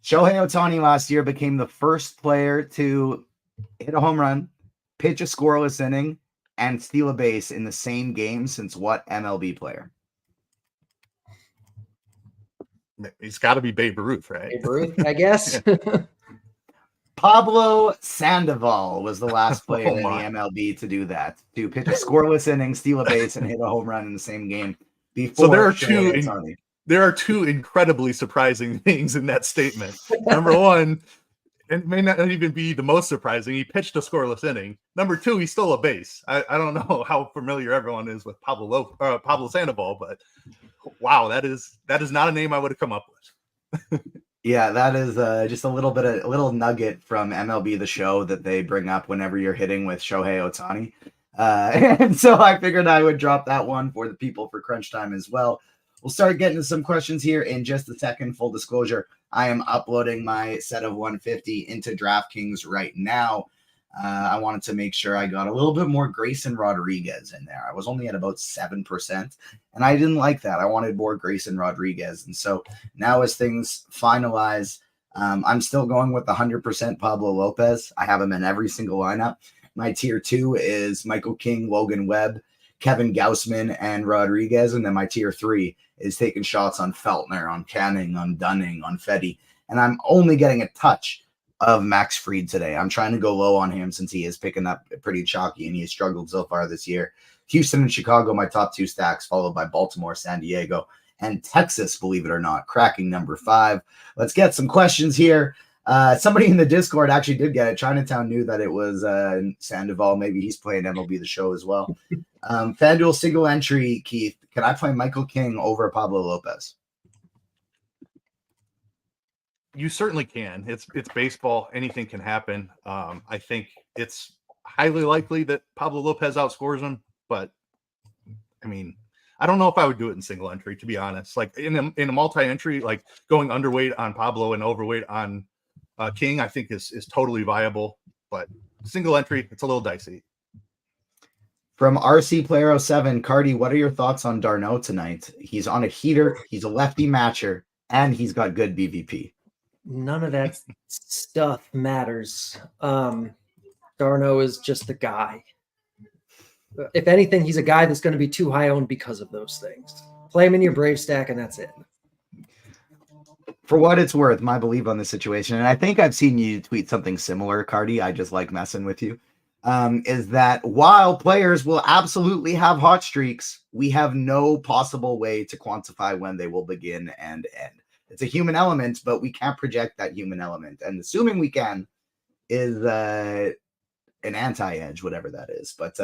Shohei Ohtani last year became the first player to hit a home run, pitch a scoreless inning, and steal a base in the same game since what MLB player? He's got to be Babe Ruth, right? Babe Ruth, I guess. Pablo Sandoval was the last player in the MLB to do that, to pitch a scoreless inning, steal a base, and hit a home run in the same game. Before so there are 2 incredibly surprising things in that statement. Number 1, and it may not even be the most surprising, he pitched a scoreless inning. Number 2, he stole a base. I don't know how familiar everyone is with Pablo Sandoval, but wow, that is not a name I would have come up with. Yeah, that is just a little nugget from MLB The Show that they bring up whenever you're hitting with Shohei Ohtani. And so I figured I would drop that one for the people for crunch time as well. We'll start getting to some questions here in just a second. Full disclosure, I am uploading my set of 150 into DraftKings right now. I wanted to make sure I got a little bit more Grayson Rodriguez in there. I was only at about 7%, and I didn't like that. I wanted more Grayson Rodriguez. And so now as things finalize, I'm still going with 100% Pablo Lopez. I have him in every single lineup. My tier 2 is Michael King, Logan Webb, Kevin Gausman, and Rodriguez. And then my tier 3 is taking shots on Feltner, on Canning, on Dunning, on Fedde. And I'm only getting a touch of Max Fried today. I'm trying to go low on him since he is picking up pretty chalky and he has struggled so far this year. Houston and Chicago, my top 2 stacks, followed by Baltimore, San Diego, and Texas, believe it or not, cracking number 5. Let's get some questions here. Somebody in the Discord actually did get it. Chinatown knew that it was Sandoval. Maybe he's playing MLB The Show as well. FanDuel single entry, Keith. Can I play Michael King over Pablo Lopez? You certainly can. It's baseball. Anything can happen. I think it's highly likely that Pablo Lopez outscores him, but I mean, I don't know if I would do it in single entry, to be honest. Like in a multi-entry, like going underweight on Pablo and overweight on King, I think is totally viable. But single entry, it's a little dicey. From RC Player 07, Carty, what are your thoughts on d'Arnaud tonight? He's on a heater, he's a lefty matcher, and he's got good BVP. None of that stuff matters. d'Arnaud is just a guy. If anything, he's a guy that's going to be too high owned because of those things. Play him in your Brave stack, and that's it. For what it's worth, my belief on this situation, and I think I've seen you tweet something similar, Carty, I just like messing with you, is that while players will absolutely have hot streaks, we have no possible way to quantify when they will begin and end. It's a human element, but we can't project that human element. And assuming we can is an anti-edge, whatever that is. But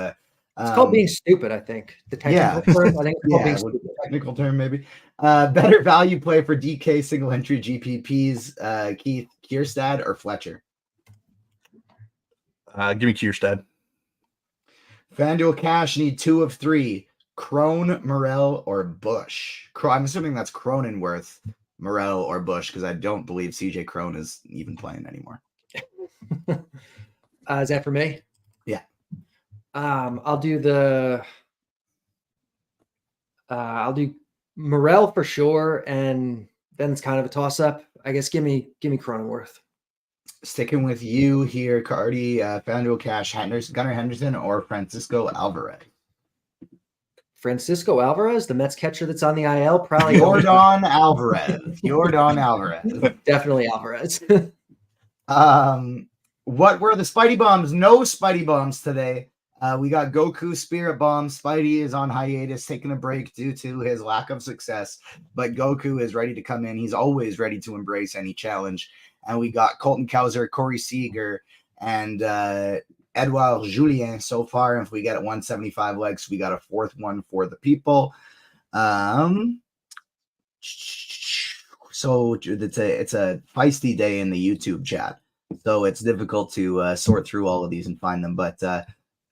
It's called being stupid, I think. The technical term, I think it's called being well, stupid. technical term maybe. Better value play for DK single entry GPPs, Keith, Kierstad or Fletcher? Give me Kierstad. FanDuel Cash need 2 of 3. Crone, Morel, or Bush. I'm assuming that's Cronenworth, Morel, or Bush, because I don't believe CJ Crone is even playing anymore. Is that for me? Yeah. I'll do Morel for sure, and then it's kind of a toss-up. I guess give me Cronenworth. Sticking with you here, Carty, FanDuel Cash, Gunnar Henderson, or Francisco Alvarez? Francisco Alvarez, the Mets catcher that's on the IL, probably Jordan Alvarez. Definitely Alvarez. What were the Spidey bombs? No Spidey bombs today. We got Goku Spirit Bomb. Spidey is on hiatus, taking a break due to his lack of success. But Goku is ready to come in. He's always ready to embrace any challenge. And we got Colton Cowser, Corey Seager, and Edouard Julien so far. And if we get at 175 legs, we got a 4th one for the people. So it's a feisty day in the YouTube chat. So it's difficult to sort through all of these and find them. But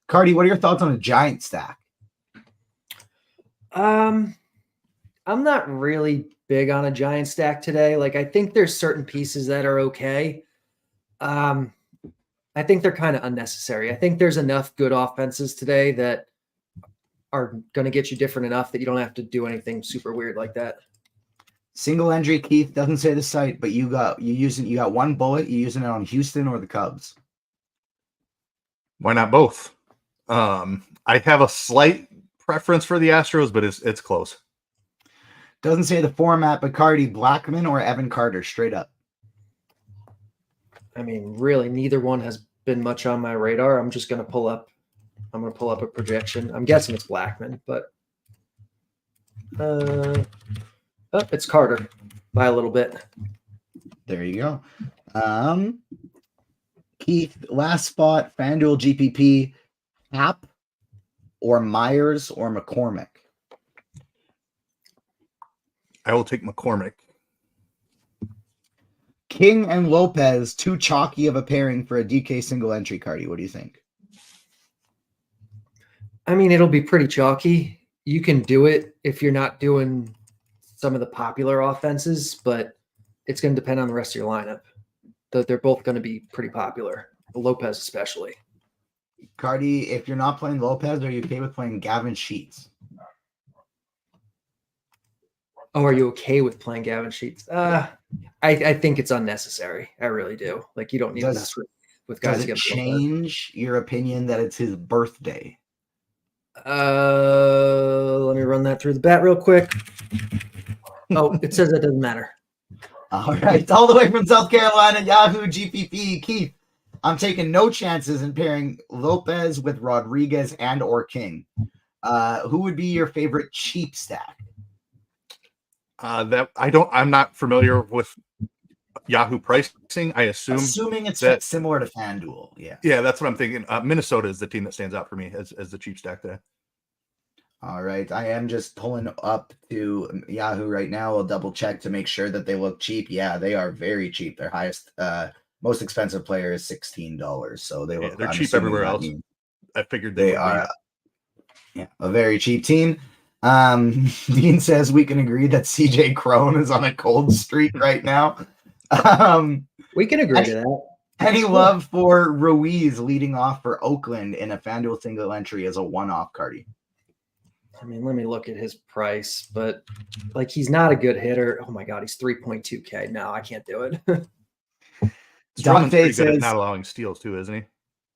Carty, what are your thoughts on a giant stack? I'm not really big on a giant stack today. Like, I think there's certain pieces that are okay. I think they're kind of unnecessary. I think there's enough good offenses today that are going to get you different enough that you don't have to do anything super weird like that. Single entry, Keith doesn't say the site, but you got one bullet. You using it on Houston or the Cubs? Why not both? I have a slight preference for the Astros, but it's close. Doesn't say the format, but Carty, Blackman or Evan Carter, straight up. I mean, really, neither one has been much on my radar. I'm just going to pull up a projection. I'm guessing it's Blackman, but it's Carter by a little bit. There you go. Keith, last spot, FanDuel GPP, Happ or Myers or McCormick? I will take McCormick. King and Lopez, too chalky of a pairing for a DK single entry, Carty. What do you think? I mean, it'll be pretty chalky. You can do it if you're not doing some of the popular offenses, but it's going to depend on the rest of your lineup. They're both going to be pretty popular, Lopez especially. Carty, if you're not playing Lopez, are you okay with playing Gavin Sheets? Oh, are you okay with playing Gavin Sheets? I think it's unnecessary. I really do. Like, you don't need to mess with guys. Does it change your opinion that it's his birthday? Let me run that through the bat real quick. Oh, it says it doesn't matter. All right. All the way from South Carolina, Yahoo GPP. Keith, I'm taking no chances in pairing Lopez with Rodriguez and or King. Who would be your favorite cheap stack? I'm not familiar with Yahoo pricing. Assuming it's similar to FanDuel. Yeah, that's what I'm thinking. Minnesota is the team that stands out for me as the cheap stack there. All right. I am just pulling up to Yahoo right now. I'll double check to make sure that they look cheap. Yeah, they are very cheap. Their highest, most expensive player is $16. So they look. They're cheap everywhere else. I figured they are. A very cheap team. Dean says we can agree that CJ Crone is on a cold streak right now. We can agree to that. Any love for Ruiz leading off for Oakland in a FanDuel single entry as a one-off, Carty? I mean, let me look at his price, but like, he's not a good hitter. Oh my God, he's 3.2K. No, I can't do it. Stroman's pretty good at not allowing steals too, isn't he?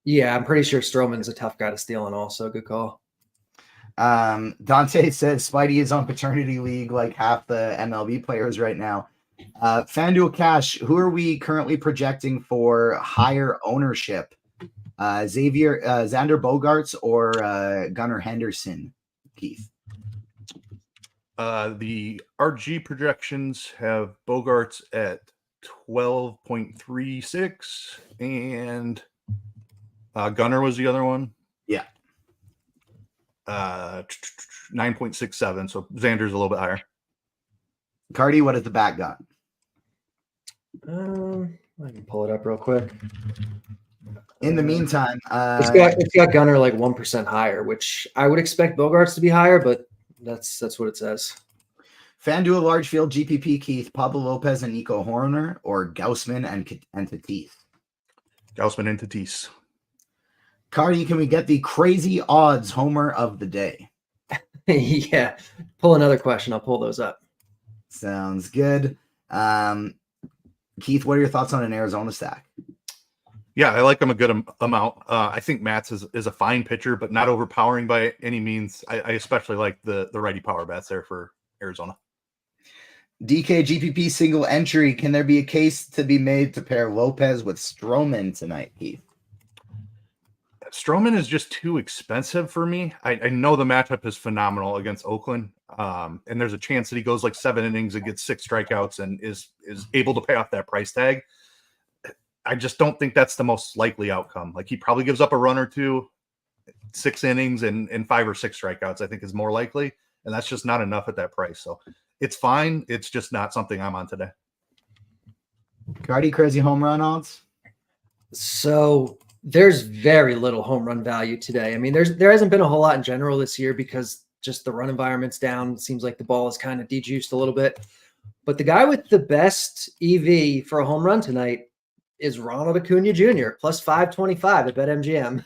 Yeah, I'm pretty sure Stroman's a tough guy to steal and also good call. Dante says Spidey is on paternity leave like half the MLB players right now. FanDuel Cash, who are we currently projecting for higher ownership? Xander Bogaerts or Gunnar Henderson, Keith? The RG projections have Bogaerts at 12.36 and Gunnar was the other one. Yeah. 9.67. So Xander's a little bit higher. Cardi, what has the bat got? I can pull it up real quick. In the meantime, It's got Gunner like 1% higher, which I would expect Bogarts to be higher, but that's what it says. FanDuel large field GPP Keith, Pablo Lopez and Nico Horner, or Gaussman and Tatis? Gaussman and Tatis. Cardi, can we get the crazy odds homer of the day? Yeah. Pull another question. I'll pull those up. Sounds good. Keith, what are your thoughts on an Arizona stack? Yeah, I like him a good amount. I think Matz is a fine pitcher, but not overpowering by any means. I especially like the righty power bats there for Arizona. DK GPP single entry. Can there be a case to be made to pair Lopez with Stroman tonight, Keith? Stroman is just too expensive for me. I know the matchup is phenomenal against Oakland, and there's a chance that he goes like 7 innings and gets 6 strikeouts and is able to pay off that price tag. I just don't think that's the most likely outcome. Like he probably gives up a run or two, 6 innings and 5 or 6 strikeouts, I think is more likely. And that's just not enough at that price. So it's fine. It's just not something I'm on today. Cardi, crazy home run odds? So there's very little home run value today. I mean, there hasn't been a whole lot in general this year because just the run environment's down. It seems like the ball is kind of dejuiced a little bit. But the guy with the best EV for a home run tonight is Ronald Acuna Jr. plus 525 at BetMGM.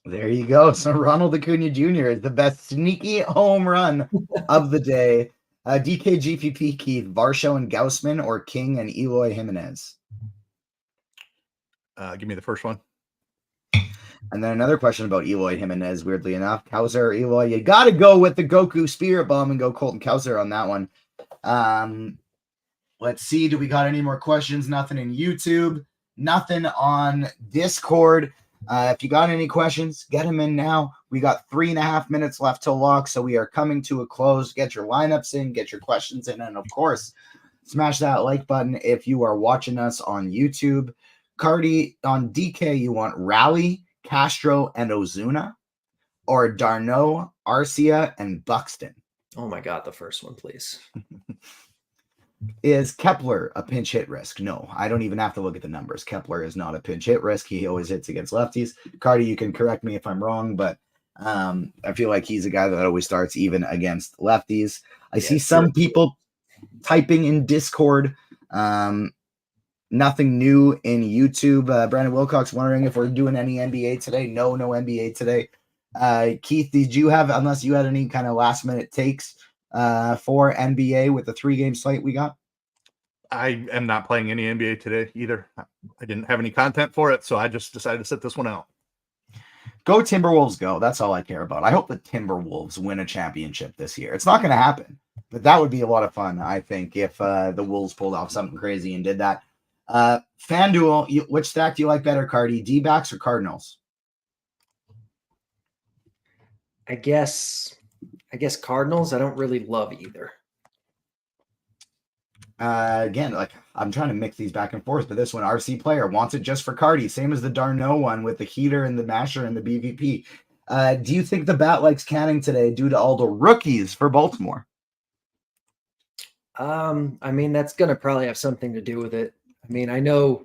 There you go. So Ronald Acuna Jr. is the best sneaky home run of the day. DK GPP Keith, Varsho and Gaussman, or King and Eloy Jimenez? Give me the first one. And then another question about Eloy Jimenez, weirdly enough. Kauser or Eloy? You got to go with the Goku Spirit Bomb and go Colton Kauser on that one. Let's see. Do we got any more questions? Nothing in YouTube. Nothing on Discord. If you got any questions, get them in now. We got 3.5 minutes left to lock, so we are coming to a close. Get your lineups in, get your questions in, and of course, smash that like button if you are watching us on YouTube. Cardi, on DK, you want Raleigh, Castro, and Ozuna, or Darno, Arcia, and Buxton? Oh my God, the first one, please. Is Kepler a pinch hit risk? No, I don't even have to look at the numbers. Kepler is not a pinch hit risk. He always hits against lefties. Cardi, you can correct me if I'm wrong, but I feel like he's a guy that always starts even against lefties. I see some people typing in Discord. Nothing new in YouTube. Brandon Wilcox wondering if we're doing any NBA today. No NBA today. Keith, did you have, unless you had any kind of last minute takes for NBA with the 3-game slate we got? I am not playing any NBA today either. I didn't have any content for it, so I just decided to sit this one out. Go Timberwolves, go. That's all I care about. I hope the Timberwolves win a championship this year. It's not going to happen, but that would be a lot of fun, I think, if the Wolves pulled off something crazy and did that. FanDuel, which stack do you like better, Cardi? D-backs or Cardinals? I guess Cardinals. I don't really love either. Again, like I'm trying to mix these back and forth, but this one, RC player wants it just for Cardi, same as the Darno one with the heater and the masher and the BVP. Do you think the bat likes Canning today due to all the rookies for Baltimore? I mean, that's gonna probably have something to do with it. I mean, I know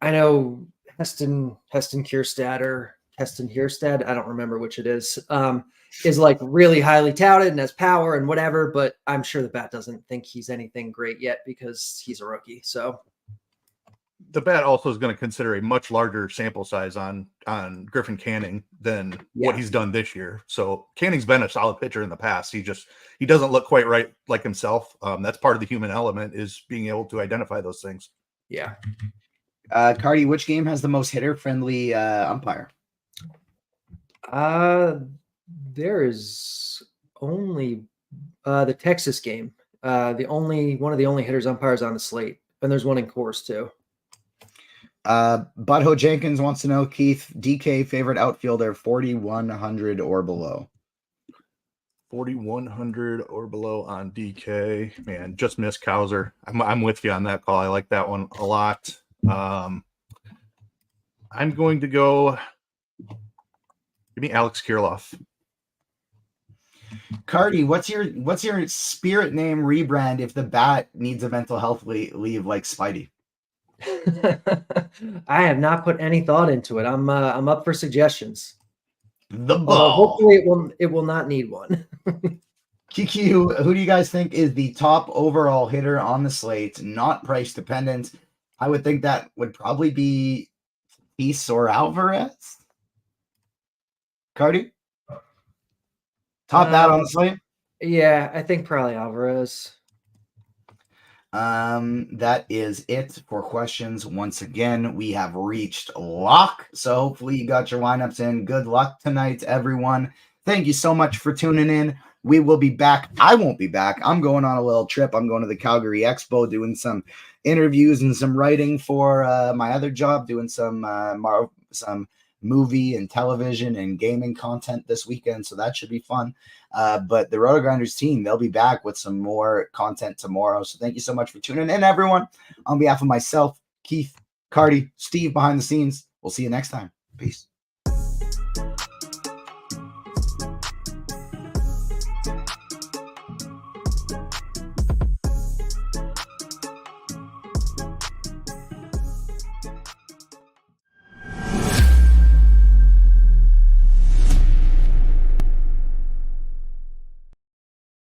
Heston Kierstad or Heston Kierstad, I don't remember which it is like really highly touted and has power and whatever, but I'm sure the bat doesn't think he's anything great yet because he's a rookie. So the bat also is going to consider a much larger sample size on Griffin Canning than what he's done this year. So Canning's been a solid pitcher in the past. He doesn't look quite right like himself. That's part of the human element, is being able to identify those things. Yeah. Cardi, which game has the most hitter-friendly umpire? There is only the Texas game. One of the only hitters umpires on the slate, and there's one in Coors too. Butthole Jenkins wants to know, Keith, DK favorite outfielder, 4,100 or below. 4,100 or below on DK. Man, just missed Kauser. I'm with you on that call. I like that one a lot. I'm going to go. Give me Alex Kirilloff. Carty, what's your spirit name rebrand if the bat needs a mental health leave like Spidey? I have not put any thought into it. I'm up for suggestions. The Although ball. hopefully it will not need one. Kiki, who do you guys think is the top overall hitter on the slate, not price dependent? I would think that would probably be Eyster or Alvarez. Carty? Top bat on the slate? Yeah, I think probably Alvarez. That is it for questions. Once again, we have reached lock. So hopefully you got your lineups in. Good luck tonight, everyone. Thank you so much for tuning in. We will be back. I won't be back. I'm going on a little trip. I'm going to the Calgary Expo, doing some interviews and some writing for my other job, doing some movie and television and gaming content this weekend. So that should be fun. But the RotoGrinders team, they'll be back with some more content tomorrow. So thank you so much for tuning in, everyone. On behalf of myself, Keith, Carty, Steve behind the scenes, we'll see you next time. Peace.